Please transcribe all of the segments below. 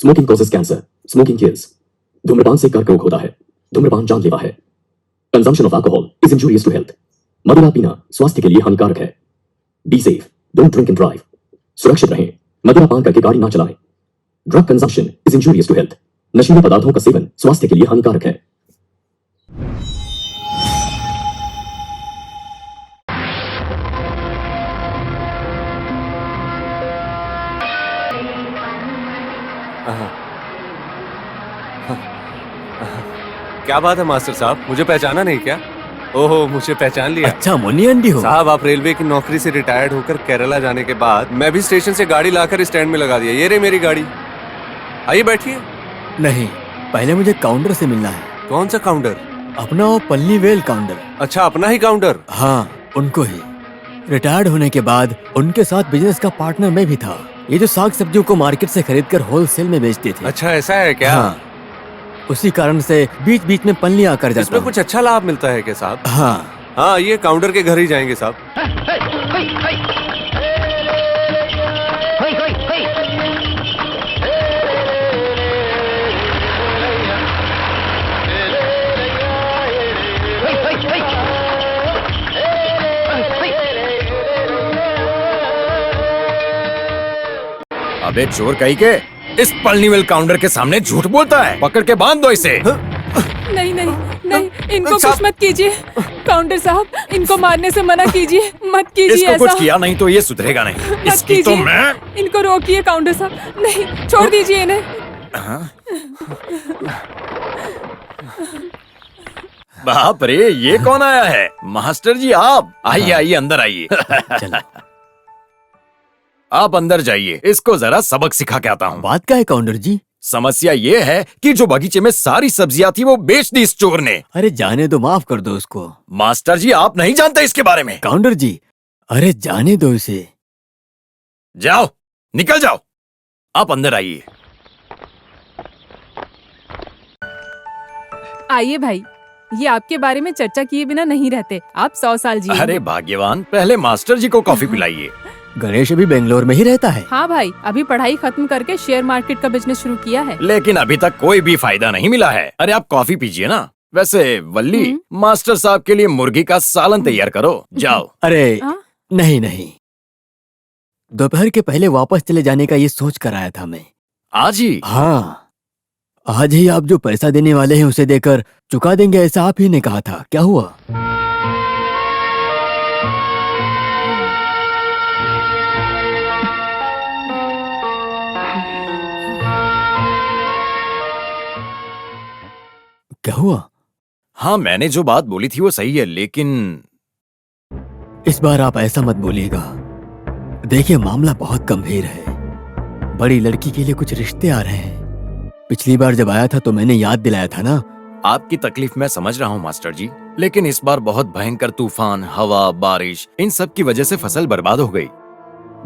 Smoking causes cancer, smoking kills. धूम्रपान से कर्क रोग होता है, धूम्रपान जानलेवा है। Consumption of alcohol is injurious to health. मदिरा पीना स्वास्थ्य के लिए हानिकारक है। Be safe, don't drink and drive. सुरक्षित रहें, मदिरा पान करके गाड़ी ना चलाएं। Drug consumption is injurious to health. नशीले पदार्थों का सेवन स्वास्थ्य के लिए हानिकारक है। क्या बात है मास्टर साहब, मुझे पहचाना नहीं क्या? ओहो, मुझे पहचान लिया। अच्छा मुनियंडी हो साहब, आप रेलवे की नौकरी से रिटायर्ड होकर केरला जाने के बाद मैं भी स्टेशन से गाड़ी लाकर स्टैंड में लगा दिया। ये रही मेरी गाड़ी, आइए बैठिए। नहीं, पहले मुझे काउंटर से मिलना है। कौन सा काउंटर? अपना वो पल्लीवेल काउंटर। अच्छा, अपना ही काउंटर? हाँ, उनको ही। रिटायर्ड होने के बाद उनके साथ बिजनेस का पार्टनर मैं भी था। ये जो साग सब्जियों को मार्केट से खरीदकर होलसेल में बेचते थे। अच्छा, ऐसा है क्या? हाँ, उसी कारण से बीच बीच में पल्ली आकर जाता इसमें हूँ। कुछ अच्छा लाभ मिलता है क्या साहब? हाँ, ये काउंटर के घर ही जाएंगे साहब। अबे चोर कहीं के, इस पलनीवेल काउंटर के सामने झूठ बोलता है। पकड़ के बांध दो इसे। नहीं नहीं नहीं, इनको कुछ मत कीजिए काउंटर साहब, इनको मारने से मना कीजिए, मत कीजिए इसको ऐसा। कुछ किया नहीं तो ये सुधरेगा नहीं। मत इसकी तो कीजिए, मैं। इनको रोकिए काउंटर साहब, नहीं छोड़ दीजिए इन्हें। बाप रे, ये कौन आया है? मास्टर जी आप आइए आइए, अंदर आइए। चलो। आप अंदर जाइए, इसको जरा सबक सिखा के आता हूँ। बात क्या है काउंटर जी? समस्या ये है कि जो बगीचे में सारी सब्जियां थी वो बेच दी इस चोर ने। अरे जाने दो, माफ कर दो उसको। मास्टर जी आप नहीं जानते इसके बारे में। काउंटर जी, अरे जाने दो इसे। जाओ, निकल जाओ। आप अंदर आइए। आइए भाई, ये आपके बारे में चर्चा किए बिना नहीं रहते। आप 100 साल जिए। अरे भाग्यवान, पहले मास्टर जी को कॉफी पिलाइए। गणेश अभी बेंगलोर में ही रहता है। हाँ भाई, अभी पढ़ाई खत्म करके शेयर मार्केट का बिजनेस शुरू किया है। लेकिन अभी तक कोई भी फायदा नहीं मिला है। अरे आप कॉफी पीजिए ना। वैसे वल्ली, मास्टर साहब के लिए मुर्गी का सालन तैयार करो। जाओ। अरे हाँ? नहीं नहीं, दोपहर के पहले वापस चले जाने का ये सोच कर आया था मैं। आज ही? हाँ, आज ही आप जो पैसा देने वाले हैं उसे देकर चुका देंगे, ऐसा आप ही ने कहा था। क्या हुआ? क्या हुआ? हाँ, मैंने जो बात बोली थी वो सही है, लेकिन इस बार आप ऐसा मत बोलिएगा। देखिए, मामला बहुत गंभीर है। बड़ी लड़की के लिए कुछ रिश्ते आ रहे हैं। पिछली बार जब आया था तो मैंने याद दिलाया था ना। आपकी तकलीफ मैं समझ रहा हूँ मास्टर जी, लेकिन इस बार बहुत भयंकर तूफान, हवा, बारिश, इन सब की वजह से फसल बर्बाद हो गई।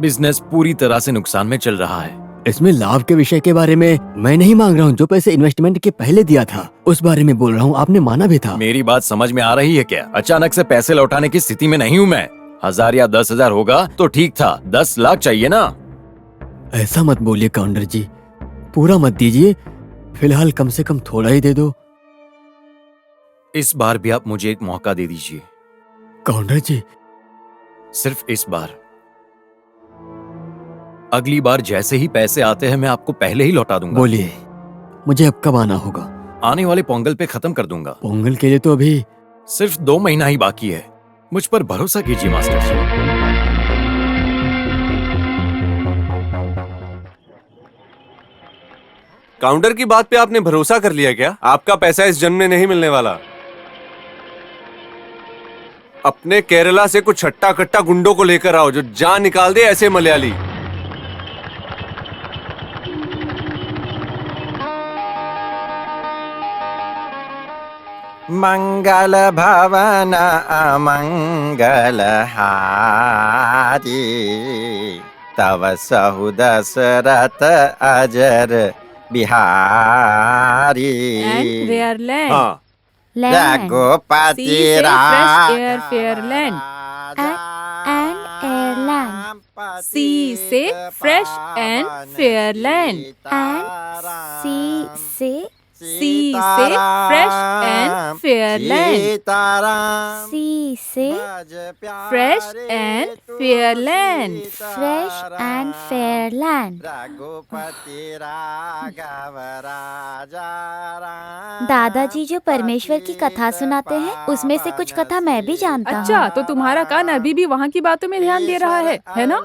बिजनेस पूरी तरह से नुकसान में चल रहा है। इसमें लाभ के विषय के बारे में मैं नहीं मांग रहा हूँ। जो पैसे इन्वेस्टमेंट के पहले दिया था उस बारे में बोल रहा हूँ। आपने माना भी था। मेरी बात समझ में आ रही है क्या? अचानक से पैसे लौटाने की स्थिति में नहीं हूँ मैं। 1000 या 10,000 होगा तो ठीक था, 10 लाख चाहिए ना। ऐसा मत बोलिए काउंटर जी, पूरा मत दीजिए, फिलहाल कम से कम थोड़ा ही दे दो। इस बार भी आप मुझे एक मौका दे दीजिए। काउंटर जी, सिर्फ इस बार। अगली बार जैसे ही पैसे आते हैं मैं आपको पहले ही लौटा दूंगा। बोलिए, मुझे अब कब आना होगा? आने वाले पोंगल पे खत्म कर दूंगा। पोंगल के लिए तो अभी सिर्फ 2 महीना ही बाकी है। मुझ पर भरोसा कीजिए मास्टर जी। काउंटर की बात पे आपने भरोसा कर लिया क्या? आपका पैसा इस जन्म में नहीं मिलने वाला। अपने केरला से कुछ हट्टा कट्टा गुंडों को लेकर आओ जो जान निकाल दे ऐसे मलयाली। मंगल भवन अमंगल हारी, तव सहु दशरथ अजर बिहारी। And their land. हाँ, Raghupati Sea, say fresh air, fair land. Raja and airland. Sea से fresh and fair land. Sea से fresh and fair land. Sea से fresh and fair land. Fresh and fair land. Raghupati Raghav Raja Ram. दादाजी जो परमेश्वर की कथा सुनाते हैं उसमें से कुछ कथा मैं भी जानता हूँ। अच्छा, तो तुम्हारा कान अभी भी वहाँ की बातों में ध्यान दे रहा है ना?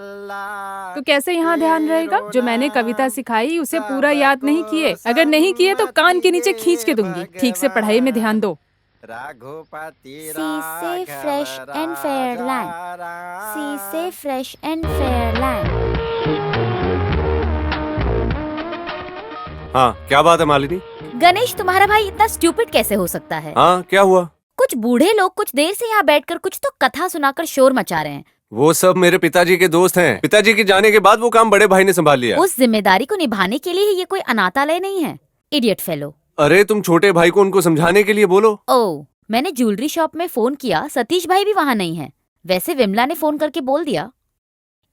तो कैसे यहाँ ध्यान रहेगा? जो मैंने कविता सिखाई उसे पूरा याद नहीं किए? अगर नहीं किए तो कान के नीचे खींच के दूंगी। ठीक से पढ़ाई में ध्यान दो। रघुपति सी से fresh and fair land. Sea से फ्रेश एंड फेयर लैंड। हाँ, क्या बात है मालिनी? गणेश, तुम्हारा भाई इतना स्टूपिड कैसे हो सकता है? हाँ, क्या हुआ? कुछ बूढ़े लोग कुछ देर से यहाँ बैठकर कुछ तो कथा सुनाकर शोर मचा रहे हैं। वो सब मेरे पिताजी के दोस्त हैं। पिताजी के जाने के बाद वो काम बड़े भाई ने संभाल लिया। उस जिम्मेदारी को निभाने के लिए ये कोई अनाथालय नहीं है। Idiot fellow. अरे तुम छोटे भाई को उनको समझाने के लिए बोलो। ओह, मैंने ज्वेलरी शॉप में फोन किया, सतीश भाई भी वहाँ नहीं है। वैसे विमला ने फोन करके बोल दिया।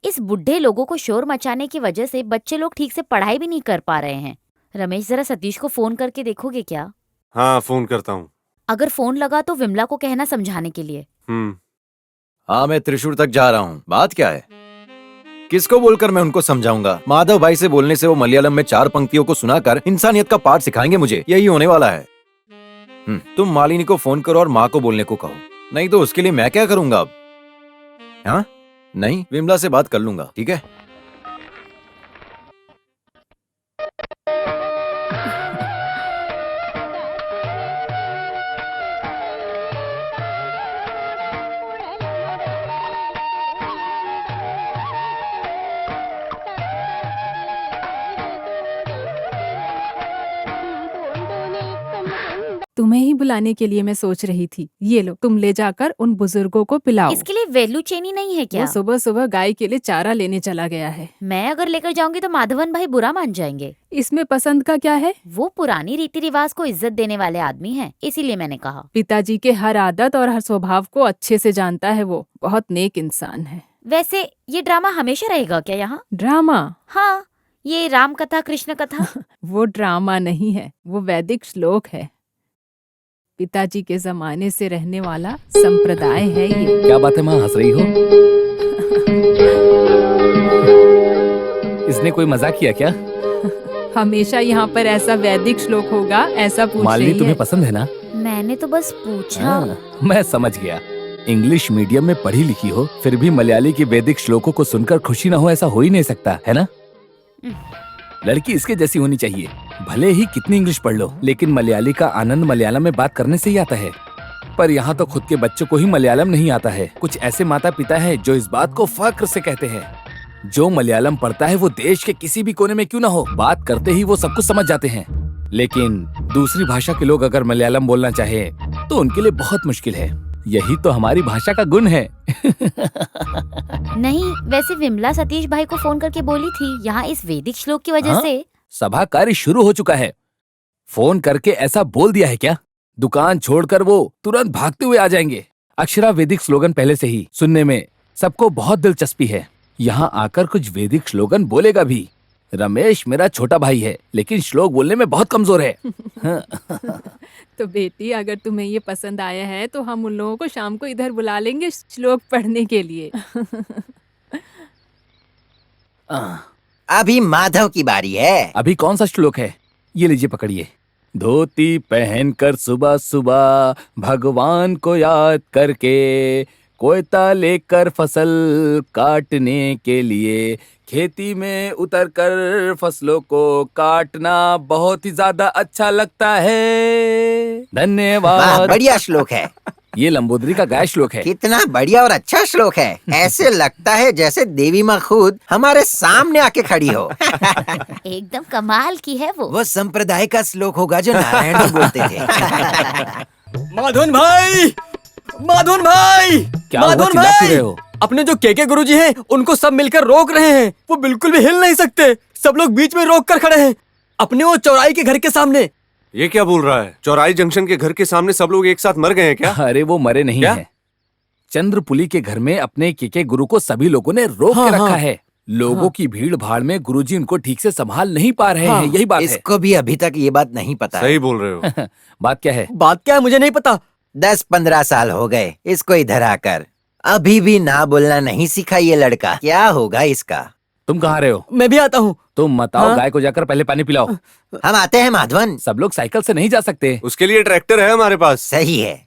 इस बुढ़े लोगों को शोर मचाने की वजह से बच्चे लोग ठीक से पढ़ाई भी नहीं कर पा रहे हैं। रमेश, जरा सतीश को फोन करके देखोगे क्या? हाँ, फोन करता हूँ। अगर फोन लगा तो विमला को कहना समझाने के लिए। हाँ, मैं त्रिशूर तक जा रहा हूँ। बात क्या है? किसको बोलकर मैं उनको समझाऊंगा? माधव भाई से बोलने से वो मलयालम में 4 पंक्तियों को सुनाकर इंसानियत का पाठ सिखाएंगे मुझे। यही होने वाला है। तुम मालिनी को फोन करो और माँ को बोलने को कहो। नहीं तो उसके लिए मैं क्या करूंगा अब? हाँ, नहीं, विमला से बात कर लूंगा। ठीक है। तुम्हें ही बुलाने के लिए मैं सोच रही थी। ये लो, तुम ले जाकर उन बुजुर्गों को पिलाओ। इसके लिए वेलू चेनी नहीं है क्या? वो सुबह सुबह गाय के लिए चारा लेने चला गया है। मैं अगर लेकर जाऊंगी तो माधवन भाई बुरा मान जाएंगे। इसमें पसंद का क्या है? वो पुरानी रीति रिवाज को इज्जत देने वाले आदमी हैं, इसीलिए मैंने कहा। पिताजी के हर आदत और हर स्वभाव को अच्छे से जानता है। वो बहुत नेक इंसान है। वैसे ये ड्रामा हमेशा रहेगा क्या यहाँ? ड्रामा? हाँ, ये राम कथा कृष्ण कथा। वो ड्रामा नहीं है, वो वैदिक श्लोक है। पिताजी के जमाने से रहने वाला संप्रदाय है ये। क्या बात है माँ, हंस रही हो? इसने कोई मजाक किया क्या? हमेशा यहाँ पर ऐसा वैदिक श्लोक होगा ऐसा पूछ मालिनी, रही है। तुम्हें पसंद है ना? मैंने तो बस पूछा। हाँ, मैं समझ गया। इंग्लिश मीडियम में पढ़ी लिखी हो, फिर भी मलयाली के वैदिक श्लोकों को सुनकर खुशी ना हो, ऐसा हो ही नहीं सकता, है ना? लड़की इसके जैसी होनी चाहिए। भले ही कितनी इंग्लिश पढ़ लो, लेकिन मलयाली का आनंद मलयालम में बात करने से ही आता है। पर यहाँ तो खुद के बच्चों को ही मलयालम नहीं आता है। कुछ ऐसे माता पिता हैं जो इस बात को फख्र से कहते हैं। जो मलयालम पढ़ता है वो देश के किसी भी कोने में क्यों ना हो, बात करते ही वो सब कुछ समझ जाते हैं। लेकिन दूसरी भाषा के लोग अगर मलयालम बोलना चाहे तो उनके लिए बहुत मुश्किल है। यही तो हमारी भाषा का गुण है। नहीं, वैसे विमला सतीश भाई को फोन करके बोली थी यहाँ इस वैदिक श्लोक की वजह से। सभा कार्य शुरू हो चुका है। फोन करके ऐसा बोल दिया है क्या? दुकान छोड़कर वो तुरंत भागते हुए आ जाएंगे। अक्षरा वैदिक स्लोगन पहले से ही सुनने में सबको बहुत दिलचस्पी है। यहाँ आकर कुछ वैदिक स्लोगन बोलेगा भी। रमेश मेरा छोटा भाई है, लेकिन श्लोक बोलने में बहुत कमजोर है। तो बेटी, अगर तुम्हें ये पसंद आया है तो हम उन लोगों को शाम को इधर बुला लेंगे श्लोक पढ़ने के लिए। अभी माधव की बारी है। अभी कौन सा श्लोक है? ये लीजिए, पकड़िए। धोती पहनकर सुबह सुबह भगवान को याद करके, कोयता लेकर फसल काटने के लिए, खेती में उतरकर फसलों को काटना बहुत ही ज्यादा अच्छा लगता है। वाह, धन्यवाद। बढ़िया श्लोक है। ये लंबोदरी का गाय श्लोक है। कितना बढ़िया और अच्छा श्लोक है। ऐसे लगता है जैसे देवी माँ खुद हमारे सामने आके खड़ी हो। एकदम कमाल की है वो संप्रदाय का श्लोक होगा जो नारायण जी बोलते थे। माधवन भाई, माधवन भाई, क्या हुआ, माधवन चिल्ला क्यों भाई, रहे हो? अपने जो केके गुरुजी हैं उनको सब मिलकर रोक रहे हैं। वो बिल्कुल भी हिल नहीं सकते। सब लोग बीच में रोक कर खड़े हैं, अपने वो चौराई के घर के सामने। ये क्या बोल रहा है? चौराई जंक्शन के घर के सामने सब लोग एक साथ मर गए हैं क्या? अरे वो मरे नहीं क्या? हैं। चंद्रपुली के घर में अपने केके गुरु को सभी लोगों ने रोक के रखा है। लोगों की भीड़ भाड़ में गुरुजी उनको ठीक से संभाल नहीं पा रहे हैं, यही बात है। इसको भी अभी तक ये बात नहीं पता है। सही बोल रहे हो। बात क्या है? बात क्या है मुझे नहीं पता। 10-15 साल हो गए इसको इधर आकर, अभी भी ना बोलना नहीं सीखा ये लड़का। क्या होगा इसका? तुम कहाँ रहे हो? मैं भी आता हूँ। तुम मत आओ, गाय को जाकर पहले पानी पिलाओ। हम आते हैं माधवन। सब लोग साइकिल से नहीं जा सकते। उसके लिए ट्रैक्टर है हमारे पास। सही है।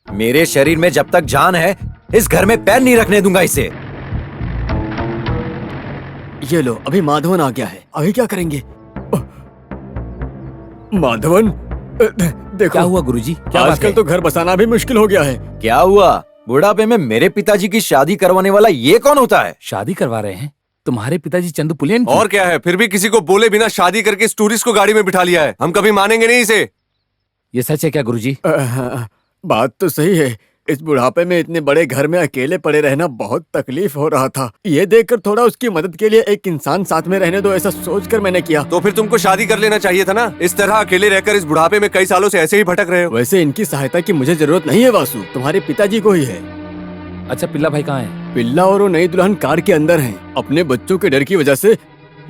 मेरे शरीर में जब तक जान है इस घर में पैर नहीं रखने दूंगा इसे। ये लो, अभी माधवन आ गया है। अभी क्या करेंगे? माधवन, देखो क्या हुआ गुरुजी? क्या बात आजकल है? तो घर बसाना भी मुश्किल हो गया है। क्या हुआ? बुढ़ापे में मेरे पिताजी की शादी करवाने वाला ये कौन होता है? शादी करवा रहे हैं? तुम्हारे पिताजी चंद्रपुलियन की? और क्या है, फिर भी किसी को बोले बिना शादी करके इस टूरिस्ट को गाड़ी में बिठा लिया है। हम कभी मानेंगे नहीं इसे। ये सच है क्या गुरुजी? बात तो सही है। इस बुढ़ापे में इतने बड़े घर में अकेले पड़े रहना बहुत तकलीफ हो रहा था। ये देखकर थोड़ा उसकी मदद के लिए एक इंसान साथ में रहने दो, ऐसा सोचकर मैंने किया। तो फिर तुमको शादी कर लेना चाहिए था ना। इस तरह अकेले रहकर इस बुढ़ापे में कई सालों से ऐसे ही भटक रहे हो। वैसे इनकी सहायता की मुझे जरूरत नहीं है वासु, तुम्हारे पिताजी को ही है। अच्छा, पिल्ला भाई कहाँ है? पिल्ला और वो नई दुल्हन कार के अंदर हैं। अपने बच्चों के डर की वजह से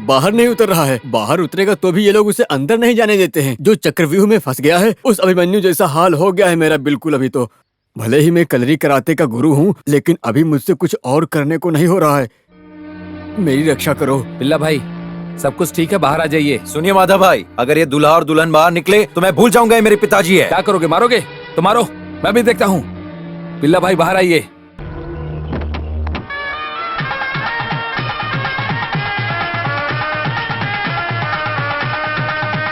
बाहर नहीं उतर रहा है। बाहर उतरेगा तो भी ये लोग उसे अंदर नहीं जाने देते हैं। जो चक्रव्यूह में फंस गया है, उस अभिमन्यु जैसा हाल हो गया है मेरा बिल्कुल। अभी तो भले ही मैं कलरी कराते का गुरु हूँ, लेकिन अभी मुझसे कुछ और करने को नहीं हो रहा है। मेरी रक्षा करो। पिल्ला भाई, सब कुछ ठीक है, बाहर आ जाइए। सुनिए माधव भाई, अगर ये दूल्हा और दुल्हन बाहर निकले तो मैं भूल जाऊंगा ये मेरे पिताजी है। क्या करोगे? मारोगे? तो मारो, मैं भी देखता हूँ। पिल्ला भाई बाहर आइए।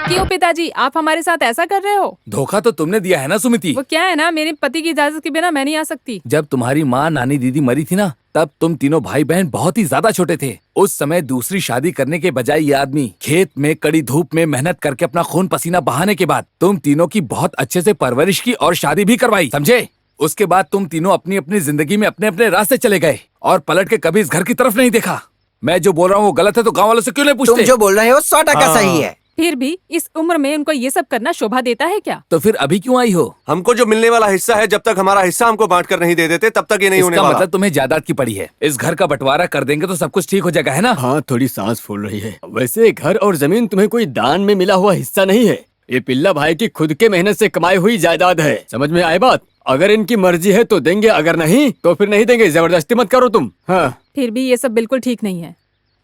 क्यों पिताजी, आप हमारे साथ ऐसा कर रहे हो? धोखा तो तुमने दिया है ना सुमिति। वो क्या है ना, मेरे पति की इजाजत के बिना मैं नहीं आ सकती। जब तुम्हारी माँ, नानी, दीदी मरी थी ना, तब तुम तीनों भाई बहन बहुत ही ज्यादा छोटे थे। उस समय दूसरी शादी करने के बजाय ये आदमी खेत में कड़ी धूप में मेहनत करके अपना खून पसीना बहाने के बाद तुम तीनों की बहुत अच्छे से परवरिश की और शादी भी करवाई, समझे? उसके बाद तुम तीनों अपनी अपनी जिंदगी में अपने अपने रास्ते चले गए और पलट के कभी इस घर की तरफ नहीं देखा। मैं जो बोल रहा हूँ वो गलत है तो गाँव वालों से क्यों नहीं पूछते? तुम जो बोल रहे हो 100% सही है। फिर भी इस उम्र में उनको ये सब करना शोभा देता है क्या? तो फिर अभी क्यों आई हो? हमको जो मिलने वाला हिस्सा है, जब तक हमारा हिस्सा हमको बांट कर नहीं दे देते तब तक ये नहीं होने इसका वाला। मतलब तुम्हें जायदाद की पड़ी है। इस घर का बंटवारा कर देंगे तो सब कुछ ठीक हो जाएगा, है ना? हाँ, थोड़ी सांस फूल रही है। वैसे घर और जमीन तुम्हें कोई दान में मिला हुआ हिस्सा नहीं है। ये पिल्ला भाई की खुद के मेहनत से कमाई हुई जायदाद है। समझ में आई बात? अगर इनकी मर्जी है तो देंगे, अगर नहीं तो फिर नहीं देंगे। जबरदस्ती मत करो तुम। हाँ, फिर भी ये सब बिल्कुल ठीक नहीं है।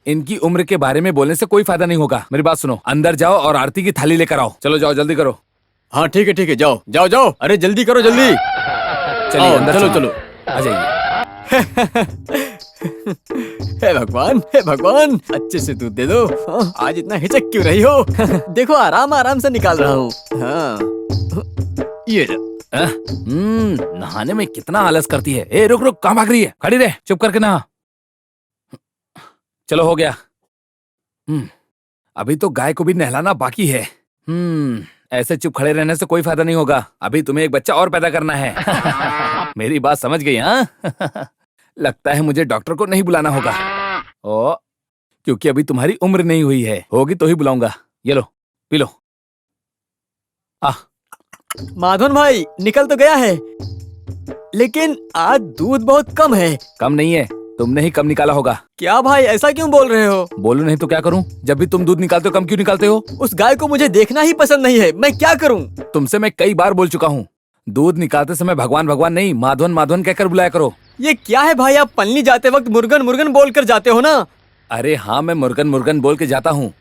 इनकी उम्र के बारे में बोलने से कोई फायदा नहीं होगा। मेरी बात सुनो, अंदर जाओ और आरती की थाली लेकर आओ। चलो जाओ, जल्दी करो। हाँ ठीक है, जाओ जाओ जाओ। अरे जल्दी करो, जल्दी। चलिए आओ, अंदर चलो चलो, चलो। आ जाइए। हे भगवान, अच्छे से दूध दे दो। हाँ, आज इतना हिचक क्यों रही हो? देखो आराम आराम से निकाल रहा हूँ। हाँ, ये लो। नहाने में कितना आलस करती है। ए रुक रुक, कहाँ भाग रही है? खड़ी रहे, चुप करके नहा। चलो हो गया। अभी तो गाय को भी नहलाना बाकी है। ऐसे चुप खड़े रहने से कोई फायदा नहीं होगा। अभी तुम्हें एक बच्चा और पैदा करना है। मेरी बात समझ गई? हाँ। लगता है मुझे डॉक्टर को नहीं बुलाना होगा। ओ, क्योंकि अभी तुम्हारी उम्र नहीं हुई है। होगी तो ही बुलाऊंगा। ये लो, पी लो। माधवन भाई निकल तो गया है, लेकिन आज दूध बहुत कम है। कम नहीं है, तुमने ही कम निकाला होगा। क्या भाई, ऐसा क्यों बोल रहे हो? बोलो नहीं तो क्या करूं? जब भी तुम दूध निकालते हो, कम क्यों निकालते हो? उस गाय को मुझे देखना ही पसंद नहीं है, मैं क्या करूं? तुमसे मैं कई बार बोल चुका हूँ, दूध निकालते समय भगवान भगवान नहीं, माधवन माधवन कहकर बुलाया करो। ये क्या है भाई, आप पलनी जाते वक्त मुर्गन मुर्गन बोल कर जाते हो ना? अरे हाँ, मैं मुर्गन मुर्गन बोल के जाता हूँ,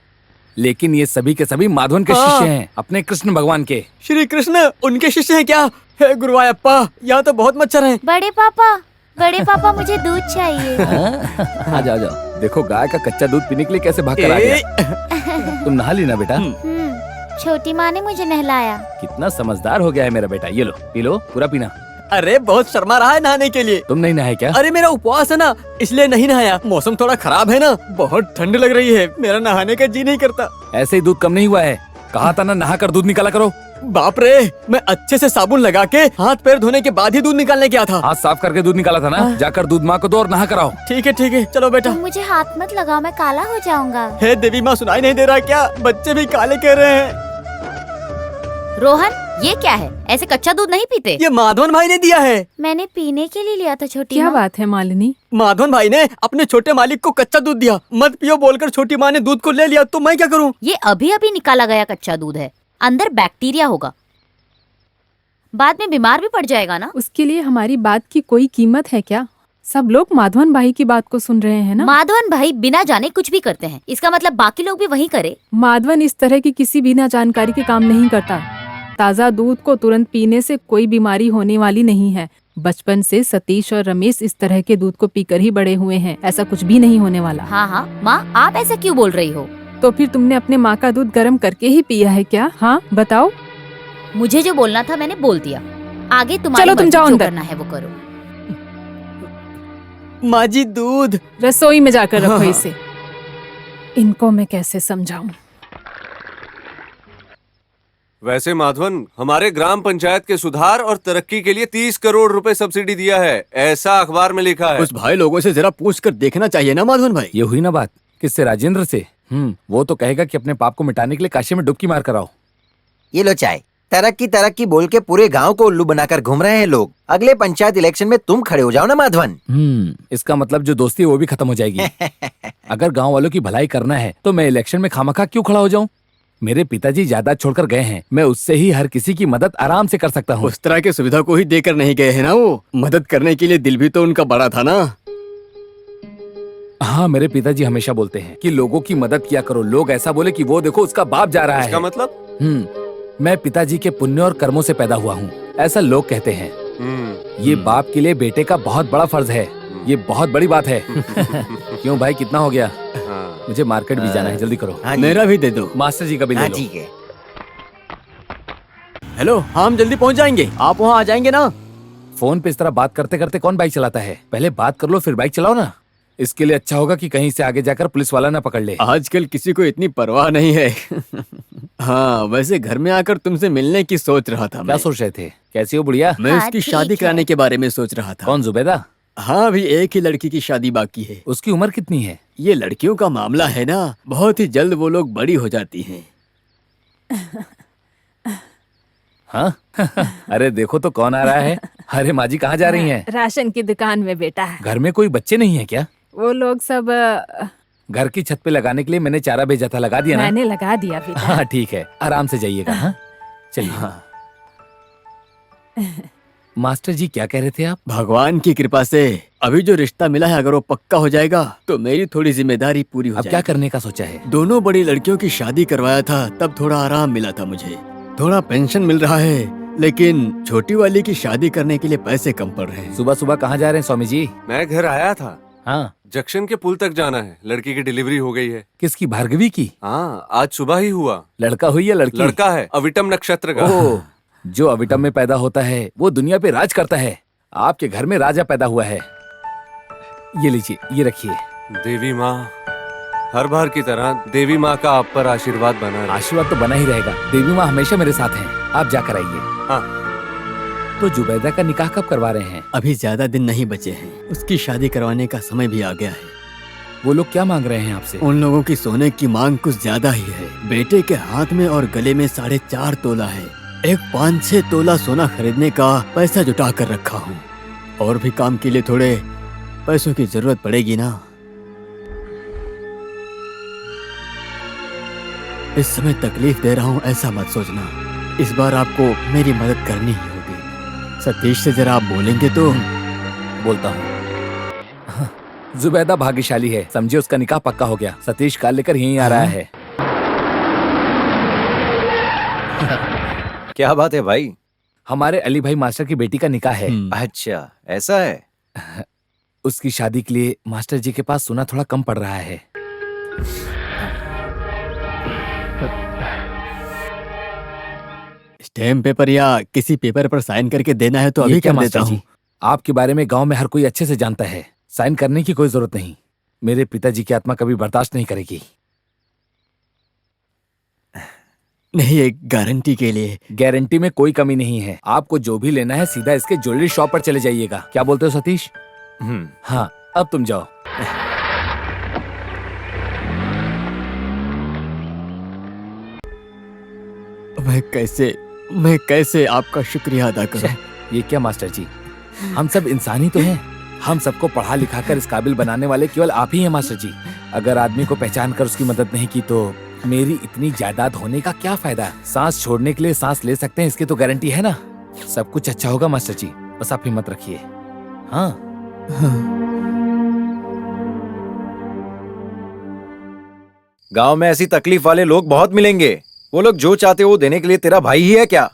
लेकिन ये सभी के सभी माधवन के हाँ। शिष्य हैं, अपने कृष्ण भगवान के। श्री कृष्ण उनके शिष्य हैं क्या? हे गुरुवायप्पा, यहाँ तो बहुत मच्छर हैं। बड़े पापा मुझे दूध चाहिए। आ जाओ जाओ। देखो गाय का कच्चा दूध पीने के लिए कैसे भाग कर आ गया। तुम नहा ली ना बेटा? छोटी माँ ने मुझे नहलाया। कितना समझदार हो गया है मेरा बेटा। ये लो, पी लो, पूरा पीना। अरे बहुत शर्मा रहा है नहाने के लिए। तुम नहीं नहाए क्या? अरे मेरा उपवास है ना, इसलिए नहीं नहाया। मौसम थोड़ा खराब है ना, बहुत ठंड लग रही है, मेरा नहाने का जी नहीं करता। ऐसे ही दूध कम नहीं हुआ है, कहा था ना नहा कर दूध निकाला करो। बाप रे, मैं अच्छे से साबुन लगा के हाथ पैर धोने के बाद ही दूध निकालने गया था। हाथ साफ करके दूध निकाला था ना? जाकर दूध माँ को दो और नहा कराओ। ठीक है, चलो बेटा। तुम मुझे हाथ मत लगाओ, मैं काला हो जाऊंगा। हे देवी माँ, सुनाई नहीं दे रहा क्या? बच्चे भी काले कह रहे हैं। रोहन, ये क्या है? ऐसे कच्चा दूध नहीं पीते। ये माधवन भाई ने दिया है। मैंने पीने के लिए लिया था छोटी क्या माँ। बात है मालिनी? माधवन भाई ने अपने छोटे मालिक को कच्चा दूध दिया। मत पियो बोलकर छोटी माँ ने दूध को ले लिया, तो मैं क्या करूँ? ये अभी अभी निकाला गया कच्चा दूध है, अंदर बैक्टीरिया होगा, बाद में बीमार भी पड़ जाएगा ना। उसके लिए हमारी बात की कोई कीमत है क्या? सब लोग माधवन भाई की बात को सुन रहे हैं ना। माधवन भाई बिना जाने कुछ भी करते हैं, इसका मतलब बाकी लोग भी वही करे। माधवन इस तरह की किसी बिना जानकारी के काम नहीं करता। ताज़ा दूध को तुरंत पीने से कोई बीमारी होने वाली नहीं है। बचपन से सतीश और रमेश इस तरह के दूध को पीकर ही बड़े हुए हैं, ऐसा कुछ भी नहीं होने वाला। हाँ हाँ माँ, आप ऐसा क्यों बोल रही हो? तो फिर तुमने अपने माँ का दूध गर्म करके ही पिया है क्या? हाँ बताओ। मुझे जो बोलना था मैंने बोल दिया, आगे तुम्हारी चलो तुम मर्जी, जाओ जो अंदर। करना है वो करो। माँ जी दूध। रसोई में जाकर रखो हाँ। इसे। इनको मैं कैसे समझाऊं? वैसे माधवन, हमारे ग्राम पंचायत के सुधार और तरक्की के लिए 30 करोड़ रुपए सब्सिडी दिया है, ऐसा अखबार में लिखा है। उस भाई लोगों से जरा पूछ कर देखना चाहिए ना माधवन भाई। ये हुई ना बात। किससे? राजेंद्र से। वो तो कहेगा कि अपने पाप को मिटाने के लिए काशी में डुबकी मार कर आओ। ये लो चाय। तरक्की तरक्की बोल के पूरे गांव को उल्लू बनाकर घूम रहे हैं लोग। अगले पंचायत इलेक्शन में तुम खड़े हो जाओ ना माधवन। इसका मतलब जो दोस्ती है वो भी खत्म हो जाएगी। अगर गांव वालों की भलाई करना है तो मैं इलेक्शन में खामखा क्यों खड़ा हो जाऊं? मेरे पिताजी जायदाद छोड़कर गए हैं, मैं उससे ही हर किसी की मदद आराम से कर सकता हूँ। उस तरह की सुविधा को ही देकर नहीं गए हैं ना वो। मदद करने के लिए दिल भी तो उनका बड़ा था ना। हाँ, मेरे पिताजी हमेशा बोलते हैं कि लोगों की मदद किया करो। लोग ऐसा बोले कि वो देखो उसका बाप जा रहा इसका है। मतलब? मैं पिताजी के पुण्य और कर्मों से पैदा हुआ हूँ, ऐसा लोग कहते हैं। ये बाप के लिए बेटे का बहुत बड़ा फर्ज है। ये बहुत बड़ी बात है। क्यों भाई, कितना हो गया? मुझे मार्केट भी जाना है, जल्दी करो। हाँ जी। मेरा भी दे दो। मास्टर जी का भी ले हाँ लो। ठीक है। हेलो, हम जल्दी पहुंच जाएंगे। आप वहाँ आ जाएंगे ना? फोन पे इस तरह बात करते करते कौन बाइक चलाता है? पहले बात कर लो फिर बाइक चलाओ ना। इसके लिए अच्छा होगा कि कहीं से आगे जाकर पुलिस वाला ना पकड़ ले। आजकल किसी को इतनी परवाह नहीं है। हाँ, वैसे घर में आकर तुमसे मिलने की सोच रहा था। क्या सोच रहे थे? कैसी हो बुढ़िया? मैं हाँ, उसकी ठीक शादी है। कराने के बारे में सोच रहा था। कौन, जुबैदा? हाँ, अभी एक ही लड़की की शादी बाकी है। उसकी उम्र कितनी है? ये लड़कियों का मामला है ना, बहुत ही जल्द वो लोग बड़ी हो जाती हैं। हाँ? अरे देखो तो कौन आ रहा है। अरे माँ जी कहाँ जा रही हैं? राशन की दुकान में बेटा है। घर में कोई बच्चे नहीं है क्या? वो लोग सब घर की छत पे लगाने के लिए मैंने चारा भेजा था, लगा दिया ना? मैंने लगा दिया बेटा। हाँ ठीक है, आराम से जाइएगा। हाँ चलिए। हाँ। मास्टर जी क्या कह रहे थे आप? भगवान की कृपा से अभी जो रिश्ता मिला है, अगर वो पक्का हो जाएगा तो मेरी थोड़ी जिम्मेदारी पूरी हो अब जाएगी। क्या करने का सोचा है? दोनों बड़ी लड़कियों की शादी करवाया था, तब थोड़ा आराम मिला था मुझे। थोड़ा पेंशन मिल रहा है, लेकिन छोटी वाली की शादी करने के लिए पैसे कम पड़ रहे हैं। सुबह सुबह कहाँ जा रहे हैं स्वामी जी? मैं घर आया था। हाँ, जंक्शन के पुल तक जाना है, लड़की की डिलीवरी हो गई है। किसकी? भार्गवी की? हाँ, आज सुबह ही हुआ। लड़का हुई या लड़की? लड़का है, अविटम नक्षत्र का। ओह, जो अविटम में पैदा होता है वो दुनिया पे राज करता है। आपके घर में राजा पैदा हुआ है। ये लीजिए, ये रखिए। देवी माँ, हर बार की तरह देवी माँ का आप पर आशीर्वाद बना रहे। आशीर्वाद तो बना ही रहेगा। देवी माँ हमेशा मेरे साथ हैं। आप जाकर आइए। हाँ। तो जुबैदा का निकाह कब करवा रहे हैं? अभी ज्यादा दिन नहीं बचे हैं, उसकी शादी करवाने का समय भी आ गया है। वो लोग क्या मांग रहे हैं आपसे? उन लोगों की सोने की मांग कुछ ज्यादा ही है। बेटे के हाथ में और गले में 4.5 तोला है। एक 5-6 तोला सोना खरीदने का पैसा जुटा कर रखा हूँ। और भी काम के लिए थोड़े पैसों की जरूरत पड़ेगी ना। इस समय तकलीफ दे रहा हूँ ऐसा मत सोचना। इस बार आपको मेरी मदद करनी ही होगी। सतीश से जरा आप बोलेंगे तो। बोलता हूँ। हाँ, जुबैदा भाग्यशाली है, समझे उसका निकाह पक्का हो गया। सतीश कार लेकर यहीं आ रहा है। क्या बात है भाई? हमारे अली भाई मास्टर की बेटी का निकाह है। अच्छा, ऐसा है। उसकी शादी के लिए मास्टर जी के पास सोना थोड़ा कम पड़ रहा है। स्टैम्प पेपर या किसी पेपर पर साइन करके देना है तो ये अभी क्या कर मास्टर देता जी? हूँ। आपके बारे में गांव में हर कोई अच्छे से जानता है। साइन करने की कोई जरूरत नहीं। मेरे पिताजी की आत्मा कभी बर्दाश्त नहीं करेगी। नहीं, एक गारंटी के लिए। गारंटी में कोई कमी नहीं है। आपको जो भी लेना है सीधा इसके ज्वेलरी शॉप पर चले जाइएगा। क्या बोलते हो सतीश? हाँ, अब तुम जाओ। मैं कैसे मैं कैसे आपका शुक्रिया अदा करूं? ये क्या मास्टर जी, हम सब इंसान ही तो हैं। हम सबको पढ़ा लिखा कर इस काबिल बनाने वाले केवल आप ही हैं मास्टर जी। अगर आदमी को पहचान कर उसकी मदद नहीं की तो मेरी इतनी जायदाद होने का क्या फायदा? सांस छोड़ने के लिए सांस ले सकते हैं, इसकी तो गारंटी है ना। सब कुछ अच्छा होगा मास्टर जी, बस आप हिम्मत रखिए। हाँ, गांव में ऐसी तकलीफ वाले लोग बहुत मिलेंगे। वो लोग जो चाहते हो वो देने के लिए तेरा भाई ही है क्या?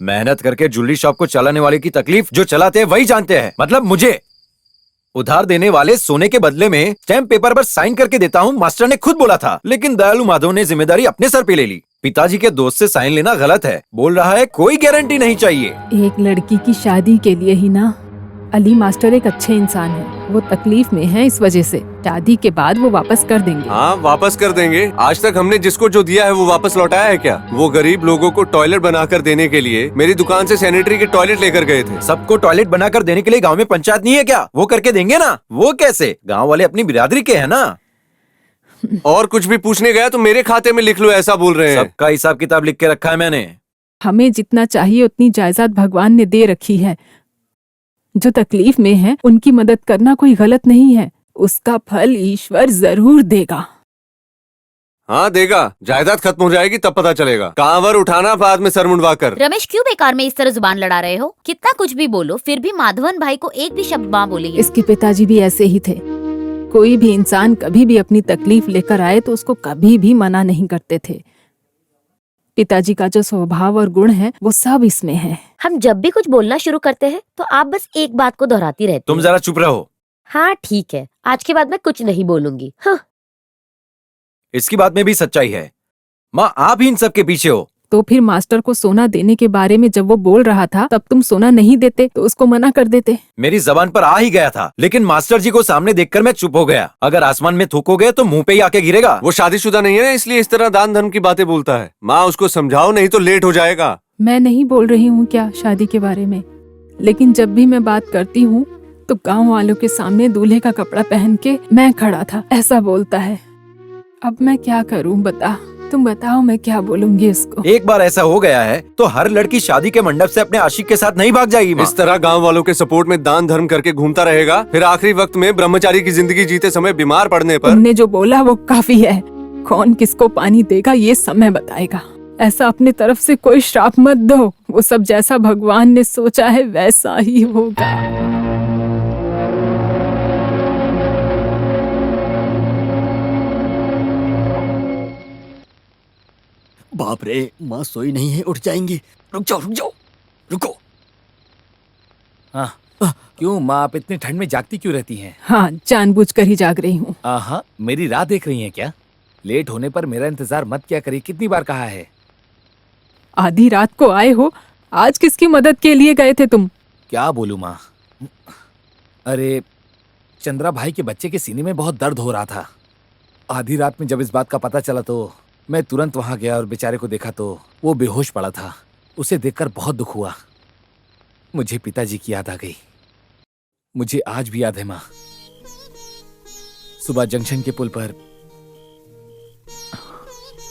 मेहनत करके ज्वेलरी शॉप को चलाने वाले की तकलीफ जो चलाते हैं वही जानते हैं। मतलब मुझे उधार देने वाले सोने के बदले में स्टैम्प पेपर पर साइन करके देता हूँ, मास्टर ने खुद बोला था। लेकिन दयालु माधव ने जिम्मेदारी अपने सर पे ले ली। पिताजी के दोस्त से साइन लेना गलत है। बोल रहा है कोई गारंटी नहीं चाहिए। एक लड़की की शादी के लिए ही ना। अली मास्टर एक अच्छे इंसान है, वो तकलीफ में है, इस वजह से शादी के बाद वो वापस कर देंगे। हाँ वापस कर देंगे। आज तक हमने जिसको जो दिया है वो वापस लौटाया है क्या? वो गरीब लोगों को टॉयलेट बनाकर देने के लिए मेरी दुकान से सैनिटरी के टॉयलेट लेकर गए थे। सबको टॉयलेट बनाकर देने के लिए गांव में पंचायत नहीं है क्या? वो करके देंगे ना। वो कैसे? गांव वाले अपनी बिरादरी के हैं ना। और कुछ भी पूछने गया तो मेरे खाते में लिख लो, ऐसा बोल रहे हैं। सबका हिसाब किताब लिख के रखा है मैंने। हमें जितना चाहिए उतनी जायदाद भगवान ने दे रखी है। जो तकलीफ में है उनकी मदद करना कोई गलत नहीं है। उसका फल ईश्वर जरूर देगा। हाँ देगा। जायदाद खत्म हो जाएगी तब पता चलेगा। कांवर उठाना बाद में सर मुंडवा कर। रमेश, क्यों बेकार में इस तरह जुबान लड़ा रहे हो? कितना कुछ भी बोलो फिर भी माधवन भाई को एक भी शब्द माँ बोली है। इसके पिताजी भी ऐसे ही थे। कोई भी इंसान कभी भी अपनी तकलीफ लेकर आए तो उसको कभी भी मना नहीं करते थे। पिताजी का जो स्वभाव और गुण है वो सब इसमें है। हम जब भी कुछ बोलना शुरू करते हैं तो आप बस एक बात को दोहराती रहती तुम हो। जरा चुप रहो। हाँ ठीक है, आज के बाद मैं कुछ नहीं बोलूंगी। हाँ। इसकी बात में भी सच्चाई है। माँ आप ही इन सब के पीछे हो। तो फिर मास्टर को सोना देने के बारे में जब वो बोल रहा था तब तुम सोना नहीं देते तो उसको मना कर देते। मेरी जबान पर आ ही गया था, लेकिन मास्टर जी को सामने देखकर मैं चुप हो गया। अगर आसमान में थूकोगे तो मुंह पे ही आके गिरेगा। वो शादीशुदा नहीं है ना, इसलिए इस तरह दान धर्म की बातें बोलता है। माँ उसको समझाओ, नहीं तो लेट हो जाएगा। मैं नहीं बोल रही हूँ क्या शादी के बारे में, लेकिन जब भी मैं बात करती हूँ तो गाँव वालों के सामने दूल्हे का कपड़ा पहन के मैं खड़ा था ऐसा बोलता है। अब मैं क्या करूँ बता, तुम बताओ मैं क्या बोलूंगी उसको। एक बार ऐसा हो गया है तो हर लड़की शादी के मंडप से अपने आशिक के साथ नहीं भाग जाएगी। इस तरह गांव वालों के सपोर्ट में दान धर्म करके घूमता रहेगा, फिर आखिरी वक्त में ब्रह्मचारी की जिंदगी जीते समय बीमार पड़ने पर। तुमने जो बोला वो काफी है। कौन किसको पानी देगा ये समय बताएगा। ऐसा अपने तरफ से कोई श्राप मत दो। वो सब जैसा भगवान ने सोचा है वैसा ही होगा। बाप रे, माँ सोई नहीं है, उठ जाएंगी। रुक जाओ रुक जाओ, रुको। हाँ, क्यों माँ आप इतनी ठंड में जागती क्यों रहती हैं? हाँ, जानबूझकर ही जाग रही हूँ। हाँ, मेरी राह देख रही हैं क्या? लेट होने पर मेरा इंतजार मत किया करिए, कितनी बार कहा है। आधी रात को आए हो, आज किसकी मदद के लिए गए थे तुम? क्या बोलूं माँ, अरे चंद्रा भाई के बच्चे के सीने में बहुत दर्द हो रहा था। आधी रात में जब इस बात का पता चला तो मैं तुरंत वहां गया और बेचारे को देखा तो वो बेहोश पड़ा था। उसे देखकर बहुत दुख हुआ। मुझे पिताजी की याद आ गई। मुझे आज भी याद है माँ, सुबह जंक्शन के पुल पर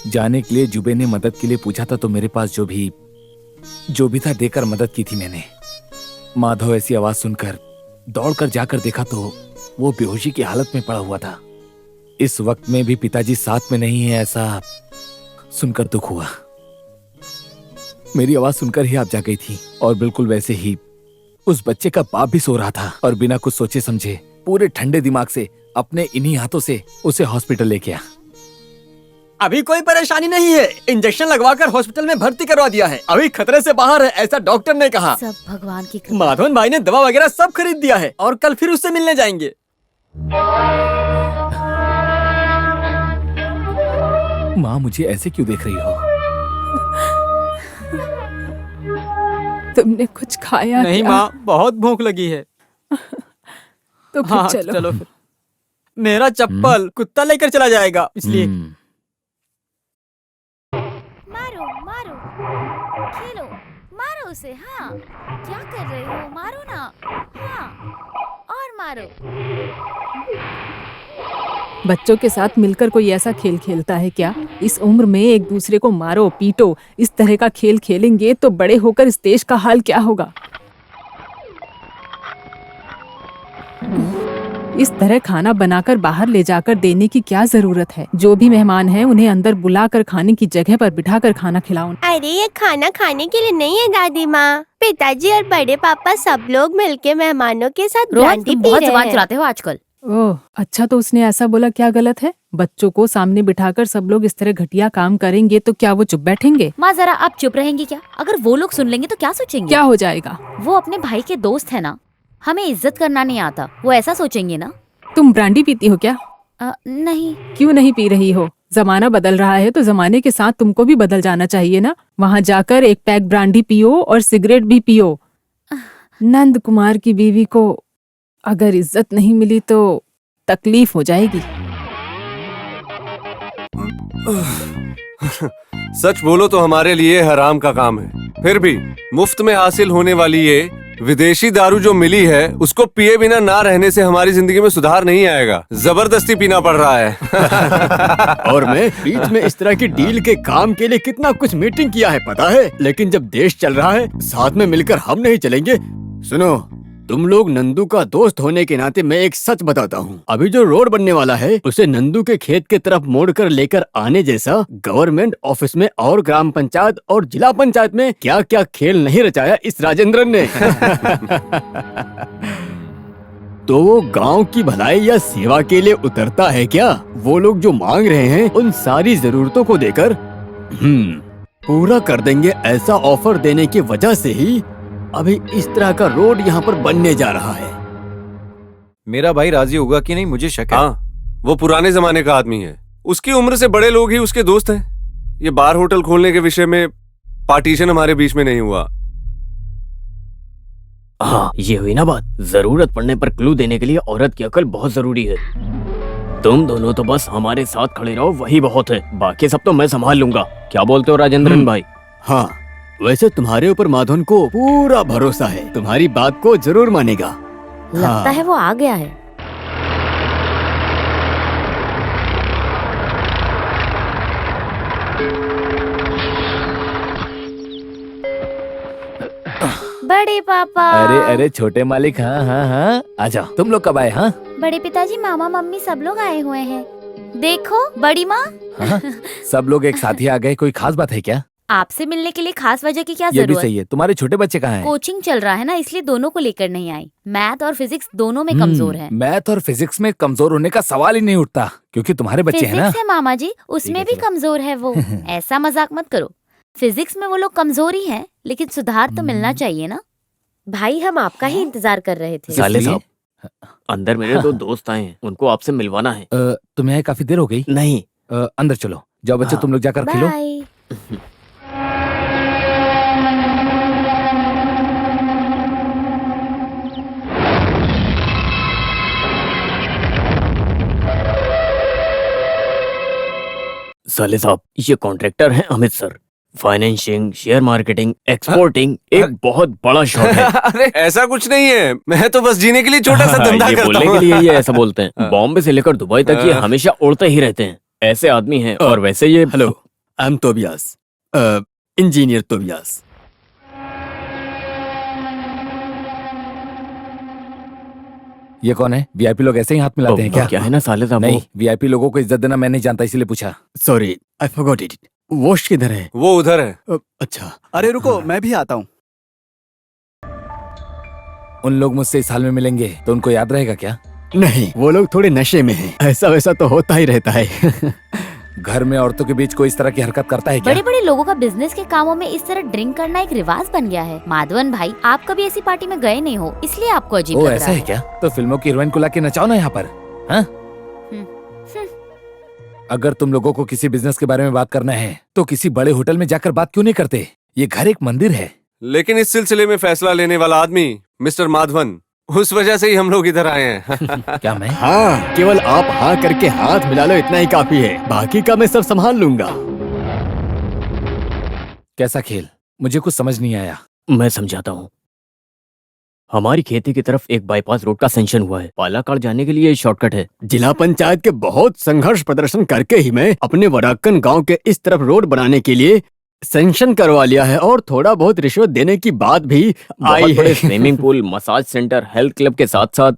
जाने के लिए जुबे ने मदद के लिए पूछा था तो मेरे पास जो भी था देकर मदद की थी मैंने। माधव ऐसी आवाज सुनकर दौड़कर जाकर देखा तो वो बेहोशी की हालत में पड़ा हुआ था। इस वक्त में भी पिताजी साथ में नहीं है ऐसा सुनकर दुख हुआ। मेरी आवाज सुनकर ही आप जाग गई थी और बिल्कुल वैसे ही उस बच्चे का बाप भी सो रहा था और बिना कुछ सोचे समझे पूरे ठंडे दिमाग से अपने इन्हीं हाथों से उसे हॉस्पिटल लेके आया। अभी कोई परेशानी नहीं है, इंजेक्शन लगवाकर हॉस्पिटल में भर्ती करवा दिया है। अभी खतरे से बाहर है ऐसा डॉक्टर ने कहा। सब भगवान की कृपा। माधवन भाई ने दवा वगैरह सब खरीद दिया है और कल फिर उससे मिलने जाएंगे। माँ मुझे ऐसे क्यों देख रही हो? तुमने कुछ खाया नहीं क्या? माँ, बहुत भूख लगी है। तो फिर हाँ चलो। फिर। मेरा चप्पल कुत्ता लेकर चला जाएगा इसलिए। मारो मारो, खेलो, मारो उसे। हाँ, क्या कर रहे हो? मारो ना। हाँ, और मारो। बच्चों के साथ मिलकर कोई ऐसा खेल खेलता है क्या? इस उम्र में एक दूसरे को मारो पीटो, इस तरह का खेल खेलेंगे तो बड़े होकर इस देश का हाल क्या होगा? इस तरह खाना बनाकर बाहर ले जाकर देने की क्या जरूरत है? जो भी मेहमान हैं उन्हें अंदर बुलाकर खाने की जगह पर बिठाकर खाना खिलाओ। अरे ये खाना खाने के लिए नहीं है दादी माँ। पिताजी और बड़े पापा सब लोग मिलके मेहमानों के साथ रोहन, ब्रांडी तुम पी बहुत रहे जुबान हैं। चलाते हो आजकल। ओह अच्छा, तो उसने ऐसा बोला, क्या गलत है? बच्चों को सामने बिठाकर सब लोग इस तरह घटिया काम करेंगे तो क्या वो चुप बैठेंगे? माँ जरा आप चुप रहेंगी क्या? अगर वो लोग सुन लेंगे तो क्या सोचेंगे? क्या हो जाएगा? वो अपने भाई के दोस्त है ना, हमें इज्जत करना नहीं आता, वो ऐसा सोचेंगे ना। तुम ब्रांडी पीती हो क्या? नहीं। क्यों नहीं पी रही हो? जमाना बदल रहा है तो जमाने के साथ तुमको भी बदल जाना चाहिए ना। वहाँ जाकर एक पैक ब्रांडी पियो और सिगरेट भी पियो। नंद कुमार की बीवी को अगर इज्जत नहीं मिली तो तकलीफ हो जाएगी। सच बोलो तो हमारे लिए हराम का काम है, फिर भी मुफ्त में हासिल होने वाली ये विदेशी दारू जो मिली है उसको पिए बिना ना रहने से हमारी जिंदगी में सुधार नहीं आएगा। जबरदस्ती पीना पड़ रहा है। और मैं बीच में इस तरह की डील के काम के लिए कितना कुछ मीटिंग किया है पता है, लेकिन जब देश चल रहा है साथ में मिलकर हम नहीं चलेंगे। सुनो, तुम लोग नंदू का दोस्त होने के नाते मैं एक सच बताता हूँ। अभी जो रोड बनने वाला है उसे नंदू के खेत के तरफ मोड़कर लेकर आने जैसा गवर्नमेंट ऑफिस में और ग्राम पंचायत और जिला पंचायत में क्या क्या खेल नहीं रचाया इस राजेंद्रन ने। तो वो गांव की भलाई या सेवा के लिए उतरता है क्या? वो लोग जो मांग रहे हैं उन सारी जरूरतों को देकर पूरा कर देंगे ऐसा ऑफर देने की वजह से ही अभी इस तरह का रोड यहाँ पर बनने जा रहा है। मेरा भाई राजी होगा कि नहीं मुझे शक है। हाँ, वो पुराने जमाने का आदमी है, उसकी उम्र से बड़े लोग ही उसके दोस्त हैं। ये बार होटल खोलने के विषय में पार्टीशन हमारे बीच में नहीं हुआ। हाँ, ये हुई ना बात। जरूरत पड़ने पर क्लू देने के लिए औरत की अकल बहुत जरूरी है। तुम दोनों तो बस हमारे साथ खड़े रहो, वही बहुत है। बाकी सब तो मैं संभाल लूंगा। क्या बोलते हो राजेंद्रन भाई? हाँ, वैसे तुम्हारे ऊपर माधवन को पूरा भरोसा है, तुम्हारी बात को जरूर मानेगा। लगता है वो आ गया है। बड़े पापा। अरे अरे छोटे मालिक, हाँ हाँ हाँ, आजा। तुम लोग कब आए? हाँ बड़े पिताजी, मामा मम्मी सब लोग आए हुए हैं। देखो बड़ी माँ। हाँ, सब लोग एक साथ ही आ गए। कोई खास बात है क्या? आपसे मिलने के लिए खास वजह की क्या ये भी जरूरत? सही है। तुम्हारे छोटे बच्चे कहाँ हैं? कोचिंग चल रहा है ना, इसलिए दोनों को लेकर नहीं आई। मैथ और फिजिक्स दोनों में कमजोर है। मैथ और फिजिक्स में कमजोर होने का सवाल ही नहीं उठता, क्योंकि तुम्हारे बच्चे हैं ना। फिजिक्स है मामा जी, उसमें भी कमजोर है वो। ऐसा मजाक मत करो। फिजिक्स में वो लोग कमजोर ही हैं, लेकिन सुधार तो मिलना चाहिए ना। भाई हम आपका ही इंतजार कर रहे थे। साले साहब, अंदर मेरे दो दोस्त आए हैं, उनको आपसे मिलवाना है। तुम्हें आए काफी देर हो गई? नहीं। अंदर चलो। जाओ बच्चे, तुम लोग जाकर खेलो। बाय। साले साहब, ये कॉन्ट्रैक्टर हैं Amit sir. Financing, share marketing, exporting एक बहुत बड़ा शौक है। अरे ऐसा कुछ नहीं है, मैं तो बस जीने के लिए छोटा सा धंधा ये करता बोलने हूँ। के लिए ये ऐसा बोलते हैं। बॉम्बे से लेकर दुबई तक ये हमेशा उड़ते ही रहते हैं। ऐसे आदमी हैं। और वैसे ये hello, I am Tobias, engineer Tobias. ये कौन है? वीआईपी लोग ऐसे ही हाथ मिलाते हैं क्या? क्या है ना साले साहब, नहीं, वीआईपी लोगों को इज्जत देना मैं नहीं जानता, इसलिए पूछा। Sorry, I forgot it. Wash किधर है? वो उधर है। अच्छा। अरे रुको, मैं भी आता हूँ। उन लोग मुझसे इस हाल में मिलेंगे तो उनको याद रहेगा क्या? नहीं, वो लोग थोड़े नशे में हैं। ऐसा वैसा तो होता ही रहता है। घर में औरतों के बीच कोई इस तरह की हरकत करता है क्या? बड़े बड़े लोगों का बिजनेस के कामों में इस तरह ड्रिंक करना एक रिवाज बन गया है। माधवन भाई, आप कभी ऐसी पार्टी में गए नहीं हो, इसलिए आपको अजीब ओ लग ऐसा रहा है क्या? तो फिल्मों की हीरोइन को लाके नचाओ ना यहाँ पर। हाँ? अगर तुम लोगों को किसी बिजनेस के बारे में बात करना है तो किसी बड़े होटल में जाकर बात क्यों नहीं करते? ये घर एक मंदिर है। लेकिन इस सिलसिले में फैसला लेने वाला आदमी मिस्टर माधवन, उस वजह से ही हम लोग इधर आए हैं। क्या मैं? हाँ, केवल आप हाँ करके हाथ मिला लो, इतना ही काफी है। बाकी का मैं सब संभाल लूंगा। कैसा खेल? मुझे कुछ समझ नहीं आया। मैं समझाता हूँ। हमारी खेती की तरफ एक बाईपास रोड का सेंक्शन हुआ है। पालाकाड़ जाने के लिए शॉर्टकट है। जिला पंचायत के बहुत संघर्ष प्रदर्शन करके ही मैं अपने वराक्कन गांव के इस तरफ रोड बनाने के लिए सेंक्शन करवा लिया है। और थोड़ा बहुत रिश्वत देने की बात भी आई है। Swimming pool, massage centre, health club के साथ साथ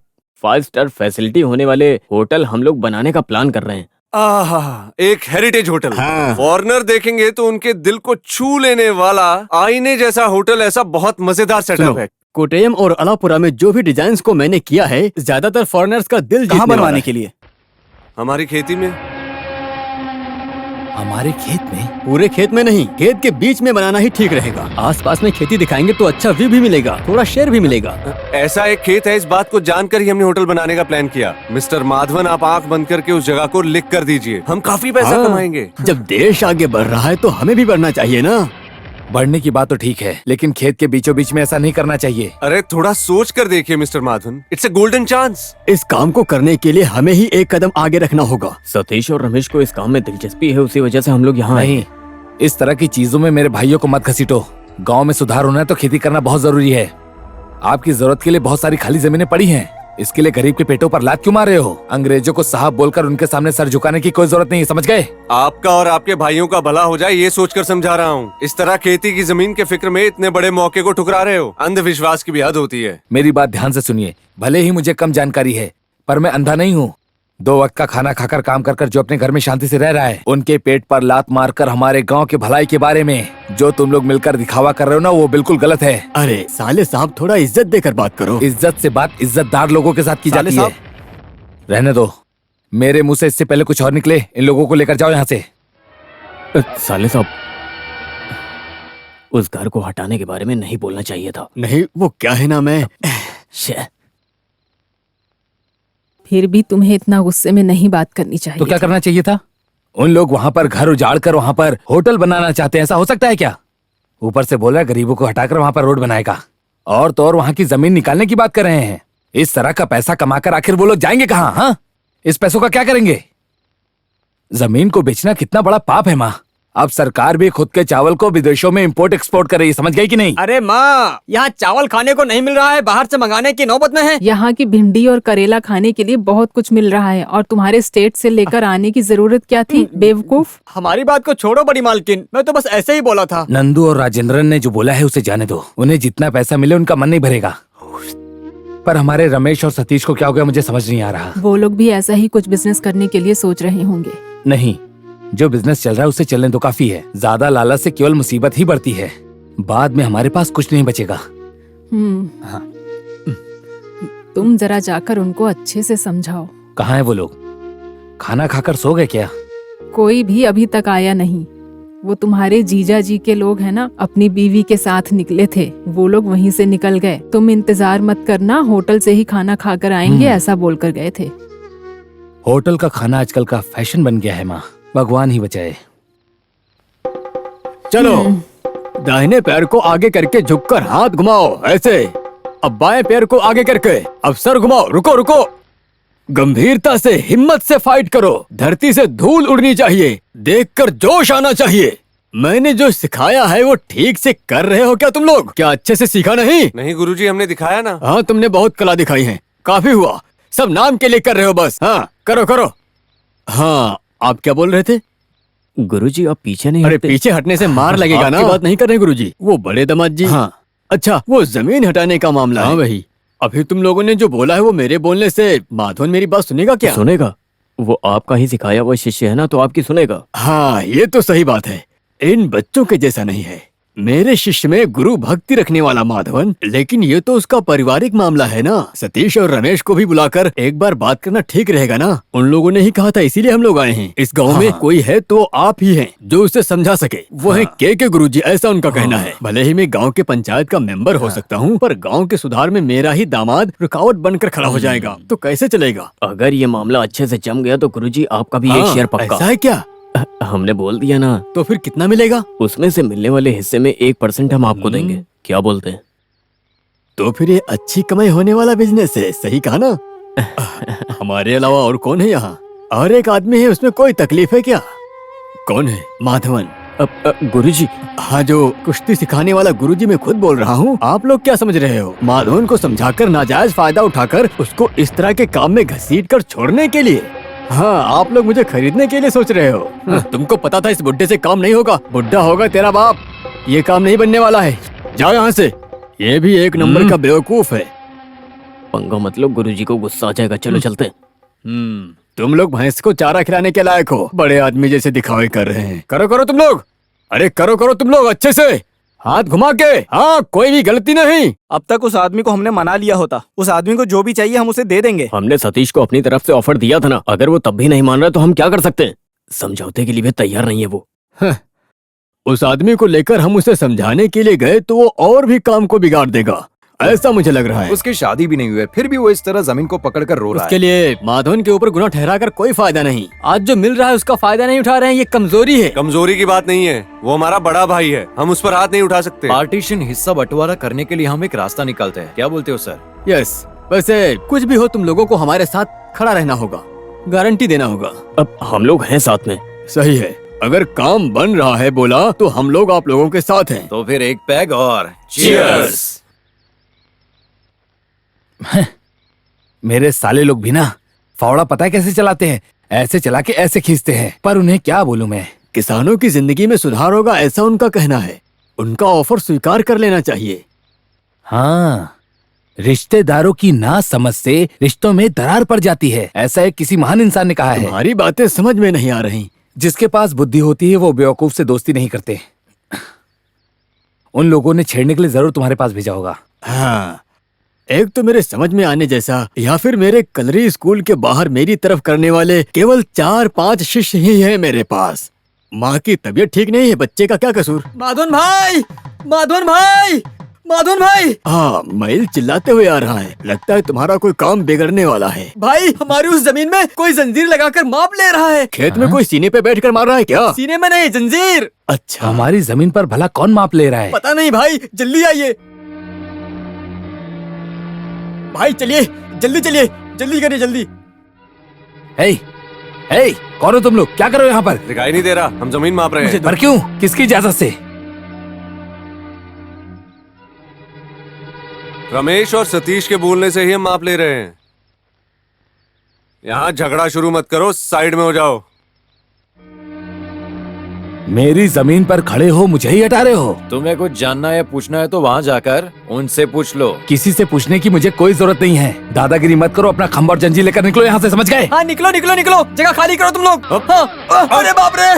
5 स्टार फैसिलिटी होने वाले होटल हम लोग बनाने का प्लान कर रहे हैं। आहा, एक हेरिटेज होटल। हाँ। फॉरेनर देखेंगे तो उनके दिल को छू लेने वाला आईने जैसा होटल, ऐसा बहुत मजेदार सेटअप है। कोटयम और अलापुरा में जो भी डिजाइन्स को मैंने किया है, ज्यादातर फॉरेनर्स का दिल कहाँ जीतने बनवाने वाला के लिए? हमारी खेती में। हमारे खेत में? पूरे खेत में नहीं, खेत के बीच में बनाना ही ठीक रहेगा। आसपास में खेती दिखाएंगे तो अच्छा व्यू भी मिलेगा, थोड़ा शेयर भी मिलेगा। ऐसा एक खेत है, इस बात को जानकर ही हमने होटल बनाने का प्लान किया। मिस्टर माधवन, आप आंख बंद करके उस जगह को लिख कर दीजिए, हम काफी पैसा हाँ, कमाएंगे। जब देश आगे बढ़ रहा है तो हमें भी बढ़ना चाहिए ना। बढ़ने की बात तो ठीक है, लेकिन खेत के बीचों बीच में ऐसा नहीं करना चाहिए। अरे थोड़ा सोच कर देखिए mister Madhavan, it's a golden chance. इस काम को करने के लिए हमें ही एक कदम आगे रखना होगा। सतीश और रमेश को इस काम में दिलचस्पी है, उसी वजह से हम लोग यहाँ आए। नहीं, इस तरह की चीजों में मेरे भाइयों को मत घसीटो। गांव में सुधार होना है तो खेती करना बहुत जरूरी है। आपकी जरूरत के लिए बहुत सारी खाली जमीनें पड़ी हैं। इसके लिए गरीब के पेटों पर लात क्यों मार रहे हो? अंग्रेजों को साहब बोलकर उनके सामने सर झुकाने की कोई जरूरत नहीं, समझ गए? आपका और आपके भाइयों का भला हो जाए ये सोचकर समझा रहा हूँ। इस तरह खेती की जमीन के फिक्र में इतने बड़े मौके को ठुकरा रहे हो। अंधविश्वास की भी हद होती है। मेरी बात ध्यान से सुनिए। भले ही मुझे कम जानकारी है, पर मैं अंधा नहीं हूँ। 2 वक्त का खाना खाकर काम कर जो अपने घर में शांति से रह रहा है, उनके पेट पर लात मारकर हमारे गांव के भलाई के बारे में जो तुम लोग मिलकर दिखावा कर रहे हो ना, वो बिल्कुल गलत है। अरे साले साहब, थोड़ा इज्जत देकर बात करो। इज्जत से बात इज्जतदार लोगों के साथ की जाती है। रहने दो, मेरे मुंह से इससे पहले कुछ और निकले। इन लोगों को लेकर जाओ यहाँ से। साले साहब, उस घर को हटाने के बारे में नहीं बोलना चाहिए था। नहीं, वो क्या है ना, मैं फिर भी तुम्हें इतना गुस्से में नहीं बात करनी चाहिए। तो क्या करना चाहिए था? उन लोग वहाँ पर घर उजाड़ कर वहाँ पर होटल बनाना चाहते हैं, ऐसा हो सकता है क्या? ऊपर से बोल रहा है गरीबों को हटाकर वहाँ पर रोड बनाएगा, और तो और वहाँ की जमीन निकालने की बात कर रहे हैं। इस तरह का पैसा कमाकर आखिर वो लोग जाएंगे कहाँ? हाँ, इस पैसों का क्या करेंगे? जमीन को बेचना कितना बड़ा पाप है माँ। अब सरकार भी खुद के चावल को विदेशों में इंपोर्ट एक्सपोर्ट कर रही है, समझ गई कि नहीं? अरे माँ, यहाँ चावल खाने को नहीं मिल रहा है, बाहर से मंगाने की नौबत में है। यहाँ की भिंडी और करेला खाने के लिए बहुत कुछ मिल रहा है, और तुम्हारे स्टेट से लेकर आने की जरूरत क्या थी, बेवकूफ। हमारी बात को छोड़ो बड़ी मालकिन, मैं तो बस ऐसे ही बोला था। नंदू और राजेंद्रन ने जो बोला है उसे जाने दो। उन्हें जितना पैसा मिले उनका मन नहीं भरेगा। पर हमारे रमेश और सतीश को क्या हो गया, मुझे समझ नहीं आ रहा। वो लोग भी ऐसा ही कुछ बिजनेस करने के लिए सोच रहे होंगे। नहीं, जो बिजनेस चल रहा है उसे चलने तो काफी है। ज्यादा लालच से केवल मुसीबत ही बढ़ती है, बाद में हमारे पास कुछ नहीं बचेगा। हाँ। तुम जरा जाकर उनको अच्छे से समझाओ। कहाँ है वो लोग? खाना खाकर सो गए क्या? कोई भी अभी तक आया नहीं। वो तुम्हारे जीजा जी के लोग हैं ना, अपनी बीवी के साथ निकले थे, वो लोग वहीं से निकल गए। तुम इंतजार मत करना, होटल से ही खाना खाकर आएंगे, ऐसा बोलकर गए थे। होटल का खाना आजकल का फैशन बन गया है माँ, भगवान ही बचाए। चलो, दाहिने पैर को आगे करके झुककर हाथ घुमाओ, ऐसे। अब बाएं पैर को आगे करके अब सर घुमाओ। रुको रुको, गंभीरता से, हिम्मत से फाइट करो। धरती से धूल उड़नी चाहिए, देखकर जोश आना चाहिए। मैंने जो सिखाया है वो ठीक से कर रहे हो क्या तुम लोग? क्या अच्छे से सीखा नहीं? नहीं गुरुजी, हमने दिखाया ना। हाँ, तुमने बहुत कला दिखाई है, काफी हुआ। सब नाम के लिए कर रहे हो बस। हाँ, करो करो। हाँ, आप क्या बोल रहे थे? गुरुजी आप पीछे नहीं अरे हटते? पीछे हटने से मार लगेगा ना। बात नहीं कर रहे गुरुजी, वो बड़े दामाद जी। हाँ, अच्छा, वो जमीन हटाने का मामला है। वही। अभी तुम लोगों ने जो बोला है वो मेरे बोलने से माधवन मेरी बात सुनेगा क्या? सुनेगा, वो आपका ही सिखाया हुआ शिष्य है ना, तो आपकी सुनेगा। हाँ, ये तो सही बात है। इन बच्चों के जैसा नहीं है मेरे शिष्य में गुरु भक्ति रखने वाला माधवन, लेकिन ये तो उसका पारिवारिक मामला है ना। सतीश और रमेश को भी बुलाकर एक बार बात करना ठीक रहेगा ना। उन लोगों ने ही कहा था, इसीलिए हम लोग आए हैं। इस गांव में कोई है तो आप ही हैं जो उसे समझा सके। वो है के गुरुजी, ऐसा उनका कहना है। भले ही मैं गाँव के पंचायत का मेंबर हो सकता हूँ, पर गाँव के सुधार में मेरा ही दामाद रुकावट बनकर खड़ा हो जाएगा, तो कैसे चलेगा? अगर ये मामला अच्छे से जम गया तो गुरुजी आपका भी एक शेयर पक्का। ऐसा है क्या? हमने बोल दिया ना। तो फिर कितना मिलेगा? उसमें से मिलने वाले हिस्से में 1% हम आपको देंगे, क्या बोलते हैं? तो फिर ये अच्छी कमाई होने वाला बिजनेस है, सही कहा ना? हमारे अलावा और कौन है यहाँ? और एक आदमी है, उसमें कोई तकलीफ है क्या? कौन है? माधवन। गुरुजी, हाँ, जो कुश्ती सिखाने वाला गुरुजी मैं खुद बोल रहा हूँ। आप लोग क्या समझ रहे हो? माधवन को समझाकर नाजायज फायदा उठाकर उसको इस तरह के काम में घसीटकर छोड़ने के लिए? हाँ, आप लोग मुझे खरीदने के लिए सोच रहे हो। तुमको पता था इस बुड्ढे से काम नहीं होगा। बुड्ढा होगा तेरा बाप, ये काम नहीं बनने वाला है। जाओ यहाँ से। ये भी एक नंबर का बेवकूफ है। पंगा मतलब गुरुजी को गुस्सा आ जाएगा। चलो चलते हैं। तुम लोग भैंस को चारा खिलाने के लायक हो। बड़े आदमी जैसे दिखावे कर रहे हैं। करो करो तुम लोग। अरे करो करो तुम लोग अच्छे से, हाथ घुमा के। हाँ, कोई भी गलती नहीं। अब तक उस आदमी को हमने मना लिया होता। उस आदमी को जो भी चाहिए हम उसे दे देंगे। हमने सतीश को अपनी तरफ से ऑफर दिया था ना। अगर वो तब भी नहीं मान रहा तो हम क्या कर सकते हैं? समझौते के लिए भी तैयार नहीं है वो। उस आदमी को लेकर हम उसे समझाने के लिए गए तो वो और भी काम को बिगाड़ देगा, ऐसा मुझे लग रहा है। उसकी शादी भी नहीं हुई है, फिर भी वो इस तरह जमीन को पकड़कर रो रहा है। उसके लिए माधवन के ऊपर गुनाह ठहराकर कोई फायदा नहीं। आज जो मिल रहा है उसका फायदा नहीं उठा रहे हैं, ये कमजोरी है। कमजोरी की बात नहीं है, वो हमारा बड़ा भाई है, हम उस पर हाथ नहीं उठा सकते। पार्टीशन हिस्सा बंटवारा करने के लिए हम एक रास्ता निकालते हैं। क्या बोलते हो सर? यस, वैसे कुछ भी हो तुम लोगों को हमारे साथ खड़ा रहना होगा, गारंटी देना होगा। अब हम लोग हैं साथ में। सही है, अगर काम बन रहा है बोला तो हम लोग आप लोगों के साथ हैं। तो फिर एक पैग और चीयर्स। मेरे साले लोग भी ना फावड़ा पता है कैसे चलाते हैं? ऐसे चला के ऐसे खींचते हैं। पर उन्हें क्या बोलूं मैं? किसानों की जिंदगी में सुधार होगा ऐसा उनका कहना है। उनका ऑफर स्वीकार कर लेना चाहिए। हाँ, रिश्तेदारों की ना समझ से रिश्तों में दरार पड़ जाती है, ऐसा एक किसी महान इंसान ने कहा है। तुम्हारी बातें समझ में नहीं आ रही। जिसके पास बुद्धि होती है वो बेवकूफ से दोस्ती नहीं करते। उन लोगों ने छेड़ने के लिए जरूर तुम्हारे पास भेजा होगा। हाँ, एक तो मेरे समझ में आने जैसा, या फिर मेरे कलरी स्कूल के बाहर मेरी तरफ करने वाले केवल 4-5 शिष्य ही हैं मेरे पास। माँ की तबीयत ठीक नहीं है, बच्चे का क्या कसूर? माधवन भाई, माधवन भाई, माधवन भाई। हाँ, मैल चिल्लाते हुए आ रहा है। लगता है तुम्हारा कोई काम बिगड़ने वाला है। भाई, हमारी उस जमीन में कोई जंजीर लगाकर माप ले रहा है। खेत में कोई सीने पे बैठकर मार रहा है क्या? सीने में नहीं, जंजीर। अच्छा, हमारी जमीन पर भला कौन माप ले रहा है? पता नहीं भाई, जल्दी आइए भाई, चलिए जल्दी चलिए, जल्दी करिए जल्दी। हे, कौन हो तुम लोग? क्या कर रहे हो यहाँ पर? दिखाई नहीं दे रहा, हम जमीन माप रहे हैं। पर क्यों? किसकी इजाजत से? रमेश और सतीश के बोलने से ही हम माप ले रहे हैं। यहाँ झगड़ा शुरू मत करो, साइड में हो जाओ। मेरी जमीन पर खड़े हो, मुझे ही हटा रहे हो? तुम्हें कुछ जानना या पूछना है तो वहाँ जाकर उनसे पूछ लो। किसी से पूछने की मुझे कोई जरूरत नहीं है। दादागिरी मत करो, अपना खंबा और जंजीर लेकर निकलो यहाँ से, समझ गए? हाँ, निकलो निकलो निकलो, जगह खाली करो तुम लोग। हाँ, अरे बाप रे।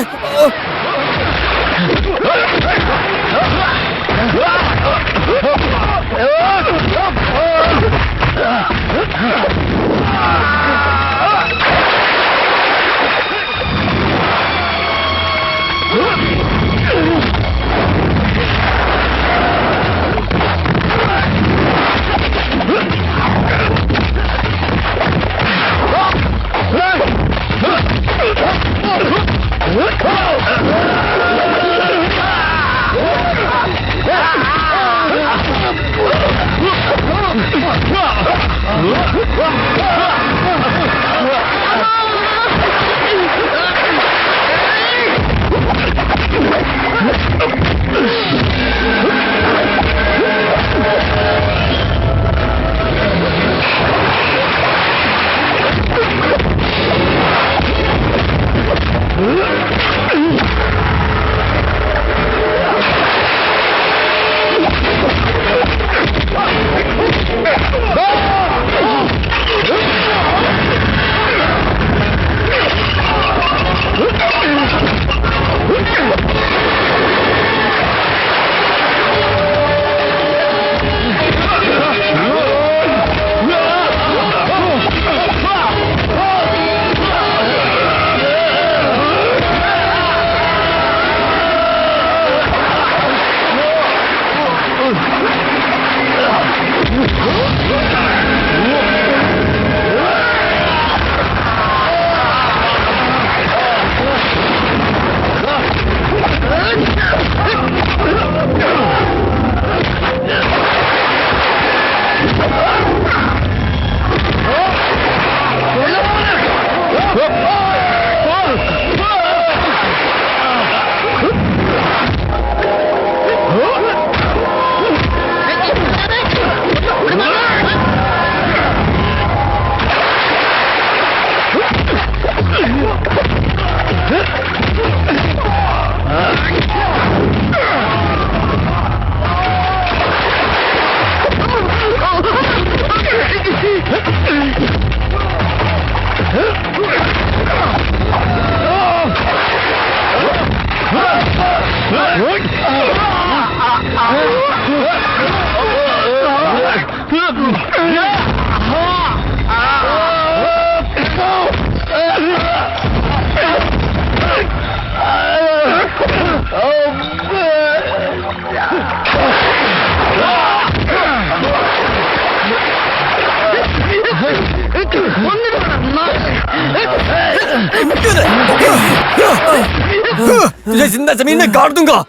तुझे जिंदा जमीन में गाड़ दूंगा।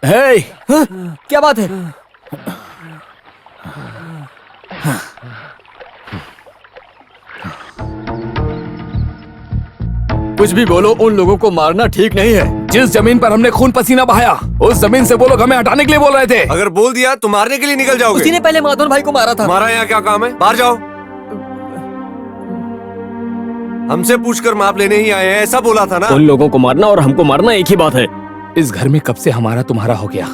हे, क्या बात है? कुछ भी बोलो, उन लोगों को मारना ठीक नहीं है। जिस जमीन पर हमने खून पसीना बहाया, उस जमीन से वो लोग हमें हटाने के लिए बोल रहे थे। अगर बोल दिया तो मारने के लिए निकल जाओगे। उसी ने पहले माधवन भाई को मारा था। हमारा यहाँ क्या काम है? बाहर जाओ। हमसे पूछकर माप लेने ही आए हैं, ऐसा बोला था ना। उन लोगों को मारना और हमको मारना एक ही बात है। इस घर में कब से हमारा तुम्हारा हो गया।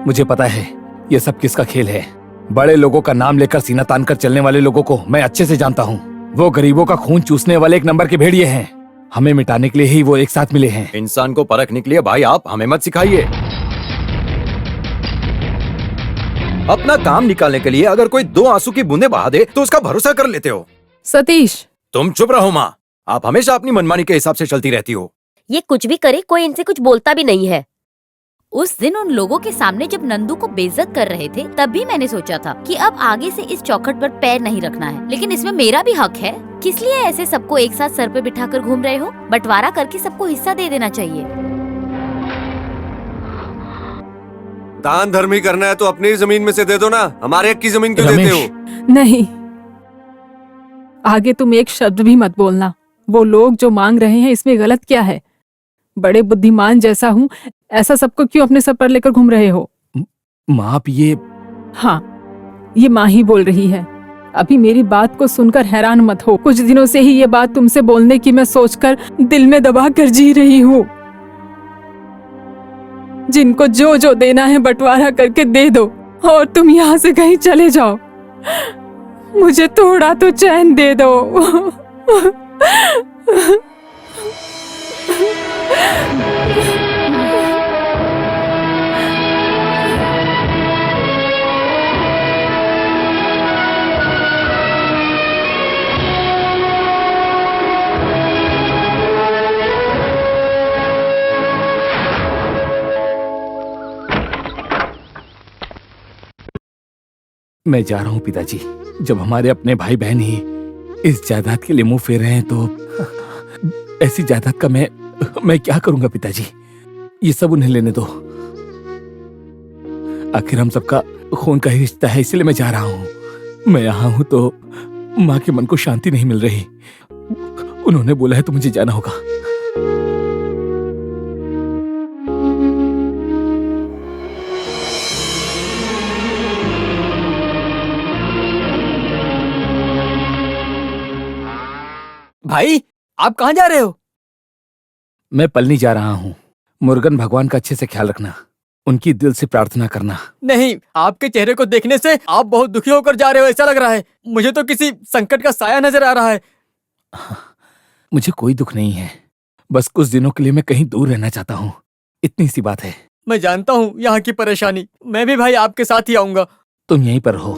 मुझे पता है ये सब किसका खेल है। बड़े लोगों का नाम लेकर सीना तान कर चलने वाले लोगों को मैं अच्छे से जानता हूँ। वो गरीबों का खून चूसने वाले एक नंबर के भेड़िए हैं। हमें मिटाने के लिए ही वो एक साथ मिले हैं। इंसान को परखने के लिए भाई आप हमें मत सिखाइए। अपना काम निकालने के लिए अगर कोई 2 आंसू की बूंदें बहा दे तो उसका भरोसा कर लेते हो। सतीश, तुम चुप रहो माँ। आप हमेशा अपनी मनमानी के हिसाब से चलती रहती हो। ये कुछ भी करे, कोई इनसे कुछ बोलता भी नहीं है। उस दिन उन लोगों के सामने जब नंदू को बेइज्जत कर रहे थे, तब भी मैंने सोचा था कि अब आगे से इस चौखट पर पैर नहीं रखना है। लेकिन इसमें मेरा भी हक है। किस लिए ऐसे सबको एक साथ सर पे बिठाकर घूम रहे हो? बंटवारा करके सबको हिस्सा दे देना चाहिए। दान धर्म ही करना है तो अपनी जमीन में से दे दो ना। हमारे हक की जमीन क्यों देते हो? नहीं, आगे तुम एक शब्द भी मत बोलना। वो लोग जो मांग रहे हैं, इसमें गलत क्या है? बड़े बुद्धिमान जैसा हूँ, ऐसा सबको क्यों अपने सर पर लेकर घूम रहे हो? माँ आप ये... हाँ, ये माँ ही बोल रही है। अभी मेरी बात को सुनकर हैरान मत हो। कुछ दिनों से ही ये बात तुमसे बोलने की मैं सोचकर दिल में दबा कर जी रही हूँ। जिनको जो जो देना है बंटवारा करके दे दो और तुम यहाँ से कहीं चले जाओ। मुझे थोड़ा तो चैन दे दो। मैं जा रहा हूँ पिताजी। जब हमारे अपने भाई बहन ही इस जायदाद के लिए मुंह फेर रहे हैं तो ऐसी जायदाद का मैं क्या करूंगा पिताजी। ये सब उन्हें लेने दो। आखिर हम सबका खून का ही रिश्ता है, इसलिए मैं जा रहा हूँ। मैं यहाँ हूँ तो माँ के मन को शांति नहीं मिल रही। उन्होंने बोला है तो मुझे जाना होगा। भाई, आप कहाँ जा रहे हो? मैं पलनी जा रहा हूँ। मुर्गन भगवान का अच्छे से ख्याल रखना, उनकी दिल से प्रार्थना करना। नहीं, आपके चेहरे को देखने से आप बहुत दुखी होकर जा रहे हो ऐसा लग रहा है। मुझे तो किसी संकट का साया नजर आ रहा है। मुझे कोई दुख नहीं है, बस कुछ दिनों के लिए मैं कहीं दूर रहना चाहता हूँ, इतनी सी बात है। मैं जानता हूँ यहाँ की परेशानी। मैं भी भाई आपके साथ ही आऊंगा। तुम यहीं पर रहो,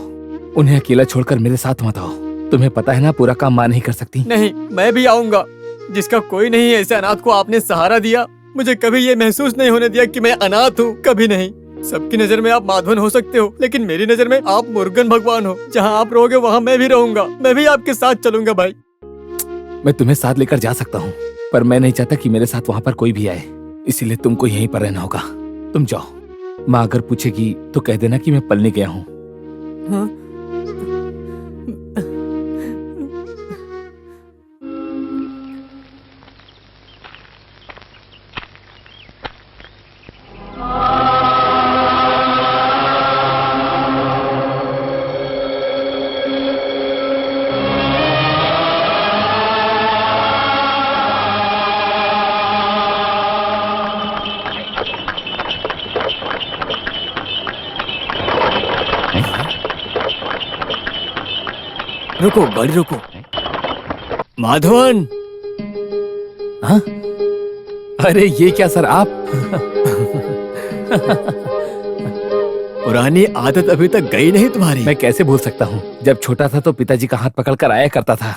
उन्हें अकेला छोड़कर मेरे साथ मत आओ। तुम्हें पता है ना पूरा काम माँ नहीं कर सकती। नहीं, मैं भी आऊंगा। जिसका कोई नहीं है ऐसे अनाथ को आपने सहारा दिया। मुझे कभी ये महसूस नहीं होने दिया कि मैं अनाथ हूँ, कभी नहीं। सबकी नजर में आप माधवन हो सकते हो, लेकिन मेरी नजर में आप मुर्गन भगवान हो। जहाँ आप रहोगे वहाँ मैं भी रहूंगा। मैं भी आपके साथ चलूंगा भाई। मैं तुम्हें साथ लेकर जा सकता हूँ, पर मैं नहीं चाहता कि मेरे साथ वहाँ पर कोई भी आए, इसीलिए तुमको यहीं पर रहना होगा। तुम जाओ। माँ अगर पूछेगी तो कह देना कि मैं पलने गया हूँ। हाँ? रुको, गाड़ी रुको। माधवन! हाँ? अरे ये क्या सर आप? पुरानी आदत अभी तक गई नहीं तुम्हारी? मैं कैसे भूल सकता हूँ, जब छोटा था तो पिताजी का हाथ पकड़कर आया करता था।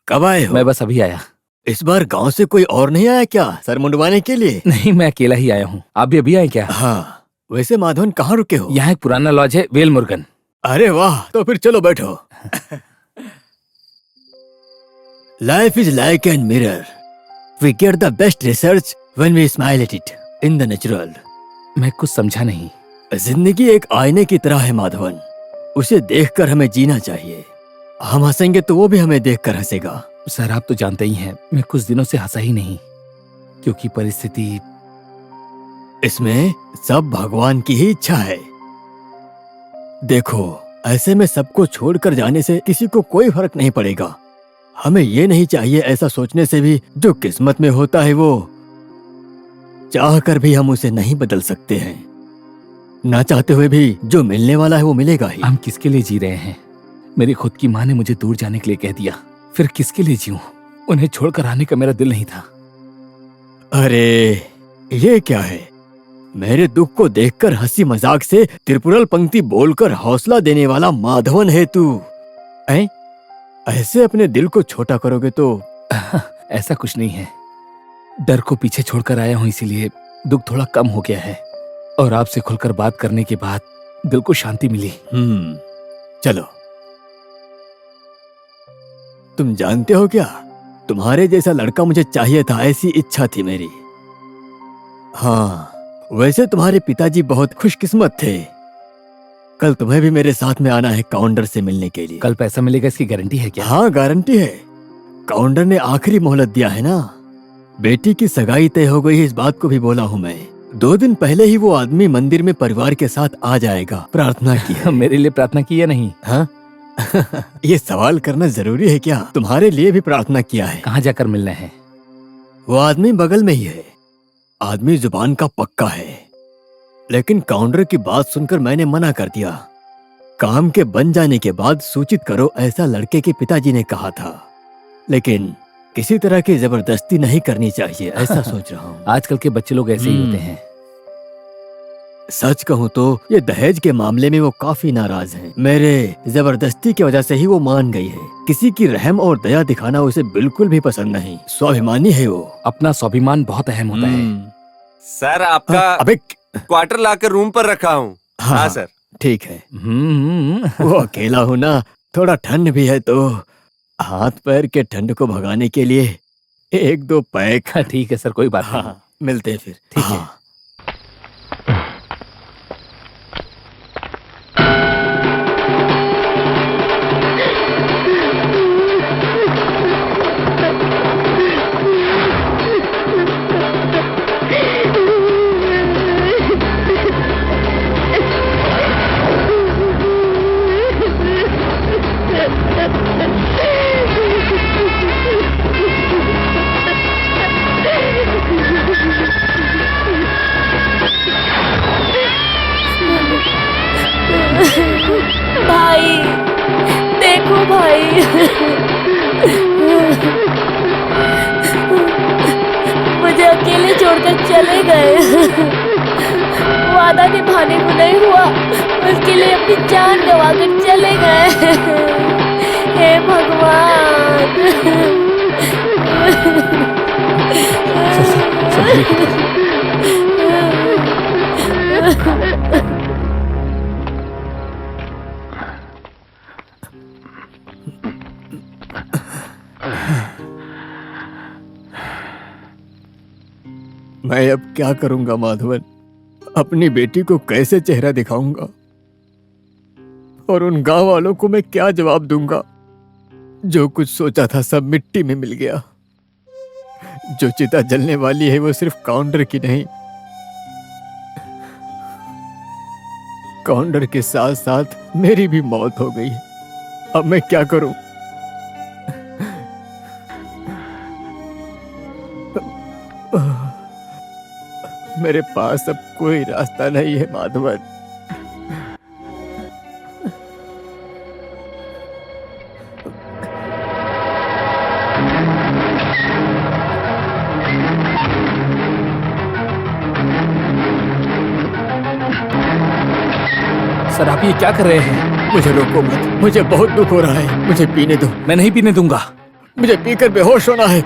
कब आए हो? मैं बस अभी आया। इस बार गांव से कोई और नहीं आया क्या सर मुंडवाने के लिए? नहीं, मैं अकेला ही आया हूँ। आप भी अभी आए क्या? हाँ। वैसे माधवन कहाँ रुके हो? यहाँ एक पुराना लॉज है, वेल मुर्गन। अरे वाह, तो फिर चलो बैठो। Life is like an mirror, we get the best research when we smile at it in the natural. मैं कुछ समझा नहीं। जिंदगी एक आईने की तरह है माधवन, उसे देखकर हमें जीना चाहिए। हम हंसेंगे तो वो भी हमें देखकर हंसेगा। सर आप तो जानते ही हैं, मैं कुछ दिनों से हंसा ही नहीं, क्योंकि परिस्थिति। इसमें सब भगवान की ही इच्छा है। देखो, ऐसे में सबको छोड़कर जाने से किसी को कोई फर्क नहीं पड़ेगा। हमें ये नहीं चाहिए ऐसा सोचने से भी जो किस्मत में होता है वो चाह कर भी हम उसे नहीं बदल सकते हैं। ना चाहते हुए भी जो मिलने वाला है वो मिलेगा ही। हम किसके लिए जी रहे हैं? मेरी खुद की माँ ने मुझे दूर जाने के लिए कह दिया, फिर किसके लिए जीऊं? उन्हें छोड़कर आने का मेरा दिल नहीं था। अरे ये क्या है? मेरे दुख को देखकर हंसी मजाक से त्रिपुरल पंक्ति बोलकर हौसला देने वाला माधवन है तू। ऐसे अपने दिल को छोटा करोगे तो ऐसा कुछ नहीं है, डर को पीछे छोड़कर आया हूँ, इसीलिए दुख थोड़ा कम हो गया है। और आपसे खुलकर बात करने के बाद दिल को शांति मिली। चलो, तुम जानते हो क्या, तुम्हारे जैसा लड़का मुझे चाहिए था, ऐसी इच्छा थी मेरी। हाँ, वैसे तुम्हारे पिताजी बहुत खुशकिस्मत थे। कल तुम्हें भी मेरे साथ में आना है काउंटर से मिलने के लिए। कल पैसा मिलेगा, इसकी गारंटी है क्या? हाँ, गारंटी है। काउंटर ने आखिरी मोहलत दिया है ना। बेटी की सगाई तय हो गई है, इस बात को भी बोला हूँ मैं। 2 दिन पहले ही वो आदमी मंदिर में परिवार के साथ आ जाएगा। प्रार्थना की है। मेरे लिए प्रार्थना की या नहीं? हाँ? ये सवाल करना जरूरी है क्या? तुम्हारे लिए भी प्रार्थना किया है। कहाँ जाकर मिलना है? वो आदमी बगल में ही है। आदमी जुबान का पक्का है, लेकिन काउंटर की बात सुनकर मैंने मना कर दिया। काम के बन जाने के बाद सूचित करो, ऐसा लड़के के पिताजी ने कहा था। लेकिन किसी तरह की जबरदस्ती नहीं करनी चाहिए, ऐसा सोच रहा हूँ। आजकल के बच्चे लोग ऐसे ही होते हैं। सच कहूँ तो ये दहेज के मामले में वो काफी नाराज हैं। मेरे जबरदस्ती की वजह से ही वो मान गई है। किसी की रहम और दया दिखाना उसे बिल्कुल भी पसंद नहीं। स्वाभिमानी है वो। अपना स्वाभिमान बहुत अहम होता है। सर आपका अबे क्वार्टर लाकर रूम पर रखा हूँ। हाँ सर, ठीक है। वो अकेला हूँ ना, थोड़ा ठंड भी है, तो हाथ पैर के ठंड को भगाने के लिए 1-2 पैक। ठीक है सर, कोई बात नहीं। हाँ, मिलते हैं फिर। ठीक है। भाई देखो भाई, मुझे अकेले छोड़कर चले गए। वादा निभाने को नहीं हुआ, उसके लिए अपनी जान गंवाकर चले गए। हे भगवान। मैं अब क्या करूंगा माधवन? अपनी बेटी को कैसे चेहरा दिखाऊंगा? और उन गांव वालों को मैं क्या जवाब दूंगा? जो कुछ सोचा था सब मिट्टी में मिल गया। जो चिता जलने वाली है वो सिर्फ काउंटर की नहीं, काउंटर के साथ साथ मेरी भी मौत हो गई। अब मैं क्या करूं? मेरे पास अब कोई रास्ता नहीं है माधवन। सर आप ये क्या कर रहे हैं? मुझे रोको मत, मुझे बहुत दुख हो रहा है, मुझे पीने दो। मैं नहीं पीने दूंगा। मुझे पीकर बेहोश होना है।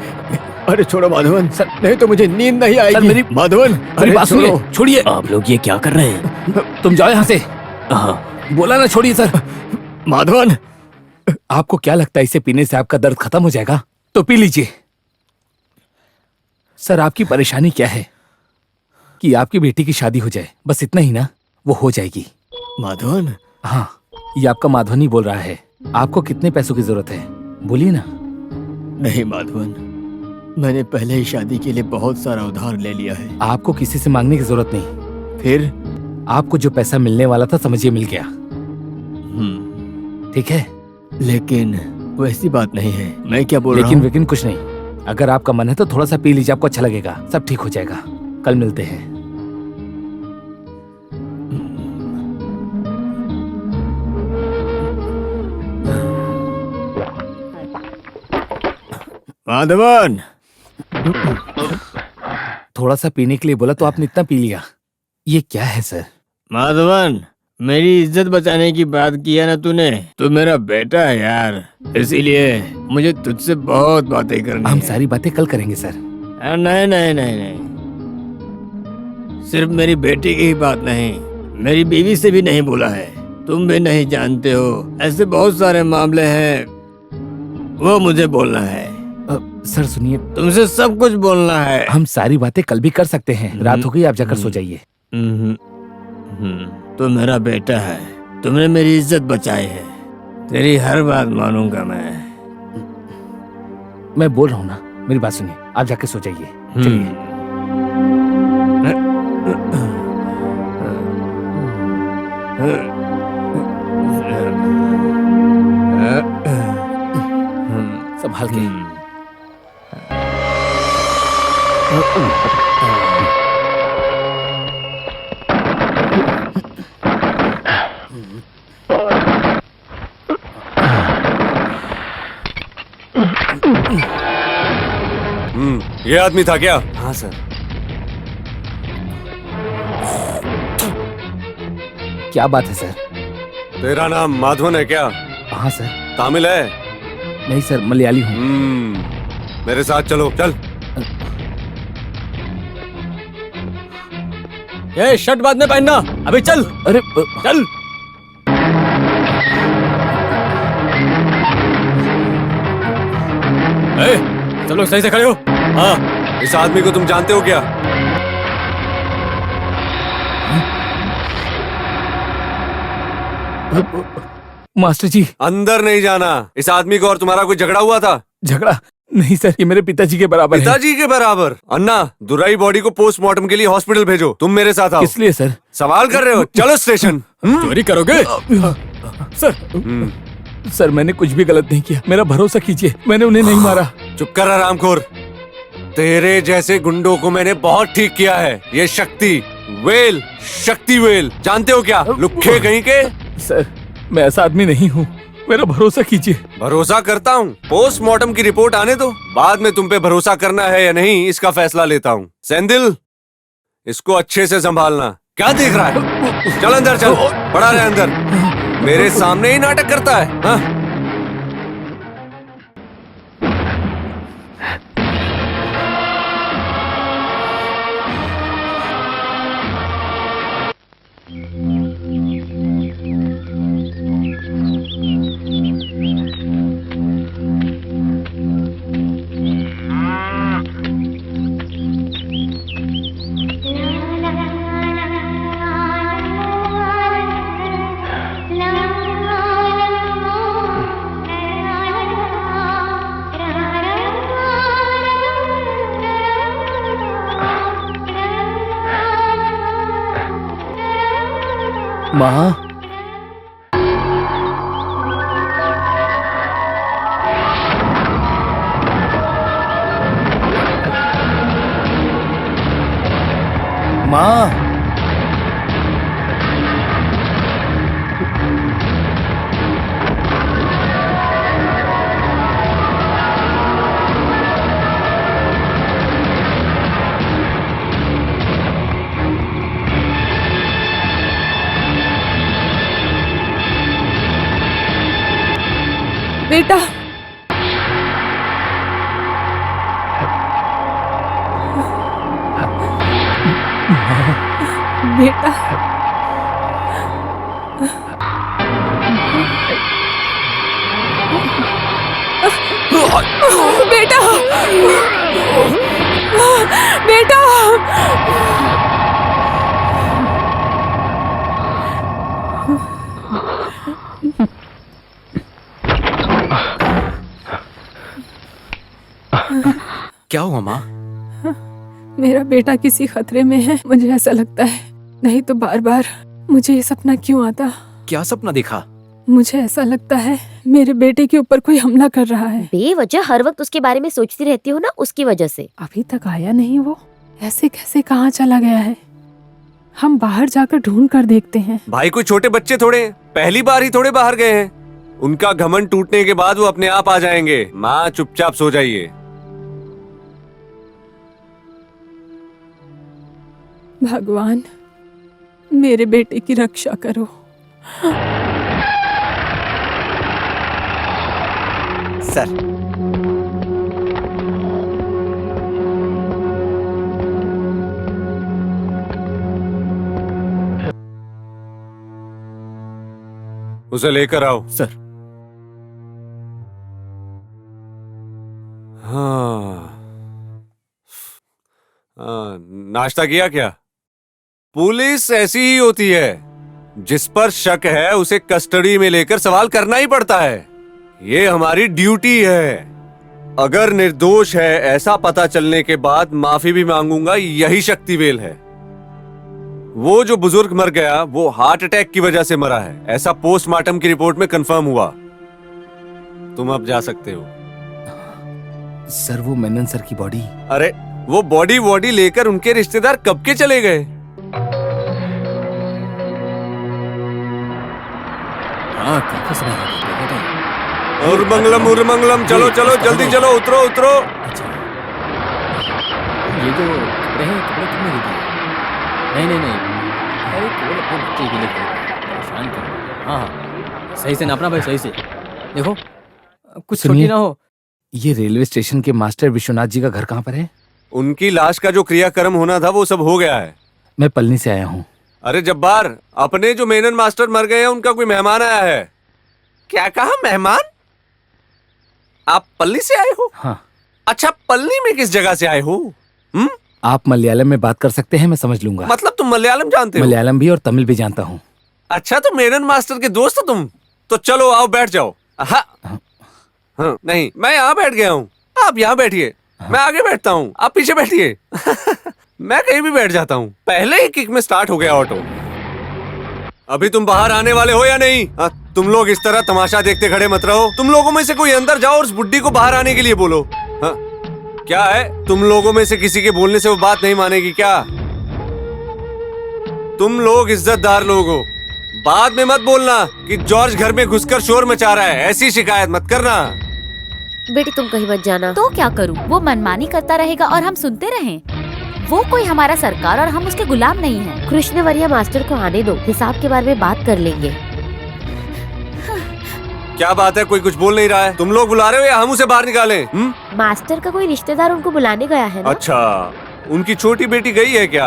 अरे छोड़ो माधवन सर, नहीं तो मुझे नींद नहीं आएगी। सर मेरी माधवन, मेरी अरे बात सुनिए, छोड़ो। छोड़िए। आप लोग ये क्या कर रहे हैं? तुम जाओ यहाँ से। हाँ, बोला ना छोड़िए सर। माधवन, आपको क्या लगता है इससे पीने से आपका दर्द खत्म हो जाएगा? तो पी लीजिए। सर आपकी परेशानी क्या है? कि आपकी बेटी की शादी हो जाए, बस इतना ही ना? वो हो जाएगी। माधवन, हाँ, ये आपका माधवन ही बोल रहा है। आपको कितने पैसों की जरूरत है, बोलिए ना। नहीं माधवन, मैंने पहले ही शादी के लिए बहुत सारा उधार ले लिया है। आपको किसी से मांगने की जरूरत नहीं। फिर आपको जो पैसा मिलने वाला था समझिए मिल गया। ठीक है, लेकिन वैसी बात नहीं है। मैं क्या बोल लेकिन रहा हूँ? वेकिन कुछ नहीं। अगर आपका मन है तो थोड़ा सा पी लीजिए, आपको अच्छा लगेगा, सब ठीक हो जाएगा। कल मिलते हैं। माधवन, थोड़ा सा पीने के लिए बोला तो आपने इतना पी लिया। ये क्या है सर? माधवन, मेरी इज्जत बचाने की बात किया ना तूने, तू मेरा बेटा है यार, इसीलिए मुझे तुझसे बहुत बातें करनी हम है। सारी बातें कल करेंगे सर। नहीं नहीं नहीं नहीं, सिर्फ मेरी बेटी की ही बात नहीं, मेरी बीवी से भी नहीं बोला है। तुम भी नहीं जानते हो, ऐसे बहुत सारे मामले हैं, वो मुझे बोलना है। सर सुनिए, तुमसे सब कुछ बोलना है। हम सारी बातें कल भी कर सकते हैं। रात हो गई, आप जाकर सो जाइए। तू मेरा बेटा है, तुमने मेरी इज्जत बचाई है, तेरी हर बात मानूंगा मैं बोल रहा हूँ ना, मेरी बात सुनिए, आप जाके सो जाइए। चलिए। संभाल के। ये आदमी था क्या? हाँ सर। क्या बात है सर? तेरा नाम माधवन है क्या? हाँ सर। तामिल है? नहीं सर, मलयाली हूँ। मेरे साथ चलो, चल। ये शर्ट बाद में पहनना, अभी चल। अरे चल। सब लोग सही से खड़े हो। हाँ। इस आदमी को तुम जानते हो क्या? मास्टर जी, अंदर नहीं जाना। इस आदमी को और तुम्हारा कोई झगड़ा हुआ था? झगड़ा नहीं सर, ये मेरे पिताजी के बराबर है। पिताजी के बराबर? अन्ना, दुराई बॉडी को पोस्टमार्टम के लिए हॉस्पिटल भेजो। तुम मेरे साथ आओ। किस लिए सर? सवाल कर रहे हो? चलो स्टेशन। चोरी करोगे? सर, सर मैंने कुछ भी गलत नहीं किया, मेरा भरोसा कीजिए, मैंने उन्हें नहीं मारा। चुप कर आरामखोर। तेरे जैसे गुंडों को मैंने बहुत ठीक किया है। ये शक्ति वेल, शक्ति वेल, जानते हो क्या? लुक्खे कहीं के। सर मैं ऐसा आदमी नहीं हूँ, मेरा भरोसा कीजिए। भरोसा करता हूँ? पोस्टमार्टम की रिपोर्ट आने दो, बाद में तुम पे भरोसा करना है या नहीं इसका फैसला लेता हूँ। सेंदिल, इसको अच्छे से संभालना। क्या देख रहा है? चल अंदर चल, पड़ा रहे अंदर। मेरे सामने ही नाटक करता है। हाँ? माँ, माँ, बेटा बेटा बेटा बेटा क्या हुआ माँ? मेरा बेटा किसी खतरे में है, मुझे ऐसा लगता है। नहीं तो बार बार मुझे ये सपना क्यों आता? क्या सपना देखा? मुझे ऐसा लगता है मेरे बेटे के ऊपर कोई हमला कर रहा है। बेवजह हर वक्त उसके बारे में सोचती रहती हो ना, उसकी वजह से। अभी तक आया नहीं वो, ऐसे कैसे कहाँ चला गया है? हम बाहर जाकर ढूंढ कर देखते हैं। भाई कोई छोटे बच्चे थोड़े हैं, पहली बार ही थोड़े बाहर गए हैं। उनका घमंड टूटने के बाद वो अपने आप आ जाएंगे। माँ चुपचाप सो जाइए। भगवान मेरे बेटे की रक्षा करो। सर, उसे लेकर आओ। सर। नाश्ता किया क्या? पुलिस ऐसी ही होती है, जिस पर शक है उसे कस्टडी में लेकर सवाल करना ही पड़ता है। ये हमारी ड्यूटी है। अगर निर्दोष है ऐसा पता चलने के बाद माफी भी मांगूंगा, यही शक्तिवेल है। वो जो बुजुर्ग मर गया वो हार्ट अटैक की वजह से मरा है, ऐसा पोस्टमार्टम की रिपोर्ट में कंफर्म हुआ। तुम अब जा सकते हो। सर वो मेनन सर की बॉडी। अरे वो बॉडी लेकर उनके रिश्तेदार कब के चले गए? हाँ काफी समय हो गया। उर्मंगलम चलो चलो जल्दी चलो, उतरो उतरो। अच्छा ये जो कपड़े हैं, कपड़े कितने दे दिए? नहीं अरे केवल अपने बच्चे के लिए परेशान कर रहे हैं। हाँ सही से नापना भाई, सही से देखो कुछ छोटी ना हो। ये रेलवे स्टेशन के मास्टर विश्वनाथ जी का घर कहाँ पर है? उनकी लाश का जो क्रियाक्रम होना था वो सब हो गया है। मैं पलनी से आया हूँ। अरे जब्बार, अपने जो मेनन मास्टर मर गए हैं उनका कोई मेहमान आया है। क्या कहा? मेहमान? आप पल्ली से आए हो? हाँ। अच्छा, पल्ली में किस जगह से आए हो? आप मलयालम में बात कर सकते हैं, मैं समझ लूंगा। मतलब तुम मलयालम जानते हो? मलयालम भी और तमिल भी जानता हूँ। अच्छा, तो मेनन मास्टर के दोस्त हो तुम? तो चलो आओ बैठ जाओ। हाँ, नहीं मैं यहाँ बैठ गया हूँ, आप यहाँ बैठिए। मैं आगे बैठता हूँ, आप पीछे बैठिए। मैं कहीं भी बैठ जाता हूँ। पहले ही किक में स्टार्ट हो गया ऑटो। अभी तुम बाहर आने वाले हो या नहीं? तुम लोग इस तरह तमाशा देखते खड़े मत रहो। तुम लोगों में से कोई अंदर जाओ और उस बुड्ढी को बाहर आने के लिए बोलो। हाँ, क्या है? तुम लोगों में से किसी के बोलने से वो बात नहीं मानेगी क्या? तुम लोग इज्जतदार लोग हो। बाद में मत बोलना कि जॉर्ज घर में घुसकर शोर मचा रहा है, ऐसी शिकायत मत करना। बेटी तुम कहीं मत जाना। तो क्या करूं? वो मनमानी करता रहेगा और हम सुनते रहें? वो कोई हमारा सरकार और हम उसके गुलाम नहीं हैं। कृष्णवर्या मास्टर को आने दो, हिसाब के बारे में बात कर लेंगे। क्या बात है, कोई कुछ बोल नहीं रहा है? तुम लोग बुला रहे हो या हम उसे बाहर निकालें? मास्टर का कोई रिश्तेदार उनको बुलाने गया है ना? अच्छा, उनकी छोटी बेटी गई है क्या?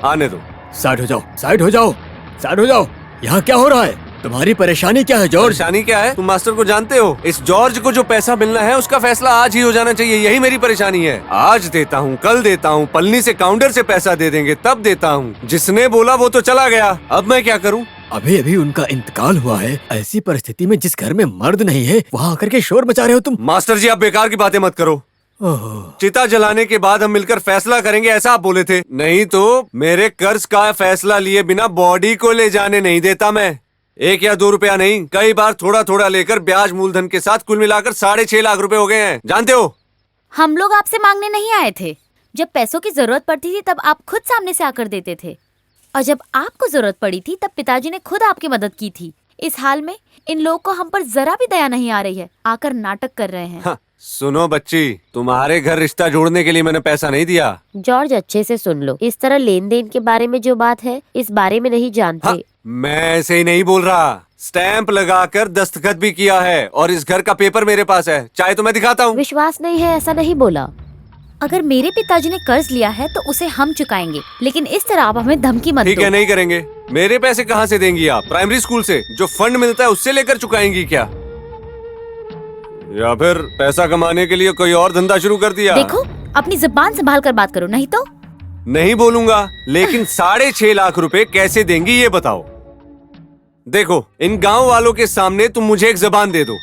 आने दो। साइड हो जाओ, साइड हो जाओ, साइड हो जाओ। यहाँ क्या हो रहा है? तुम्हारी परेशानी क्या है जॉर्ज? परेशानी क्या है? तुम मास्टर को जानते हो? इस जॉर्ज को जो पैसा मिलना है उसका फैसला आज ही हो जाना चाहिए, यही मेरी परेशानी है। आज देता हूँ, कल देता हूँ, पलनी से काउंटर से पैसा दे देंगे तब देता हूँ। जिसने बोला वो तो चला गया, अब मैं क्या करूँ? अभी अभी उनका इंतकाल हुआ है। ऐसी परिस्थिति में जिस घर में मर्द नहीं है वहाँ आकर के शोर मचा रहे हो तुम। मास्टर जी, आप बेकार की बातें मत करो। चिता जलाने के बाद हम मिलकर फैसला करेंगे, ऐसा आप बोले थे। नहीं तो मेरे कर्ज का फैसला लिए बिना बॉडी को ले जाने नहीं देता मैं। 1 या 2 रुपया नहीं, कई बार थोड़ा थोड़ा लेकर ब्याज मूलधन के साथ कुल मिलाकर 6.5 लाख रुपए हो गए हैं, जानते हो? हम लोग आपसे मांगने नहीं आए थे। जब पैसों की जरूरत पड़ती थी तब आप खुद सामने से आकर देते थे, और जब आपको जरूरत पड़ी थी तब पिताजी ने खुद आपकी मदद की थी। इस हाल में इन लोगों को हम पर जरा भी दया नहीं आ रही है, आकर नाटक कर रहे हैं। हाँ, सुनो बच्ची, तुम्हारे घर रिश्ता जोड़ने के लिए मैंने पैसा नहीं दिया। जॉर्ज अच्छे से सुन लो, इस तरह लेन देन के बारे में जो बात है इस बारे में नहीं जानते। हाँ, मैं ऐसे ही नहीं बोल रहा, स्टैंप लगाकर दस्तखत भी किया है और इस घर का पेपर मेरे पास है, चाहे तो मैं दिखाता हूँ। विश्वास नहीं है ऐसा नहीं बोला। अगर मेरे पिताजी ने कर्ज लिया है तो उसे हम चुकाएंगे, लेकिन इस तरह आप हमें धमकी मत ठीक दो। है, नहीं करेंगे। मेरे पैसे कहाँ से देंगी आप? प्राइमरी स्कूल से जो फंड मिलता है उससे लेकर चुकाएंगी क्या? या फिर पैसा कमाने के लिए कोई और धंधा शुरू कर दिया? देखो, अपनी जुबान संभाल कर बात करो, नहीं तो। नहीं बोलूंगा, लेकिन 6.5 लाख रुपए कैसे देंगी ये बताओ। देखो, इन गांव वालों के सामने तुम मुझे एक जबान दे दो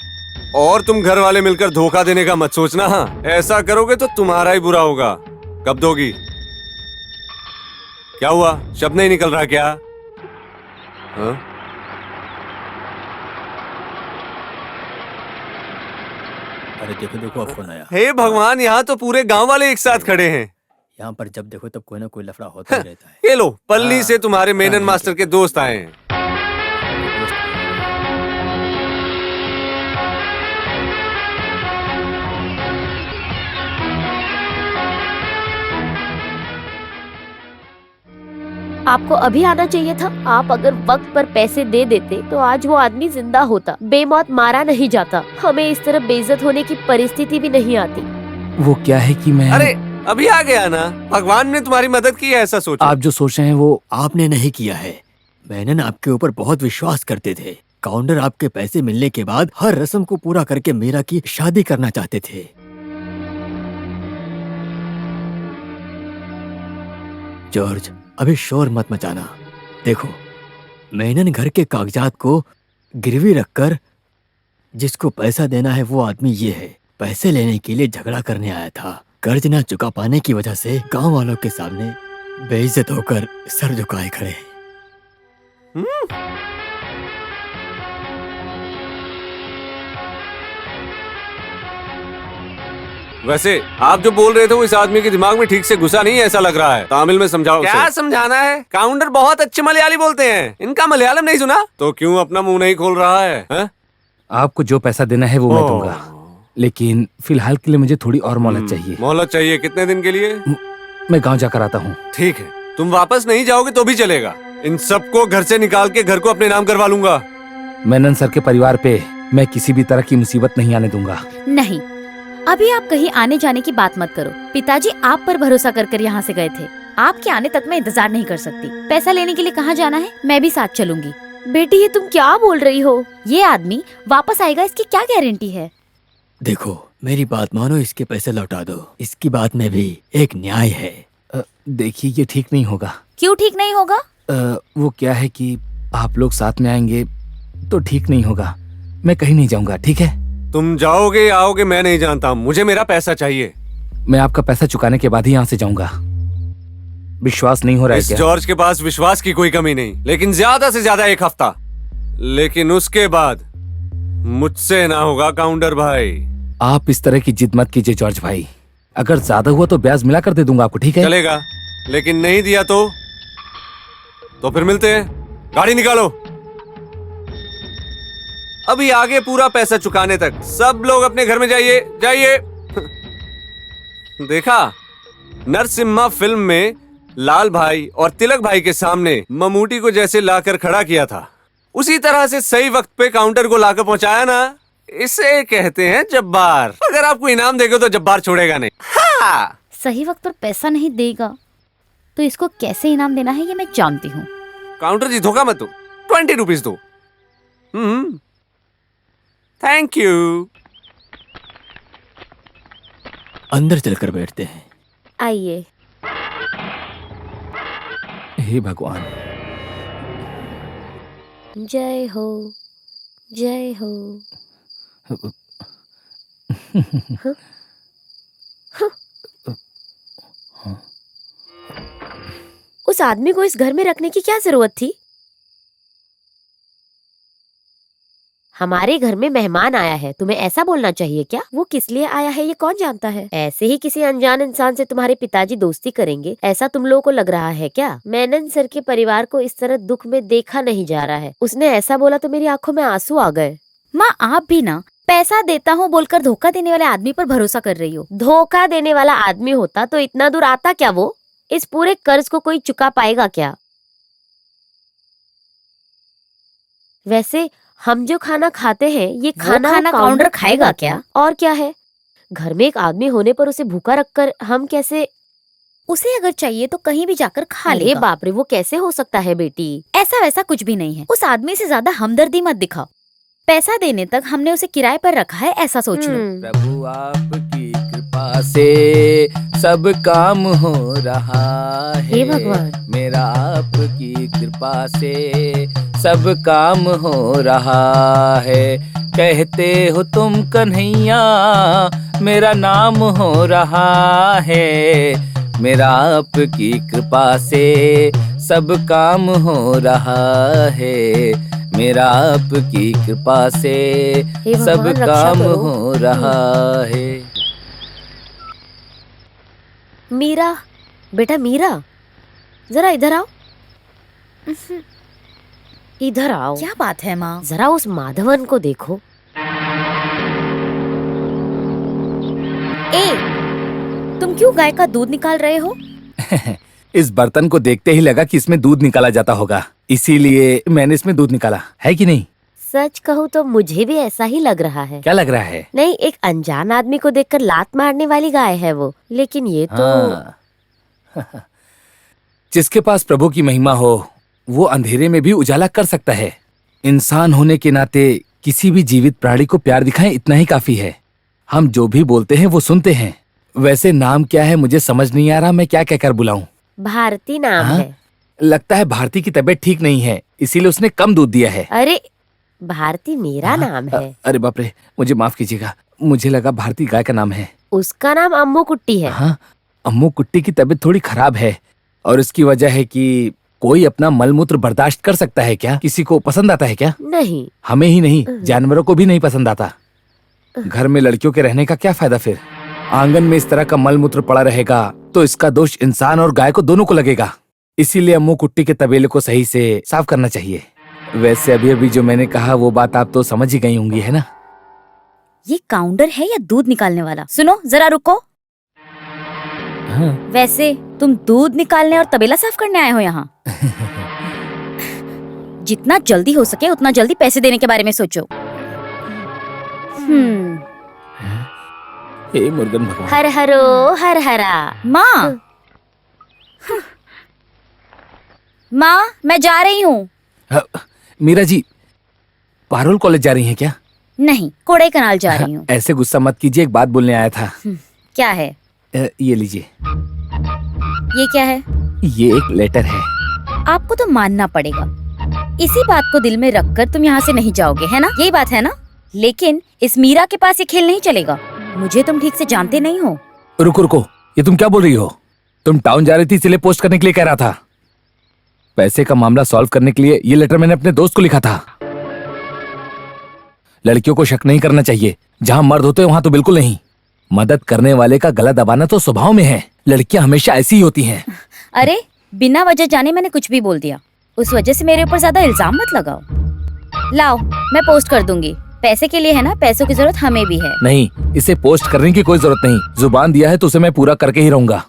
और तुम घर वाले मिलकर धोखा देने का मत सोचना। हाँ, ऐसा करोगे तो तुम्हारा ही बुरा होगा। कब दोगी? क्या हुआ, शब्द नहीं निकल रहा क्या? हाँ? अरे देखो देखो, अब फोन आया। हे भगवान, यहाँ तो पूरे गांव वाले एक साथ खड़े हैं। यहाँ पर जब देखो तब कोई ना कोई लफड़ा होता ही रहता है। ये लो, पल्ली से तुम्हारे मेनन मास्टर के दोस्त आए हैं। आपको अभी आना चाहिए था। आप अगर वक्त पर पैसे दे देते तो आज वो आदमी जिंदा होता, बेमौत मारा नहीं जाता। हमें इस तरह बेइज्जत होने की परिस्थिति भी नहीं आती। वो क्या है कि मैं अरे अभी आ गया ना, भगवान ने तुम्हारी मदद की है ऐसा सोचो। आप जो सोच रहे हैं वो आपने नहीं किया है। मैंने आपके ऊपर बहुत विश्वास करते थे। काउंटर आपके पैसे मिलने के बाद हर रस्म को पूरा करके मीरा की शादी करना चाहते थे। जॉर्ज, अभी शोर मत मचाना। देखो, मेनन घर के कागजात को गिरवी रखकर जिसको पैसा देना है वो आदमी ये है। पैसे लेने के लिए झगड़ा करने आया था। कर्ज ना चुका पाने की वजह से गांव वालों के सामने बेइज्जत होकर सर झुकाए खड़े। वैसे आप जो बोल रहे थे वो इस आदमी के दिमाग में ठीक से घुसा नहीं है ऐसा लग रहा है। तामिल में समझाओ। क्या समझाना है? काउंटर बहुत अच्छे मलयाली बोलते हैं। इनका मलयालम नहीं सुना तो क्यों अपना मुंह नहीं खोल रहा है, है? आपको जो पैसा देना है वो मैं दूंगा, लेकिन फिलहाल के लिए मुझे थोड़ी और मोहलत चाहिए। मोहलत चाहिए? कितने दिन के लिए? मैं गांव जाकर आता हूँ। ठीक है, तुम वापस नहीं जाओगे तो भी चलेगा। इन सबको घर से निकाल के घर को अपने नाम करवा लूंगा। मेनन सर के परिवार पे मैं किसी भी तरह की मुसीबत नहीं आने दूंगा। नहीं, अभी आप कहीं आने जाने की बात मत करो। पिताजी आप पर भरोसा कर यहाँ से गए थे। आपके आने तक मैं इंतजार नहीं कर सकती। पैसा लेने के लिए कहाँ जाना है, मैं भी साथ चलूंगी। बेटी, ये तुम क्या बोल रही हो? ये आदमी वापस आएगा इसकी क्या गारंटी है? देखो, मेरी बात मानो, इसके पैसे लौटा दो। इसकी बात में भी एक न्याय है। देखिए, ये ठीक नहीं होगा। क्यों ठीक नहीं होगा? वो क्या है कि आप लोग साथ में आएंगे तो ठीक नहीं होगा। मैं कहीं नहीं जाऊंगा, ठीक है? तुम जाओगे या आओगे मैं नहीं जानता, मुझे मेरा पैसा चाहिए। मैं आपका पैसा चुकाने के बाद ही यहाँ से जाऊंगा। विश्वास नहीं हो रहा है क्या? जॉर्ज के पास विश्वास की कोई कमी नहीं, लेकिन ज्यादा से ज्यादा 1 हफ्ता, लेकिन उसके बाद मुझसे ना होगा काउंटर भाई। आप इस तरह की जिद मत कीजिए जॉर्ज भाई। अगर ज्यादा हुआ तो ब्याज मिला कर दे दूंगा आपको, ठीक है? चलेगा, लेकिन नहीं दिया तो फिर मिलते हैं। गाड़ी निकालो। अभी आगे पूरा पैसा चुकाने तक सब लोग अपने घर में जाइए, जाइए। देखा, नरसिम्हा फिल्म में लाल भाई और तिलक भाई के सामने ममूटी को जैसे लाकर खड़ा किया था, उसी तरह से सही वक्त पे काउंटर को लाकर पहुंचाया ना, इसे कहते हैं जब्बार। अगर आपको इनाम देगा तो जब्बार छोड़ेगा नहीं। हाँ। सही वक्त पर पैसा नहीं देगा तो इसको कैसे इनाम देना है ये मैं जानती हूँ। काउंटर जी, धोखा मत दो, 20 रुपीज दो। Thank you. अंदर चलकर बैठते हैं। आइए। हे भगवान। जय हो, जय हो। उस आदमी को इस घर में रखने की क्या जरूरत थी? हमारे घर में मेहमान आया है, तुम्हें ऐसा बोलना चाहिए क्या? वो किस लिए आया है ये कौन जानता है? ऐसे ही किसी अनजान इंसान से तुम्हारे पिताजी दोस्ती करेंगे, ऐसा तुम लोगों को लग रहा है क्या? मेनन सर के परिवार को इस तरह दुख में देखा नहीं जा रहा है। उसने ऐसा बोला तो मेरी आंखों में आंसू आ गए। माँ, आप भी ना पैसा देता हूँ बोलकर धोखा देने वाले आदमी पर भरोसा कर रही हो। धोखा देने वाला आदमी होता तो इतना दूर आता क्या? वो इस पूरे कर्ज को कोई चुका पाएगा क्या? वैसे हम जो खाना खाते हैं ये वो खाना खाना काउंटर खाएगा क्या? और क्या है, घर में एक आदमी होने पर उसे भूखा रखकर हम कैसे? उसे अगर चाहिए तो कहीं भी जाकर खा अरे लेगा। बाप रे, वो कैसे हो सकता है बेटी? ऐसा वैसा कुछ भी नहीं है। उस आदमी से ज्यादा हमदर्दी मत दिखाओ। पैसा देने तक हमने उसे किराए पर रखा है, ऐसा सोच लो। प्रभु आपकी कृपा से सब काम हो रहा है। हे भगवान। मेरा आपकी कृपा से सब काम हो रहा है। कहते हो तुम कन्हैया, मेरा नाम हो रहा है। मेरा आपकी कृपा से सब काम हो रहा है। मेरा आपकी कृपा से हे सब भगवान, रक्षा काम करो। हो रहा है। मीरा, बेटा मीरा, जरा इधर आओ। इधर आओ। क्या बात है माँ? जरा उस माधवन को देखो। ए, तुम क्यों गाय का दूध निकाल रहे हो? इस बर्तन को देखते ही लगा कि इसमें दूध निकाला जाता होगा, इसीलिए मैंने इसमें दूध निकाला है कि नहीं? सच कहूँ तो मुझे भी ऐसा ही लग रहा है। क्या लग रहा है? नहीं, एक अनजान आदमी को देखकर लात मारने वाली गाय है वो, लेकिन ये तो हाँ। जिसके पास प्रभु की महिमा हो वो अंधेरे में भी उजाला कर सकता है। इंसान होने के नाते किसी भी जीवित प्राणी को प्यार दिखाएं, इतना ही काफी है। हम जो भी बोलते हैं वो सुनते हैं। वैसे नाम क्या है मुझे समझ नहीं आ रहा, मैं क्या कहकर बुलाऊं? भारती नाम हाँ? है। लगता है भारती की तबीयत ठीक नहीं है, इसीलिए उसने कम दूध दिया है। अरे भारती मेरा नाम है। अरे बाप रे, मुझे माफ कीजिएगा, मुझे लगा भारती गाय का नाम है। उसका नाम अम्मू कुट्टी है। हाँ, अम्मू कुट्टी की तबीयत थोड़ी खराब है और इसकी वजह है कि कोई अपना मलमूत्र बर्दाश्त कर सकता है क्या? किसी को पसंद आता है क्या? नहीं। हमें ही नहीं, जानवरों को भी नहीं पसंद आता। घर में लड़कियों के रहने का क्या फायदा फिर? आंगन में इस तरह का मलमूत्र पड़ा रहेगा तो इसका दोष इंसान और गाय को दोनों को लगेगा। इसीलिए अम्मू कुट्टी के तबेले को सही से साफ करना चाहिए। वैसे अभी अभी जो मैंने कहा वो बात आप तो समझ ही गई होंगी, है ना? ये काउंटर है या दूध निकालने वाला? सुनो जरा रुको। हाँ। वैसे तुम दूध निकालने और तबेला साफ करने आए हो यहाँ? जितना जल्दी हो सके उतना जल्दी पैसे देने के बारे में सोचो। हे मुर्गन भगवान। हर हरो हर हरा। माँ, माँ मैं जा रही हूँ। मीरा जी, पारुल कॉलेज जा रही हैं क्या? नहीं, कोड़े कनाल जा रही हूँ। ऐसे गुस्सा मत कीजिए, एक बात बोलने आया था। क्या है? ये लीजिए। ये क्या है? ये एक लेटर है। आपको तो मानना पड़ेगा, इसी बात को दिल में रखकर तुम यहाँ से नहीं जाओगे, है ना? यही बात है ना? लेकिन इस मीरा के पास ये खेल नहीं चलेगा। मुझे तुम ठीक से जानते नहीं हो। रुको रुको, ये तुम क्या बोल रही हो? तुम टाउन जा रही थी इसलिए पोस्ट करने के लिए कह रहा था। पैसे का मामला सॉल्व करने के लिए ये लेटर मैंने अपने दोस्त को लिखा था। लड़कियों को शक नहीं करना चाहिए, जहां मर्द होते हैं वहां तो बिल्कुल नहीं। मदद करने वाले का गला दबाना तो स्वभाव में है। लड़कियां हमेशा ऐसी ही होती हैं। अरे बिना वजह जाने मैंने कुछ भी बोल दिया, उस वजह से मेरे ऊपर ज्यादा इल्जाम मत लगाओ। लाओ, मैं पोस्ट कर दूंगी। पैसे के लिए है ना, पैसों की जरूरत हमें भी है। नहीं, इसे पोस्ट करने की कोई जरूरत नहीं। जुबान दिया है तो उसे मैं पूरा करके ही रहूंगा।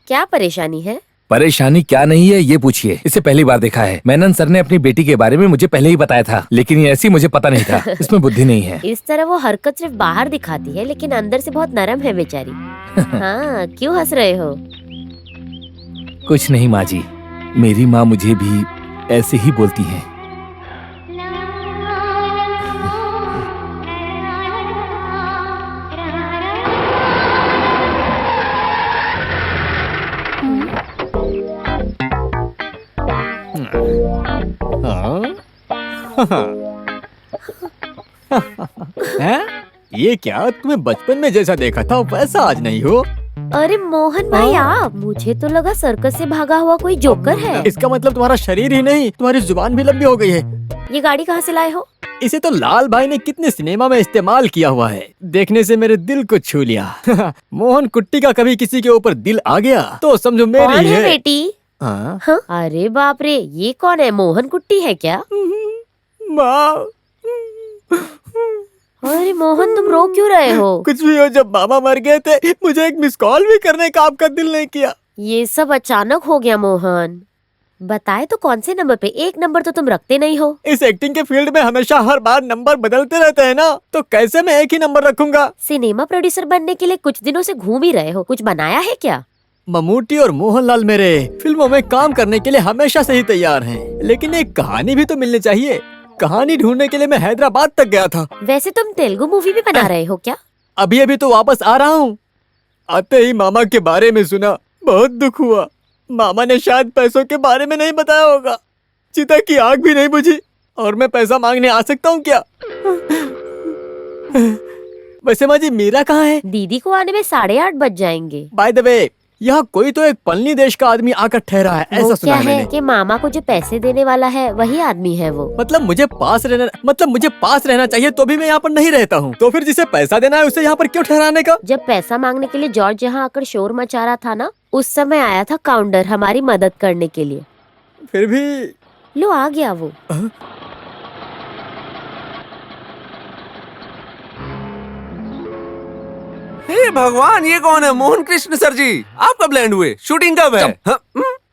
क्या परेशानी है? परेशानी क्या नहीं है ये पूछिए। इसे पहली बार देखा है। मेनन सर ने अपनी बेटी के बारे में मुझे पहले ही बताया था, लेकिन ये ऐसी मुझे पता नहीं था। इसमें बुद्धि नहीं है। इस तरह वो हरकत सिर्फ बाहर दिखाती है, लेकिन अंदर से बहुत नरम है बेचारी। हाँ, क्यों हंस रहे हो? कुछ नहीं माँ जी, मेरी माँ मुझे भी ऐसे ही बोलती है। हैं? ये क्या, तुम्हें बचपन में जैसा देखा था वैसा आज नहीं हो? अरे मोहन भाई आप, मुझे तो लगा सर्कस से भागा हुआ कोई जोकर है। इसका मतलब तुम्हारा शरीर ही नहीं, तुम्हारी जुबान भी लंबी हो गई है। ये गाड़ी कहाँ से लाए हो? इसे तो लाल भाई ने कितने सिनेमा में इस्तेमाल किया हुआ है, देखने से मेरे दिल को छू लिया। मोहन कुट्टी का कभी किसी के ऊपर दिल आ गया तो समझो मेरी कौन है है। बेटी? हाँ? हाँ? अरे बाप रे, ये कौन है? मोहन कुट्टी है क्या? माँ, अरे मोहन, तुम रो क्यों रहे हो? कुछ भी हो, जब मामा मर गए थे मुझे एक मिस कॉल भी करने का आपका दिल नहीं किया। ये सब अचानक हो गया मोहन। बताए तो कौन से नंबर पे? एक नंबर तो तुम रखते नहीं हो। इस एक्टिंग के फील्ड में हमेशा हर बार नंबर बदलते रहते हैं ना, तो कैसे मैं एक ही नंबर रखूंगा? सिनेमा प्रोड्यूसर बनने के लिए कुछ दिनों से घूम ही रहे हो, कुछ बनाया है क्या? ममूटी और मोहनलाल मेरे फिल्मों में काम करने के लिए हमेशा से ही तैयार हैं, लेकिन एक कहानी भी तो मिलनी चाहिए। कहानी ढूंढने के लिए मैं हैदराबाद तक गया था। वैसे तुम तेलुगु मूवी भी बना रहे हो क्या? अभी अभी तो वापस आ रहा हूँ। आते ही मामा के बारे में सुना, बहुत दुख हुआ। मामा ने शायद पैसों के बारे में नहीं बताया होगा। चिता की आग भी नहीं बुझी और मैं पैसा मांगने आ सकता हूँ क्या? वैसे माँ जी मीरा कहाँ है? दीदी को आने में 8:30 बज जाएंगे। बाय द वे, यहाँ कोई तो एक पलनी देश का आदमी आकर ठहरा है, ऐसा वो सुना क्या है मैंने। है कि मामा को जो पैसे देने वाला है वही आदमी है वो। मतलब मुझे पास रहना चाहिए तो भी मैं यहाँ पर नहीं रहता हूँ। तो फिर जिसे पैसा देना है उसे यहाँ पर क्यों ठहराने का? जब पैसा मांगने के लिए जॉर्ज यहाँ आकर शोर मचा रहा था ना, उस समय आया था काउंटर हमारी मदद करने के लिए। फिर भी लो आ गया वो। हे भगवान, ये कौन है? मोहन कृष्ण सर जी, आप कब लैंड हुए? शूटिंग कब है? हाँ?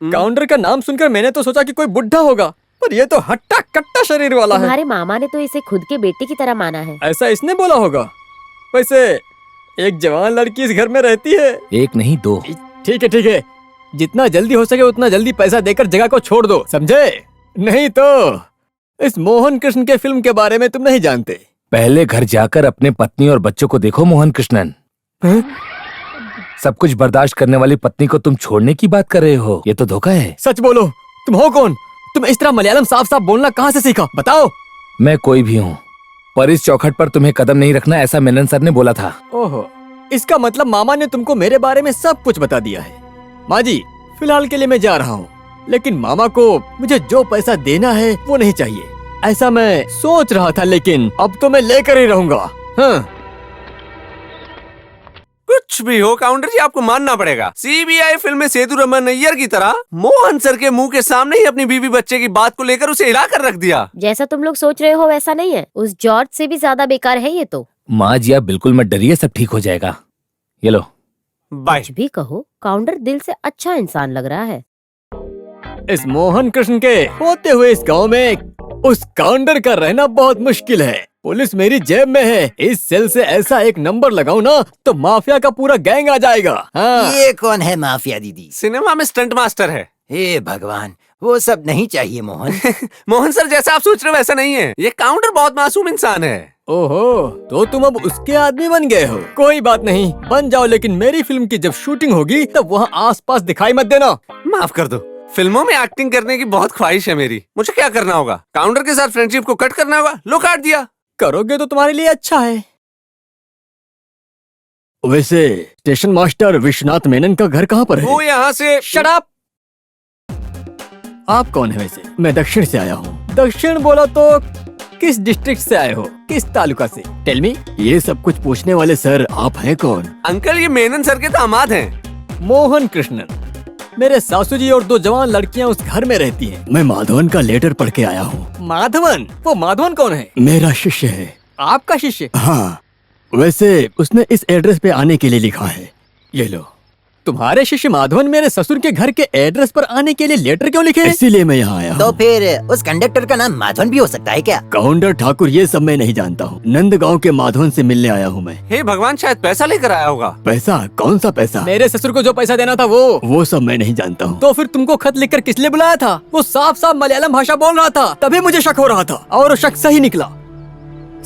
काउंटर का नाम सुनकर मैंने तो सोचा कि कोई बुढ़ा होगा, पर ये तो हट्टा कट्टा शरीर वाला है। तुम्हारे मामा ने तो इसे खुद के बेटे की तरह माना है। ऐसा इसने बोला होगा। वैसे एक जवान लड़की इस घर में रहती है। एक नहीं 2। ठीक है, जितना जल्दी हो सके उतना जल्दी पैसा देकर जगह को छोड़ दो, समझे? नहीं तो इस मोहन कृष्ण के फिल्म के बारे में तुम नहीं जानते। पहले घर जाकर अपने पत्नी और बच्चों को देखो मोहन कृष्णन। सब कुछ बर्दाश्त करने वाली पत्नी को तुम छोड़ने की बात कर रहे हो, ये तो धोखा है। सच बोलो, तुम हो कौन? तुम इस तरह मलयालम साफ साफ बोलना कहाँ से सीखा, बताओ? मैं कोई भी हूँ, पर इस चौखट पर तुम्हें कदम नहीं रखना, ऐसा मेनन सर ने बोला था। ओहो, इसका मतलब मामा ने तुमको मेरे बारे में सब कुछ बता दिया है। माँ जी, फिलहाल के लिए मैं जा रहा हूँ, लेकिन मामा को मुझे जो पैसा देना है वो नहीं चाहिए, ऐसा मैं सोच रहा था, लेकिन अब तो मैं लेकर ही रहूंगा। हाँ। कुछ भी हो काउंटर जी, आपको मानना पड़ेगा। सीबीआई फिल्म में सेतु रमन नैयर की तरह मोहन सर के मुंह के सामने ही अपनी बीवी बच्चे की बात को लेकर उसे हिला कर रख दिया। जैसा तुम लोग सोच रहे हो वैसा नहीं है, उस जॉर्ज से भी ज्यादा बेकार है ये तो। माँ जी आप बिल्कुल मत डरिए, सब ठीक हो जाएगा। ये लो। बाय। कुछ भी कहो, काउंटर दिल से अच्छा इंसान लग रहा है। इस मोहन कृष्ण के होते हुए इस गांव में उस काउंटर का रहना बहुत मुश्किल है। पुलिस मेरी जेब में है, इस सेल से ऐसा एक नंबर लगाऊं ना तो माफिया का पूरा गैंग आ जाएगा। हाँ। ये कौन है माफिया दीदी? सिनेमा में स्टंट मास्टर है। हे भगवान, वो सब नहीं चाहिए मोहन। मोहन सर जैसा आप सोच रहे हो वैसा नहीं है, ये काउंटर बहुत मासूम इंसान है। ओहो, तो तुम अब उसके आदमी बन गए हो। कोई बात नहीं, बन जाओ, लेकिन मेरी फिल्म की जब शूटिंग होगी तब वहाँ आसपास दिखाई मत देना। माफ कर दो, फिल्मों में एक्टिंग करने की बहुत ख्वाहिश है मेरी। मुझे क्या करना होगा? काउंटर के साथ फ्रेंडशिप को कट करना होगा। लो काट दिया। करोगे तो तुम्हारे लिए अच्छा है। वैसे स्टेशन मास्टर विश्वनाथ मेनन का घर कहाँ पर है? वो यहाँ से। Shut up! आप कौन है वैसे? मैं दक्षिण से आया हूँ। दक्षिण बोला तो किस डिस्ट्रिक्ट से आए हो, किस तालुका से? Tell me. ये सब कुछ पूछने वाले सर आप हैं कौन? अंकल ये मेनन सर के दामाद हैं। मोहन कृष्णन। मेरे सासू जी और 2 जवान लड़कियां उस घर में रहती हैं। मैं माधवन का लेटर पढ़ के आया हूँ। माधवन? वो माधवन कौन है? मेरा शिष्य है। आपका शिष्य? हाँ। वैसे उसने इस एड्रेस पे आने के लिए लिखा है। ये लो। तुम्हारे शिष्य माधवन मेरे ससुर के घर के एड्रेस पर आने के लिए लेटर क्यों लिखे? इसीलिए मैं यहाँ आया हूँ। तो फिर उस कंडक्टर का नाम माधवन भी हो सकता है क्या? काउंटर ठाकुर ये सब मैं नहीं जानता हूँ। नंदगांव के माधवन से मिलने आया हूँ मैं। हे भगवान, शायद पैसा लेकर आया होगा। पैसा? कौन सा पैसा? मेरे ससुर को जो पैसा देना था वो सब मैं नहीं जानता हूँ। तो फिर तुमको खत लिखकर किस लिए बुलाया था? वो साफ साफ मलयालम भाषा बोल रहा था, तभी मुझे शक हो रहा था, और शक सही निकला।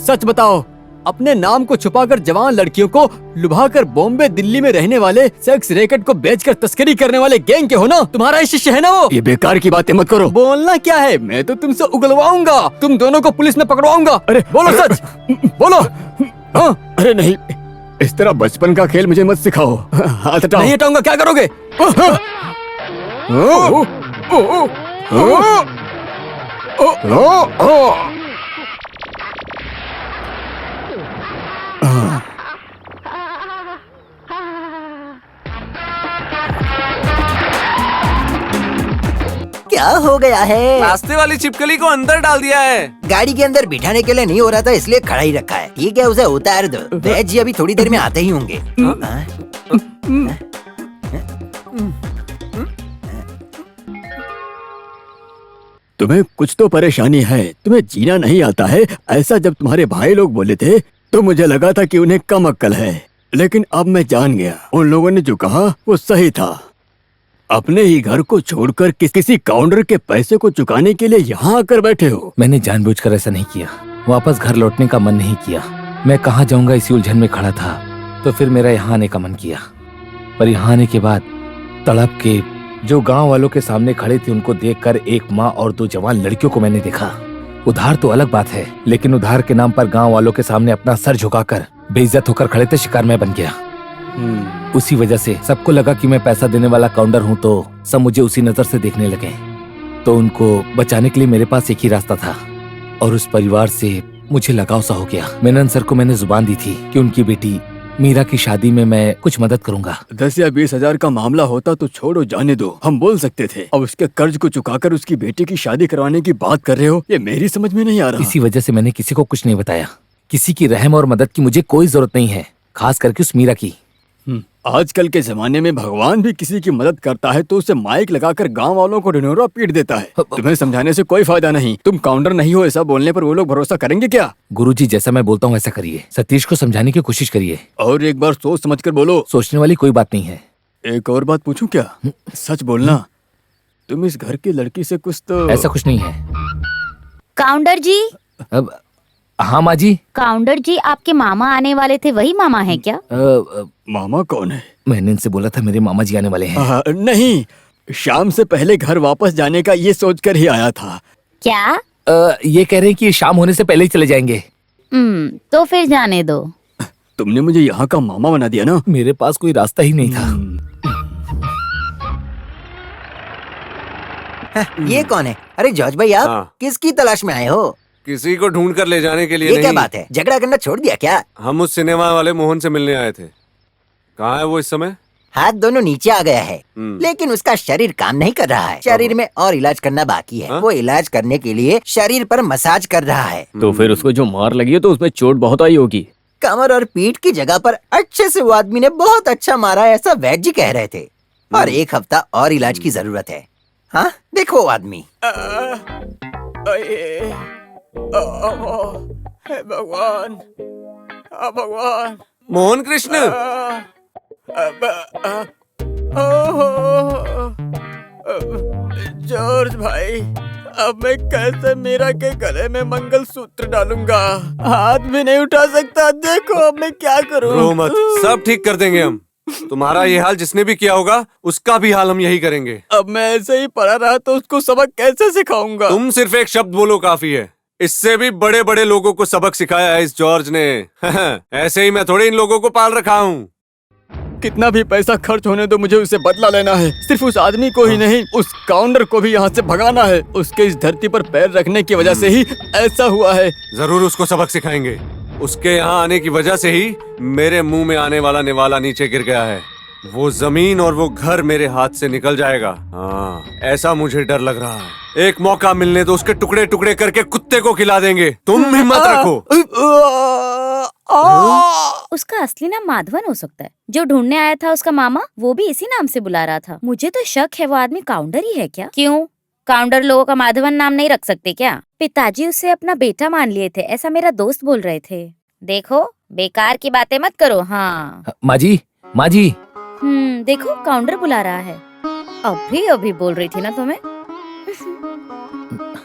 सच बताओ, अपने नाम को छुपाकर जवान लड़कियों को लुभाकर बॉम्बे दिल्ली में रहने वाले सेक्स रैकेट को बेचकर तस्करी करने वाले गैंग के हो ना? तुम्हारा ही शिष्य है ना वो? ये बेकार की बातें मत करो। बोलना क्या है, मैं तो तुमसे उगलवाऊंगा, तुम दोनों को पुलिस में पकड़वाऊंगा। अरे बोलो सच, बोलो। हाँ? अरे नहीं, इस तरह बचपन का खेल मुझे मत सिखाओ। हाथ हटाओ। नहीं हटाऊंगा, क्या करोगे? क्या हो गया है? रास्ते वाली छिपकली को अंदर डाल दिया है। गाड़ी के अंदर बिठाने के लिए नहीं हो रहा था, इसलिए खड़ा ही रखा है। ठीक है, उसे उतार दो। वैद जी अभी थोड़ी देर में आते ही होंगे। तुम्हें कुछ तो परेशानी है, तुम्हें जीना नहीं आता है। ऐसा जब तुम्हारे भाई लोग बोले थे तो मुझे लगा था कि उन्हें कम अक्ल है, लेकिन अब मैं जान गया उन लोगों ने जो कहा वो सही था। अपने ही घर को छोड़कर किसी काउंटर के पैसे को चुकाने के लिए यहाँ आकर बैठे हो। मैंने जानबूझकर ऐसा नहीं किया, वापस घर लौटने का मन नहीं किया। मैं कहाँ जाऊंगा इसी उलझन में खड़ा था, तो फिर मेरा यहाँ आने का मन किया। पर यहाँ आने के बाद तड़प के जो गांव वालों के सामने खड़े थे उनको देखकर एक माँ और 2 जवान लड़कियों को मैंने देखा। उधार तो अलग बात है, लेकिन उधार के नाम पर गांव वालों के सामने अपना सर झुकाकर बेइज्जत होकर खड़े थे, शिकार मैं बन गया। उसी वजह से सबको लगा कि मैं पैसा देने वाला काउंटर हूँ, तो सब मुझे उसी नजर से देखने लगे। तो उनको बचाने के लिए मेरे पास एक ही रास्ता था, और उस परिवार से मुझे लगाव सा हो गया। मेनन सर को मैंने जुबान दी थी कि उनकी बेटी मीरा की शादी में मैं कुछ मदद करूंगा। 10 या 20 हजार का मामला होता तो छोड़ो, जाने दो, हम बोल सकते थे। अब उसके कर्ज को चुकाकर उसकी बेटी की शादी करवाने की बात कर रहे हो, ये मेरी समझ में नहीं आ रहा। इसी वजह से मैंने किसी को कुछ नहीं बताया। किसी की रहम और मदद की मुझे कोई जरूरत नहीं है, खास करके उस मीरा की। आजकल के जमाने में भगवान भी किसी की मदद करता है तो उसे माइक लगाकर गांव वालों को ढिंढोरा पीट देता है। तुम्हें समझाने से कोई फायदा नहीं, तुम काउंटर नहीं हो ऐसा बोलने पर वो लोग भरोसा करेंगे क्या? गुरुजी, जैसा मैं बोलता हूँ ऐसा करिए। सतीश को समझाने की कोशिश करिए। और एक बार सोच समझ कर बोलो। सोचने वाली कोई बात नहीं है। एक और बात पूछूं क्या? सच बोलना, तुम इस घर की लड़की से कुछ तो... ऐसा कुछ नहीं है। काउंटर जी। अब हाँ माँ जी। काउंटर जी, आपके मामा आने वाले थे, वही मामा है क्या? मामा कौन है? मैंने इनसे बोला था मेरे मामा जी आने वाले हैं। नहीं, शाम से पहले घर वापस जाने का ये सोचकर ही आया था। क्या? ये कह रहे हैं कि शाम होने से पहले ही चले जाएंगे। तो फिर जाने दो। तुमने मुझे यहाँ का मामा बना दिया ना। मेरे पास कोई रास्ता ही नहीं था। ये कौन है? अरे जॉर्ज भाई, आप हाँ। किसकी तलाश में आए हो? किसी को ढूंढ कर ले जाने के लिए ये नहीं। क्या बात है? झगड़ा करना छोड़ दिया क्या? हम उस सिनेमा वाले मोहन से मिलने आए थे। कहाँ है वो इस समय? हाथ दोनों नीचे आ गया है, लेकिन उसका शरीर काम नहीं कर रहा है। शरीर में और इलाज करना बाकी है। वो इलाज करने के लिए शरीर पर मसाज कर रहा है। तो फिर उसको जो मार लगी है तो उसमें चोट बहुत आई होगी। कमर और पीठ की जगह पर अच्छे से वो आदमी ने बहुत अच्छा मारा है, ऐसा वैद्य जी कह रहे थे। और 1 हफ्ता और इलाज की जरूरत है। हाँ, देखो वो आदमी। भगवान, भगवान। मोहन कृष्ण। जॉर्ज भाई, अब मैं कैसे मीरा के गले में मंगलसूत्र डालूंगा? हाथ भी नहीं उठा सकता। देखो अब मैं क्या करूं? रो मत, सब ठीक कर देंगे हम। तुम्हारा ये हाल जिसने भी किया होगा उसका भी हाल हम यही करेंगे। अब मैं ऐसे ही पड़ा रहा तो उसको सबक कैसे सिखाऊंगा? तुम सिर्फ एक शब्द बोलो काफी है। इससे भी बड़े बड़े लोगों को सबक सिखाया है इस जॉर्ज ने। ऐसे ही मैं थोड़े इन लोगों को पाल रखा हूँ। कितना भी पैसा खर्च होने दो, मुझे उसे बदला लेना है। सिर्फ उस आदमी को ही नहीं, उस काउंटर को भी यहाँ से भगाना है। उसके इस धरती पर पैर रखने की वजह से ही ऐसा हुआ है। जरूर उसको सबक सिखाएंगे। उसके यहाँ आने की वजह से ही मेरे मुंह में आने वाला निवाला नीचे गिर गया है। वो जमीन और वो घर मेरे हाथ से निकल जाएगा। हाँ, ऐसा मुझे डर लग रहा है। एक मौका मिलने तो उसके टुकड़े टुकड़े करके कुत्ते को खिला देंगे। तुम हिम्मत रखो। उसका असली नाम माधवन हो सकता है। जो ढूंढने आया था उसका मामा, वो भी इसी नाम से बुला रहा था। मुझे तो शक है वो आदमी काउंटर ही है क्या? क्यों? काउंटर लोगों का माधवन नाम नहीं रख सकते क्या? पिताजी उसे अपना बेटा मान लिए थे, ऐसा मेरा दोस्त बोल रहे थे। देखो, बेकार की बातें मत करो। हाँ माँ जी, माँ जी। देखो काउंटर बुला रहा है। अभी बोल रही थी ना तुम्हें।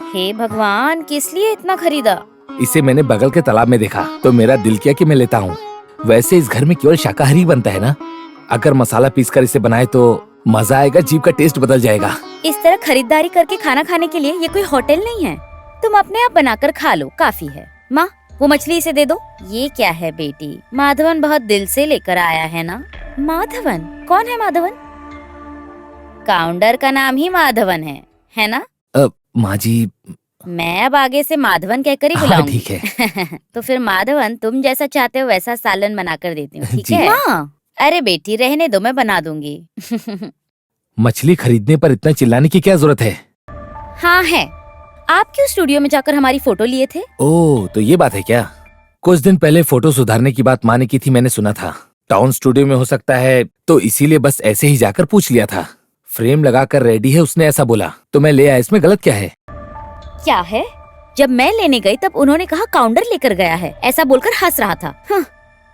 हे भगवान, किस लिए इतना खरीदा? इसे मैंने बगल के तालाब में देखा तो मेरा दिल किया कि मैं लेता हूँ। वैसे इस घर में केवल शाकाहारी बनता है ना। अगर मसाला पीसकर इसे बनाए तो मजा आएगा, जीभ का टेस्ट बदल जाएगा। इस तरह खरीदारी करके खाना खाने के लिए ये कोई होटल नहीं है। तुम अपने आप बनाकर खा लो, काफी है। माँ, वो मछली इसे दे दो। ये क्या है बेटी? माधवन बहुत दिल से लेकर आया है ना। माधवन? कौन है माधवन? काउंटर का नाम ही माधवन है ना? माँ जी, मैं अब आगे से माधवन कहकर ही बुलाऊंगी। ठीक है। तो फिर माधवन, तुम जैसा चाहते हो वैसा सालन बनाकर देती हूँ, ठीक जी। है? हाँ। अरे बेटी, रहने दो, मैं बना दूंगी। मछली खरीदने पर इतना चिल्लाने की क्या जरूरत है? हाँ है। आप क्यों स्टूडियो में जाकर हमारी फोटो लिए थे? ओह, तो ये बात है क्या? कुछ दिन पहले फोटो सुधारने की बात माँ ने की थी, मैंने सुना था। टाउन स्टूडियो में हो सकता है, तो इसीलिए बस ऐसे ही जाकर पूछ लिया था। फ्रेम लगाकर रेडी है उसने ऐसा बोला, तो मैं ले आया। इसमें गलत क्या है? क्या है? जब मैं लेने गई तब उन्होंने कहा काउंटर लेकर गया है, ऐसा बोलकर हंस रहा था।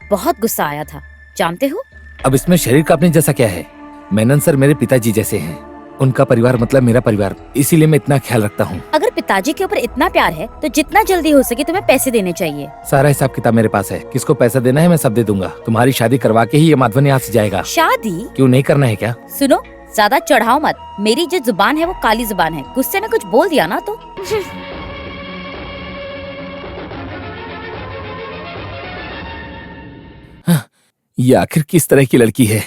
बहुत गुस्सा आया था, जानते हो? अब इसमें शरीर का अपने जैसा क्या है? मेनन सर मेरे पिताजी जैसे हैं। उनका परिवार मतलब मेरा परिवार, इसीलिए मैं इतना ख्याल रखता हूँ। अगर पिताजी के ऊपर इतना प्यार है तो जितना जल्दी हो सके तुम्हें पैसे देने चाहिए। सारा हिसाब किताब मेरे पास है, किसको पैसा देना है मैं सब दे दूंगा। तुम्हारी शादी करवा के ही ये माधवन यहाँ से जाएगा। शादी क्यों नहीं करना है क्या? सुनो, ज्यादा चढ़ाओ मत। मेरी जो जुबान है वो काली जुबान है, गुस्से में कुछ बोल दिया ना तो ये आखिर किस तरह की लड़की है?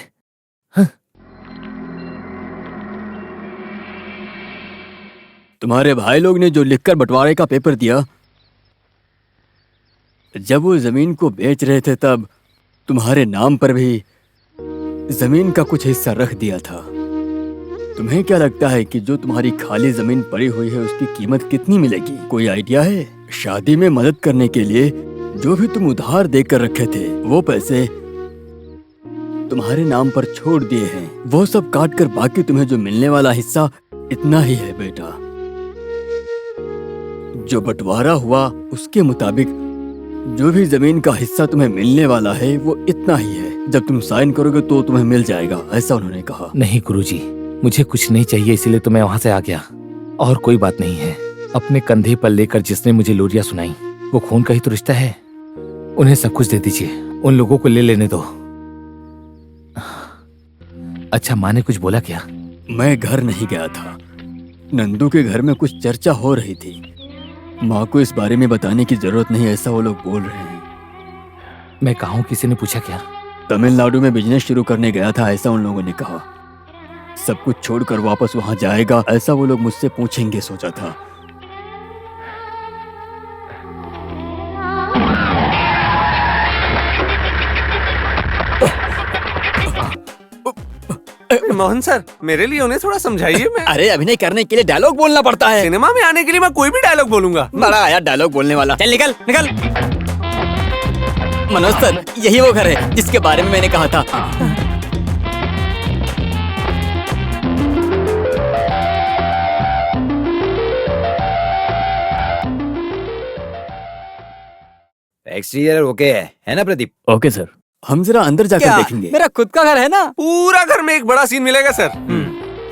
तुम्हारे भाई लोग ने जो लिखकर बंटवारे का पेपर दिया, जब वो जमीन को बेच रहे थे तब तुम्हारे नाम पर भी जमीन का कुछ हिस्सा रख दिया था। तुम्हें क्या लगता है कि जो तुम्हारी खाली जमीन पड़ी हुई है उसकी कीमत कितनी मिलेगी? कोई आइडिया है? शादी में मदद करने के लिए जो भी तुम उधार देकर रखे थे वो पैसे तुम्हारे नाम पर छोड़ दिए हैं। वो सब काट कर बाकी तुम्हें जो मिलने वाला हिस्सा इतना ही है बेटा। जो बंटवारा हुआ उसके मुताबिक जो भी जमीन का हिस्सा तुम्हें मिलने वाला है वो इतना ही है। जब तुम साइन करोगे तो तुम्हें मिल जाएगा, ऐसा उन्होंने कहा। नहीं गुरुजी, मुझे कुछ नहीं चाहिए, इसीलिए तो मैं वहाँ से आ गया। और कोई बात नहीं है। अपने कंधे पर लेकर जिसने मुझे लोरियां सुनाई, वो खून का ही तो रिश्ता है। उन्हें सब कुछ दे दीजिए, उन लोगों को ले लेने दो। अच्छा, माँ ने कुछ बोला क्या? मैं घर नहीं गया था। नंदू के घर में कुछ चर्चा हो रही थी। माँ को इस बारे में बताने की जरूरत नहीं, ऐसा वो लोग बोल रहे हैं। मैं कहूँ, किसी ने पूछा क्या? तमिलनाडु में बिजनेस शुरू करने गया था, ऐसा उन लोगों ने कहा। सब कुछ छोड़कर वापस वहां जाएगा, ऐसा वो लोग मुझसे पूछेंगे सोचा था। मोहन सर, मेरे लिए उन्हें थोड़ा समझाइए। मैं अरे अभिनय करने के लिए डायलॉग बोलना पड़ता है। सिनेमा में आने के लिए मैं कोई भी डायलॉग बोलूंगा। बड़ा आया डायलॉग बोलने वाला। चल निकल निकल। मनोज सर, यही वो घर है जिसके बारे में मैंने कहा था। एक्सटीरियर ओके है ना प्रदीप? ओके सर, हम जरा अंदर जाकर देखेंगे। मेरा खुद का घर है ना। पूरा घर में एक बड़ा सीन मिलेगा सर।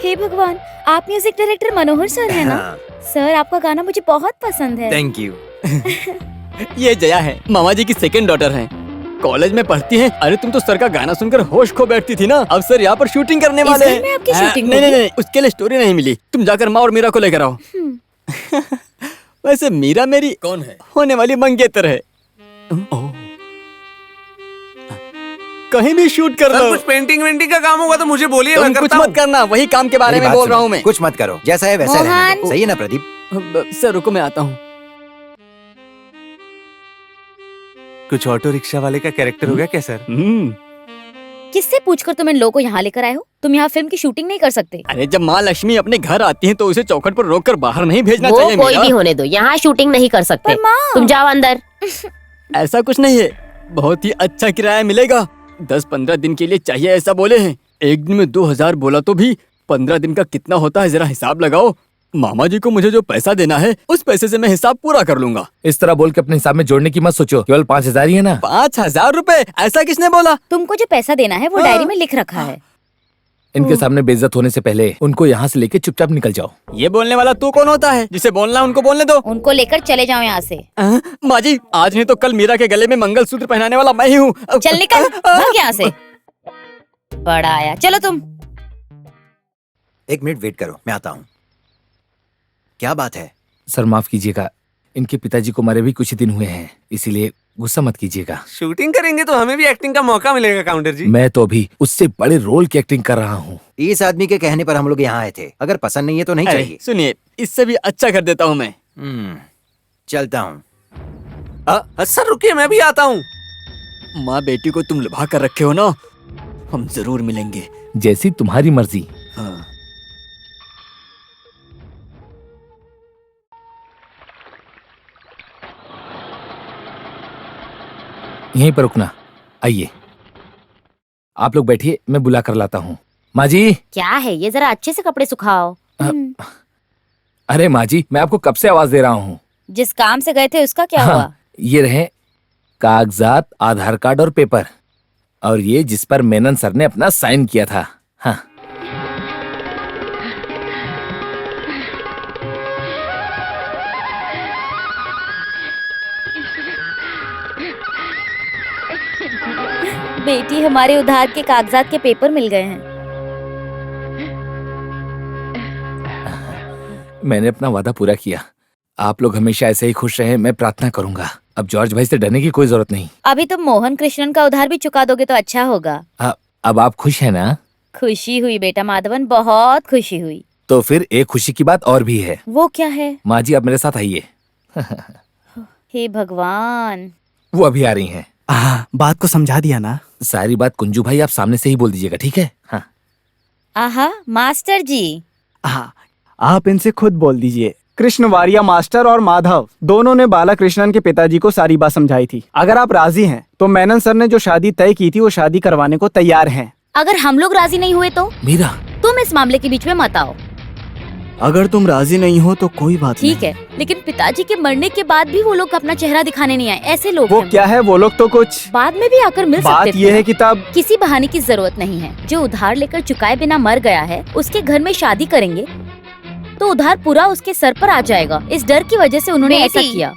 हे भगवान, आप म्यूजिक डायरेक्टर मनोहर सर है ना? सर, आपका गाना मुझे बहुत पसंद है। Thank you. ये जया है, मामा जी की सेकंड डॉटर है, कॉलेज में पढ़ती है। अरे तुम तो सर का गाना सुनकर होश खो बैठती थी ना। अब सर यहाँ पर शूटिंग करने वाले हैं। में आपकी शूटिंग नहीं, नहीं नहीं, उसके लिए स्टोरी नहीं मिली। तुम जाकर माँ और मीरा को लेकर आओ। वैसे मीरा मेरी कौन है? होने वाली मंगेतर है। कहीं भी शूट कर लो। कुछ पेंटिंग वेंटिंग का काम होगा तो मुझे बोलिए, मैं कुछ करता मत करना, वही काम के बारे में बोल रहा हूँ मैं। कुछ मत करो, जैसा है वैसा रहने दो। सही है ना प्रदीप? सर रुको, मैं आता हूँ। कुछ ऑटो रिक्शा वाले का कैरेक्टर हो गया क्या सर? किससे पूछकर तुम इन लोगों को यहाँ लेकर आए हो? तुम यहाँ फिल्म की शूटिंग नहीं कर सकते। अरे जब माँ लक्ष्मी अपने घर आती है तो उसे चौखट पर रोककर बाहर नहीं भेजना वो चाहिए। कोई भी होने दो, यहाँ शूटिंग नहीं कर सकते। तुम जाओ अंदर। ऐसा कुछ नहीं है, बहुत ही अच्छा किराया मिलेगा। 10-15 दिन के लिए चाहिए ऐसा बोले हैं। एक दिन में 2000 बोला तो भी 15 दिन का कितना होता है, जरा हिसाब लगाओ। मामा जी को मुझे जो पैसा देना है उस पैसे से मैं हिसाब पूरा कर लूंगा। इस तरह बोल के अपने हिसाब में जोड़ने की मत सोचो, केवल 5000 ही है ना। 5000 रुपए? ऐसा किसने बोला? तुमको जो पैसा देना है वो डायरी में लिख रखा है। इनके सामने बेइज्जत होने से पहले उनको यहाँ से लेके चुपचाप निकल जाओ। ये बोलने वाला तू कौन होता है? जिसे बोलना उनको बोलने दो। उनको लेकर चले जाओ यहाँ से। माँ जी, आज नहीं तो कल मीरा के गले में मंगलसूत्र पहनाने वाला मैं ही हूँ। चल निकल, भाग यहाँ से। बड़ा आया, चलो तुम। 1 मिनट वेट करो, मैं आता हूँ। क्या बात है? सर माफ कीजिएगा, इनके पिताजी को मरे भी कुछ ही दिन हुए हैं, इसीलिए गुस्सा मत कीजिएगा। शूटिंग करेंगे तो हमें भी एक्टिंग का मौका मिलेगा काउंटर जी। मैं तो अभी उससे बड़े रोल की एक्टिंग कर रहा हूँ। इस आदमी के कहने पर हम लोग यहाँ आए थे, अगर पसंद नहीं है तो नहीं चाहिए। सुनिए, इससे भी अच्छा कर देता हूँ मैं। चलता हूँ। सर रुकिए, मैं भी आता हूँ। माँ बेटी को तुम लुभा कर रखे हो ना, हम जरूर मिलेंगे। जैसी तुम्हारी मर्जी। हाँ। यहीं पर रुकना, आइए। आप लोग बैठिए, मैं बुला कर लाता हूँ। माँ जी। क्या है ये? जरा अच्छे से कपड़े सुखाओ। अरे माँ जी, मैं आपको कब से आवाज दे रहा हूँ। जिस काम से गए थे उसका क्या हाँ, हुआ? ये रहे कागजात, आधार कार्ड और पेपर, और ये जिस पर मेनन सर ने अपना साइन किया था। हाँ। बेटी, हमारे उधार के कागजात के पेपर मिल गए हैं। मैंने अपना वादा पूरा किया। आप लोग हमेशा ऐसे ही खुश रहे, मैं प्रार्थना करूंगा। अब जॉर्ज भाई से डरने की कोई जरूरत नहीं। अभी तुम मोहन कृष्णन का उधार भी चुका दोगे तो अच्छा होगा। अब आप खुश हैं ना? खुशी हुई बेटा माधवन, बहुत खुशी हुई। तो फिर एक खुशी की बात और भी है। वो क्या है? माँ जी, आप मेरे साथ आइए। हे भगवान। वो अभी आ रही हैं। बात को समझा दिया ना? सारी बात कुंजू भाई आप सामने से ही बोल दीजिएगा, ठीक है? हाँ। आहा, मास्टर जी। हाँ, आप इनसे खुद बोल दीजिए। कृष्ण वारिया मास्टर और माधव दोनों ने बालाकृष्णन के पिताजी को सारी बात समझाई थी। अगर आप राजी हैं तो मेनन सर ने जो शादी तय की थी वो शादी करवाने को तैयार हैं। अगर हम लोग राजी नहीं हुए तो? मीरा, तुम इस मामले के बीच में मत आओ। अगर तुम राजी नहीं हो तो कोई बात ठीक है, लेकिन पिताजी के मरने के बाद भी वो लोग अपना चेहरा दिखाने नहीं आए। ऐसे लोग वो क्या है, वो लोग तो कुछ बाद में भी आकर मिल सकते बात थे। ये है कि तब किसी बहाने की जरूरत नहीं है। जो उधार लेकर चुकाए बिना मर गया है, उसके घर में शादी करेंगे तो उधार पूरा उसके सर पर आ जाएगा। इस डर की वजह से उन्होंने ऐसा किया।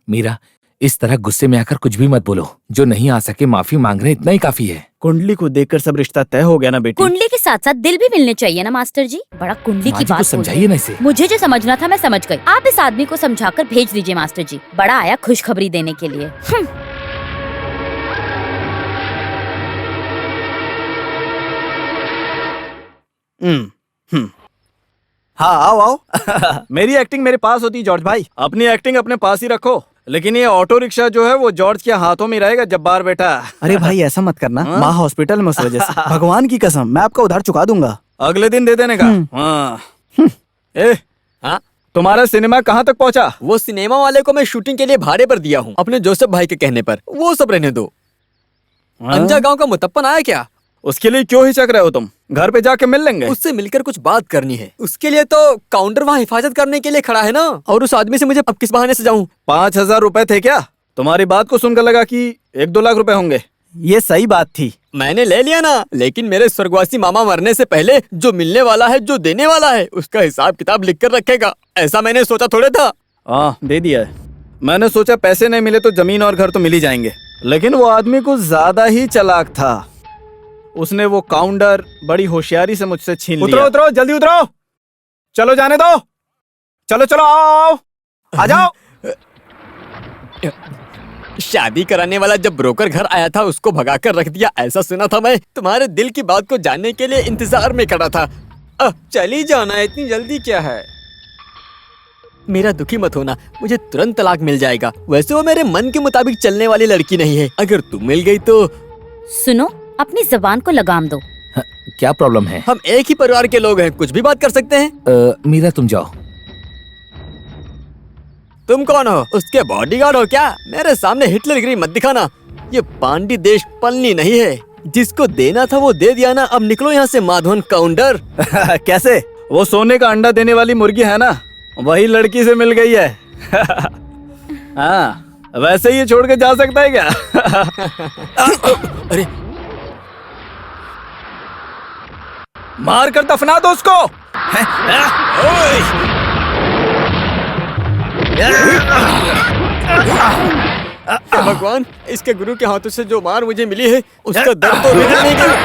मीरा, इस तरह गुस्से में आकर कुछ भी मत बोलो। जो नहीं आ सके माफी मांग रहे, इतना ही काफी है। कुंडली को देखकर सब रिश्ता तय हो गया ना बेटी? कुंडली के साथ साथ दिल भी मिलने चाहिए ना मास्टर जी। बड़ा कुंडली की बात समझाइए ना इसे। मुझे जो समझना था मैं समझ गई। आप इस आदमी को समझाकर भेज दीजिए मास्टर जी। बड़ा आया खुशखबरी देने के लिए। हाँ, आओ आओ। मेरी एक्टिंग मेरे पास होती जॉर्ज भाई, अपनी एक्टिंग अपने पास ही रखो। लेकिन ये ऑटो रिक्शा जो है वो जॉर्ज के हाथों में रहेगा, जब्बार बेटा। अरे भाई ऐसा मत करना, माँ हॉस्पिटल में उस वजह से। भगवान की कसम, मैं आपका उधार चुका दूंगा। अगले दिन दे देने का। हाँ, तुम्हारा सिनेमा कहाँ तक पहुँचा? वो सिनेमा वाले को मैं शूटिंग के लिए भाड़े पर दिया हूँ, अपने जोसेफ भाई के कहने पर। वो सब रहने दो। अंजा गांव का मुतप्पन आया क्या? उसके लिए क्यों हिचक रहे हो तुम? घर पे जाके मिल लेंगे। उससे मिलकर कुछ बात करनी है। उसके लिए तो काउंटर वहाँ हिफाजत करने के लिए खड़ा है ना। और उस आदमी से मुझे अब किस बहाने से जाऊँ? 5,000 रुपए थे क्या? तुम्हारी बात को सुनकर लगा कि 1-2 लाख रुपए होंगे। ये सही बात थी। मैंने ले लिया ना, लेकिन मेरे स्वर्गवासी मामा मरने से पहले जो मिलने वाला है, जो देने वाला है, उसका हिसाब किताब लिख कर रखेगा। ऐसा मैंने सोचा थोड़े था। हाँ, दे दिया है। मैंने सोचा पैसे नहीं मिले तो जमीन और घर तो मिल ही जाएंगे, लेकिन वो आदमी कुछ ज्यादा ही चालाक था। उसने वो काउंटर बड़ी होशियारी से मुझसे छीन लिया। उतरो उतरो, जल्दी उतरो। चलो जाने दो। चलो चलो, आओ आ जाओ। शादी कराने वाला जब ब्रोकर घर आया था उसको भगाकर रख दिया, ऐसा सुना था मैं। तुम्हारे दिल की बात को जानने के लिए इंतजार में खड़ा था। चली जाना, इतनी जल्दी क्या है? मेरा दुखी मत होना, मुझे तुरंत तलाक मिल जाएगा। वैसे वो मेरे मन के मुताबिक चलने वाली लड़की नहीं है। अगर तुम मिल गई तो। सुनो, अपनी जबान को लगाम दो। क्या प्रॉब्लम है? हम एक ही परिवार के लोग हैं, कुछ भी बात कर सकते हैं। मीरा, तुम जाओ। तुम कौन हो? उसके बॉडीगार्ड हो क्या? मेरे सामने हिटलरगिरी मत दिखाना। ये पांडी देश पलनी नहीं है। जिसको देना था वो दे दिया ना, अब निकलो यहाँ से माधवन काउंटर। कैसे? वो सोने का अंडा देने वाली मुर्गी है ना, वही लड़की से मिल गई है। हाँ, वैसे ये छोड़ के जा सकता है क्या? अरे मार कर दफना दो उसको। भगवान, इसके गुरु के हाथों से जो मार मुझे मिली है उसका दर्द तो नहीं गया।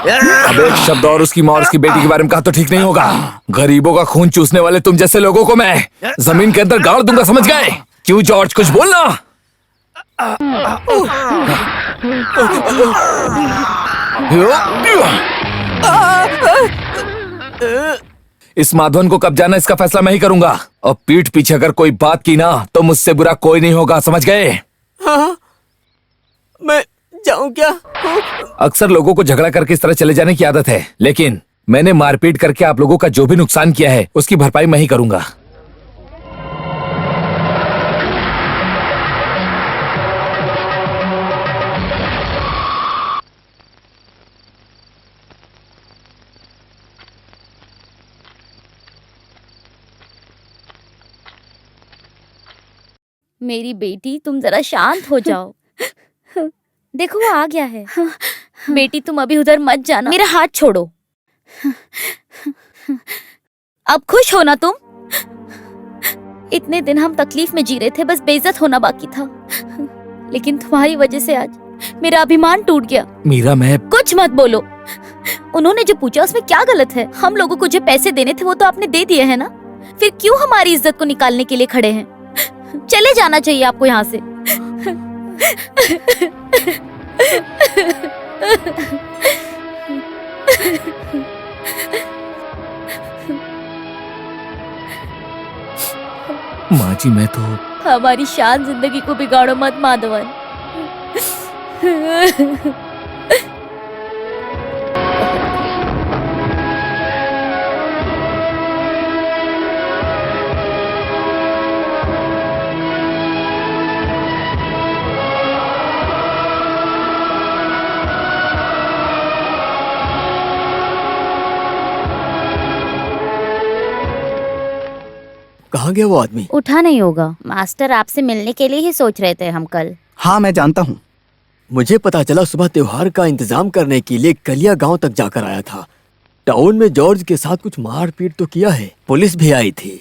अब एक शब्द और उसकी माँ और उसकी बेटी के बारे में कहा तो ठीक नहीं होगा। गरीबों का खून चूसने वाले तुम जैसे लोगों को मैं जमीन के अंदर गाड़ दूंगा, समझ गए? क्यों जॉर्ज, कुछ बोलना? इस माधवन को कब जाना इसका फैसला मैं ही करूंगा, और पीठ पीछे अगर कोई बात की ना तो मुझसे बुरा कोई नहीं होगा, समझ गए? हाँ, मैं जाऊं क्या? अक्सर लोगों को झगड़ा करके इस तरह चले जाने की आदत है, लेकिन मैंने मारपीट करके आप लोगों का जो भी नुकसान किया है उसकी भरपाई मैं ही करूंगा। मेरी बेटी, तुम जरा शांत हो जाओ। देखो वो आ गया है। बेटी तुम अभी उधर मत जाना, मेरा हाथ छोड़ो। अब खुश हो ना तुम? इतने दिन हम तकलीफ में जी रहे थे, बस बेइज्जत होना बाकी था, लेकिन तुम्हारी वजह से आज मेरा अभिमान टूट गया। मीरा, मैं कुछ मत बोलो। उन्होंने जो पूछा उसमें क्या गलत है? हम लोगों को जो पैसे देने थे वो तो आपने दे दिए है ना, फिर क्यों हमारी इज्जत को निकालने के लिए खड़े हैं? चले जाना चाहिए आपको यहाँ से। माँ जी, मैं तो हमारी शान जिंदगी को बिगाड़ो मत माधवन। कहाँ गया वो आदमी? उठा नहीं होगा। मास्टर आपसे मिलने के लिए ही सोच रहे थे हम कल। हाँ, मैं जानता हूँ। मुझे पता चला सुबह त्योहार का इंतजाम करने के लिए कलिया गांव तक जाकर आया था। टाउन में जॉर्ज के साथ कुछ मारपीट तो किया है, पुलिस भी आई थी।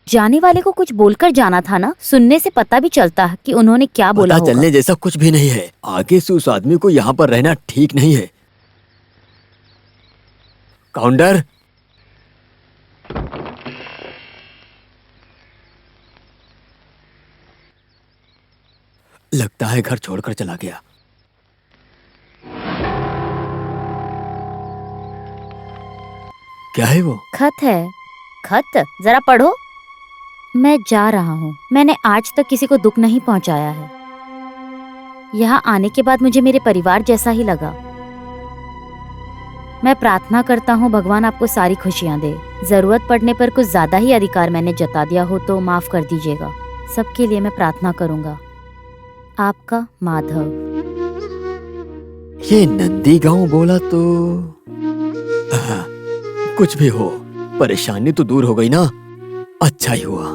जाने वाले को कुछ बोलकर जाना था ना, सुनने से पता भी चलता है कि उन्होंने क्या बोला पता चलने जैसा कुछ भी नहीं है। आगे से उस आदमी को यहाँ पर रहना ठीक नहीं है। काउंटर, लगता है घर छोड़कर चला गया। क्या है वो? खत है। खत जरा पढ़ो। मैं जा रहा हूँ। मैंने आज तक किसी को दुख नहीं पहुँचाया है। यहाँ आने के बाद मुझे मेरे परिवार जैसा ही लगा। मैं प्रार्थना करता हूँ भगवान आपको सारी खुशियाँ दे। जरूरत पड़ने पर कुछ ज्यादा ही अधिकार मैंने जता दिया हो तो माफ कर दीजिएगा। सबके लिए मैं प्रार्थना करूँगा। आपका माधव। ये नंदी गांव बोला तो कुछ भी हो, परेशानी तो दूर हो गई ना। अच्छा ही हुआ।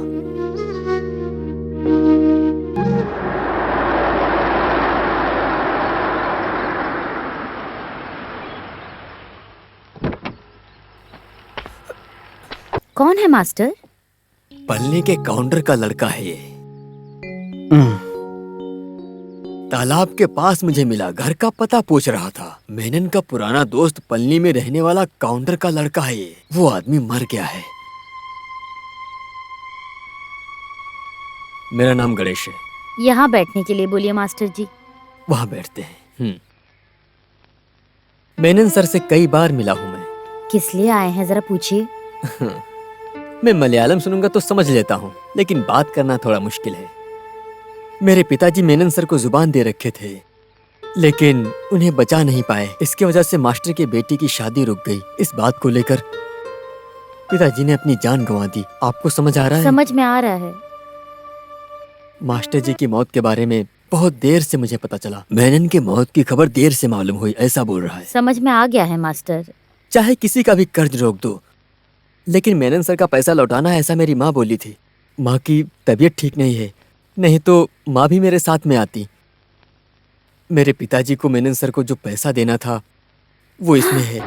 कौन है मास्टर? पलने के काउंटर का लड़का है ये। तालाब के पास मुझे मिला, घर का पता पूछ रहा था। मेनन का पुराना दोस्त पलनी में रहने वाला काउंटर का लड़का है ये। वो आदमी मर गया है। मेरा नाम गणेश है। यहाँ बैठने के लिए बोलिए मास्टर जी। वहाँ बैठते हैं। मेनन सर से कई बार मिला हूँ मैं। किस लिए आए हैं जरा पूछिए। मैं मलयालम सुनूंगा तो समझ लेता हूँ, लेकिन बात करना थोड़ा मुश्किल है। मेरे पिताजी मेनन सर को जुबान दे रखे थे, लेकिन उन्हें बचा नहीं पाए। इसकी वजह से मास्टर की बेटी की शादी रुक गई। इस बात को लेकर पिताजी ने अपनी जान गंवा दी। आपको समझ आ रहा है? समझ में आ रहा है। मास्टर जी की मौत के बारे में बहुत देर से मुझे पता चला। मेनन की मौत की खबर देर से मालूम हुई, ऐसा बोल रहा है। समझ में आ गया है मास्टर। चाहे किसी का भी कर्ज रोक दो, लेकिन मेनन सर का पैसा लौटाना, ऐसा मेरी माँ बोली थी। माँ की तबीयत ठीक नहीं है, नहीं तो माँ भी मेरे साथ में आती। मेरे पिताजी को मेनन सर को जो पैसा देना था वो इसमें है।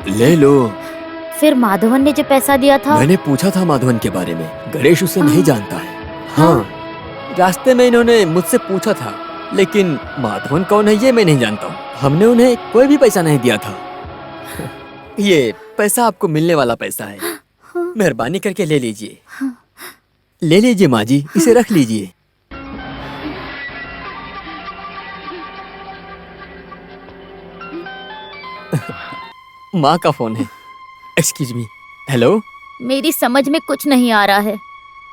ले लो। फिर माधवन ने जो पैसा दिया था? मैंने पूछा था माधवन के बारे में। गणेश उसे नहीं जानता है। हाँ, रास्ते में इन्होंने मुझसे पूछा था, लेकिन माधवन कौन है ये मैं नहीं जानता हूँ। हमने उन्हें कोई भी पैसा नहीं दिया था। ये पैसा आपको मिलने वाला पैसा है, मेहरबानी करके ले लीजिए। ले लीजिए माँ जी, इसे रख लीजिए। माँ का फोन है। Excuse me. हेलो। मेरी समझ में कुछ नहीं आ रहा है।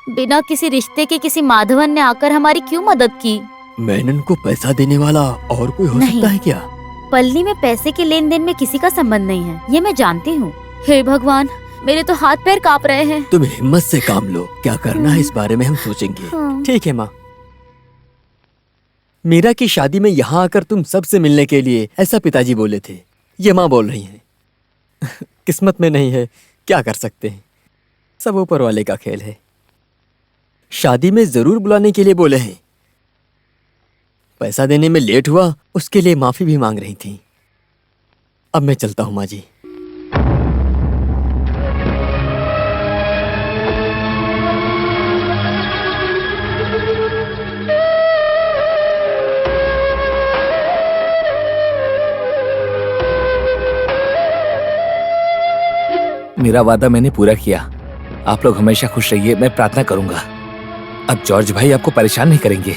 बिना किसी रिश्ते के किसी माधवन ने आकर हमारी क्यों मदद की? मैंने उनको पैसा देने वाला और कोई हो नहीं। सकता है क्या? पल्ली में पैसे के लेन देन में किसी का संबंध नहीं है, ये मैं जानती हूँ। हे भगवान, मेरे तो हाथ पैर कांप रहे हैं। तुम हिम्मत से काम लो, क्या करना है इस बारे में हम सोचेंगे। ठीक है माँ। मीरा की शादी में यहाँ आकर तुम सबसे मिलने के लिए ऐसा पिताजी बोले थे। ये माँ बोल रही हैं। किस्मत में नहीं है, क्या कर सकते हैं, सब ऊपर वाले का खेल है। शादी में जरूर बुलाने के लिए बोले हैं। पैसा देने में लेट हुआ, उसके लिए माफी भी मांग रही थी। अब मैं चलता हूँ माँ जी। मेरा वादा मैंने पूरा किया। आप लोग हमेशा खुश रहिए, मैं प्रार्थना करूंगा। अब जॉर्ज भाई आपको परेशान नहीं करेंगे।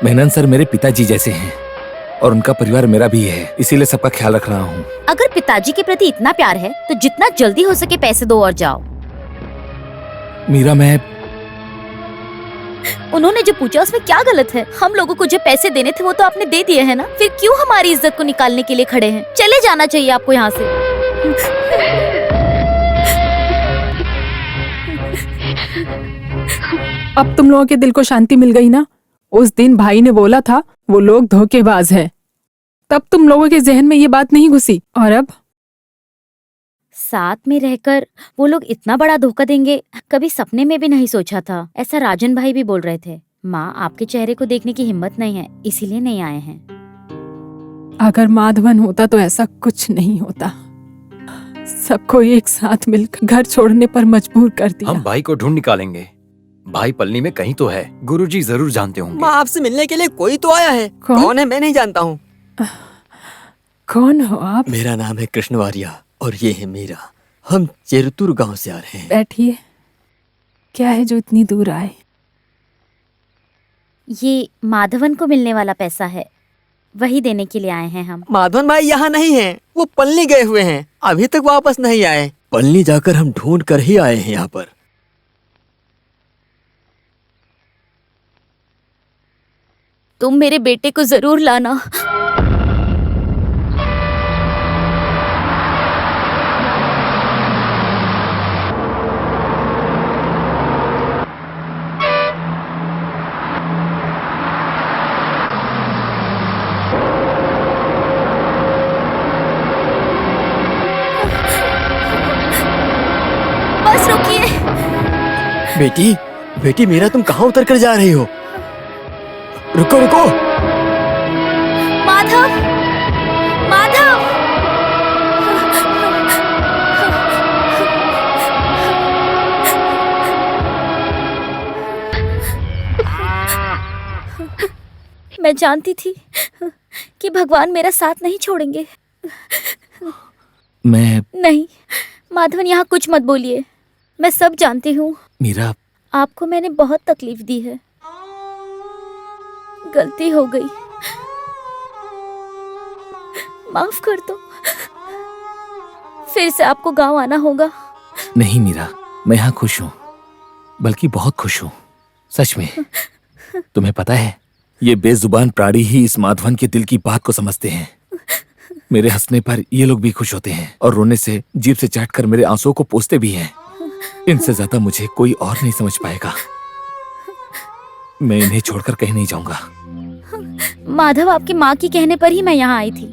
मेनन सर मेरे पिताजी जैसे हैं और उनका परिवार मेरा भी है, इसीलिए सबका ख्याल रख रहा हूँ। अगर पिताजी के प्रति इतना प्यार है तो जितना जल्दी हो सके पैसे दो और जाओ। मीरा, मैं उन्होंने जो पूछा उसमें क्या गलत है? हम लोगों को जो पैसे देने थे वो तो आपने दे दिए हैं ना, फिर क्यों हमारी इज्जत को निकालने के लिए खड़े हैं? चले जाना चाहिए आपको यहाँ से। अब तुम लोगों के दिल को शांति मिल गई ना? उस दिन भाई ने बोला था वो लोग धोखेबाज हैं, तब तुम लोगों के जहन में ये बात नहीं घुसी, और अब साथ में रहकर वो लोग इतना बड़ा धोखा देंगे, कभी सपने में भी नहीं सोचा था। ऐसा राजन भाई भी बोल रहे थे। माँ, आपके चेहरे को देखने की हिम्मत नहीं है, इसीलिए नहीं आए हैं। अगर माधवन होता तो ऐसा कुछ नहीं होता। सबको एक साथ मिलकर घर छोड़ने पर मजबूर कर दिया। हम भाई को ढूंढ निकालेंगे। भाई पलनी में कहीं तो है, गुरुजी जरूर जानते होंगे। माँ, आपसे मिलने के लिए कोई तो आया है। कौन है मैं नहीं जानता हूँ। कौन हो आप? मेरा नाम है कृष्णवारिया और ये है मीरा। हम चेरतुर गांव से आ रहे हैं। बैठिए। क्या है जो इतनी दूर आए? ये माधवन को मिलने वाला पैसा है, वही देने के लिए आए हैं हम। माधवन भाई यहाँ नहीं है, वो पलनी गए हुए हैं, अभी तक वापस नहीं आए। पलनी जाकर हम ढूंढ कर ही आए हैं यहाँ पर। तुम मेरे बेटे को जरूर लाना। बस रुकिए। बेटी, बेटी मीरा, तुम कहाँ उतर कर जा रही हो? रुको रुको। माधव, माधव। मैं जानती थी कि भगवान मेरा साथ नहीं छोड़ेंगे। मैं नहीं माधवन, यहाँ कुछ मत बोलिए, मैं सब जानती हूँ। मीरा, आपको मैंने बहुत तकलीफ दी है, गलती हो गई, माफ कर दो। फिर से आपको गांव आना होगा। नहीं मीरा, मैं यहाँ खुश हूँ, बल्कि बहुत खुश हूँ, सच में। तुम्हें पता है, ये बेजुबान प्राणी ही इस माधवन के दिल की बात को समझते हैं। मेरे हंसने पर ये लोग भी खुश होते हैं और रोने से जीभ से चाटकर मेरे आंसुओं को पोंछते भी हैं। इनसे ज्यादा मुझे कोई और नहीं समझ पाएगा। मैं इन्हें छोड़कर कहीं नहीं जाऊंगा। माधव, आपकी माँ की कहने पर ही मैं यहाँ आई थी।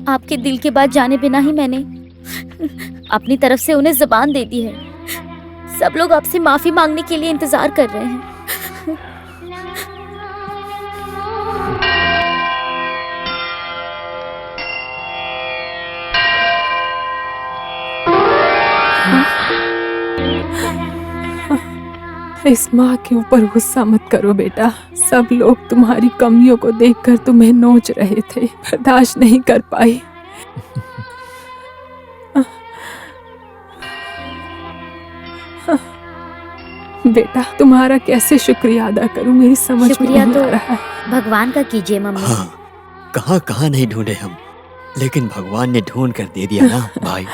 आपके दिल की बात जाने बिना ही मैंने अपनी तरफ से उन्हें जुबान दे दी है। सब लोग आपसे माफी मांगने के लिए इंतजार कर रहे हैं। इस माँ के ऊपर गुस्सा मत करो बेटा। सब लोग तुम्हारी कमियों को देखकर तुम्हें नोच रहे थे, बर्दाश्त नहीं कर पाई। बेटा तुम्हारा कैसे शुक्रिया अदा करूं, मेरी समझ में शुक्रिया नहीं तो आ रहा है। भगवान का कीजिए मम्मी। हाँ, कहाँ कहाँ नहीं ढूंढे हम, लेकिन भगवान ने ढूंढ कर दे दिया ना। भाई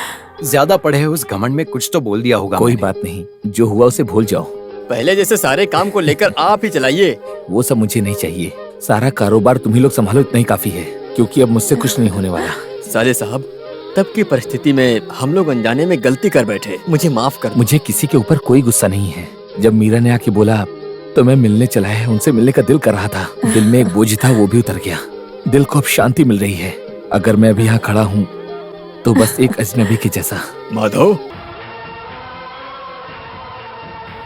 ज्यादा पढ़े हैं उस घमंड में कुछ तो बोल दिया होगा। कोई मैंने। बात नहीं, जो हुआ उसे भूल जाओ। पहले जैसे सारे काम को लेकर आप ही चलाइए। वो सब मुझे नहीं चाहिए। सारा कारोबार तुम ही लोग संभालो, इतना ही काफी है, क्योंकि अब मुझसे कुछ नहीं होने वाला। साले साहब, तब की परिस्थिति में हम लोग अनजाने में गलती कर बैठे, मुझे माफ कर। मुझे किसी के ऊपर कोई गुस्सा नहीं है। जब मीरा ने आके बोला तो मैं मिलने चला है, उनसे मिलने का दिल कर रहा था। दिल में एक बोझ था, वो भी उतर गया। दिल को अब शांति मिल रही है। अगर मैं अभी यहाँ खड़ा हूँ तो बस एक अजनबी के जैसा। माधव,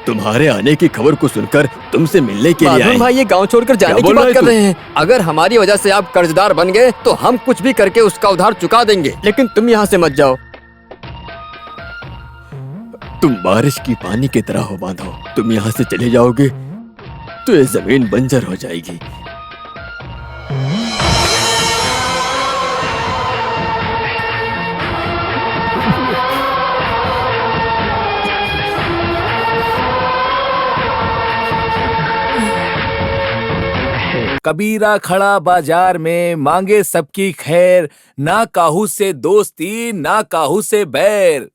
तुम्हारे आने की खबर को सुनकर तुमसे मिलने के लिए आए। भाई ये गांव छोड़कर जाने की बात कर रहे हैं। अगर हमारी वजह से आप कर्जदार बन गए तो हम कुछ भी करके उसका उधार चुका देंगे, लेकिन तुम यहाँ से मत जाओ। तुम बारिश की पानी की तरह हो माधव। तुम यहाँ से चले जाओगे तो ये जमीन बंजर हो जाएगी। कबीरा खड़ा बाजार में, मांगे सबकी खैर, ना काहू से दोस्ती ना काहू से बैर।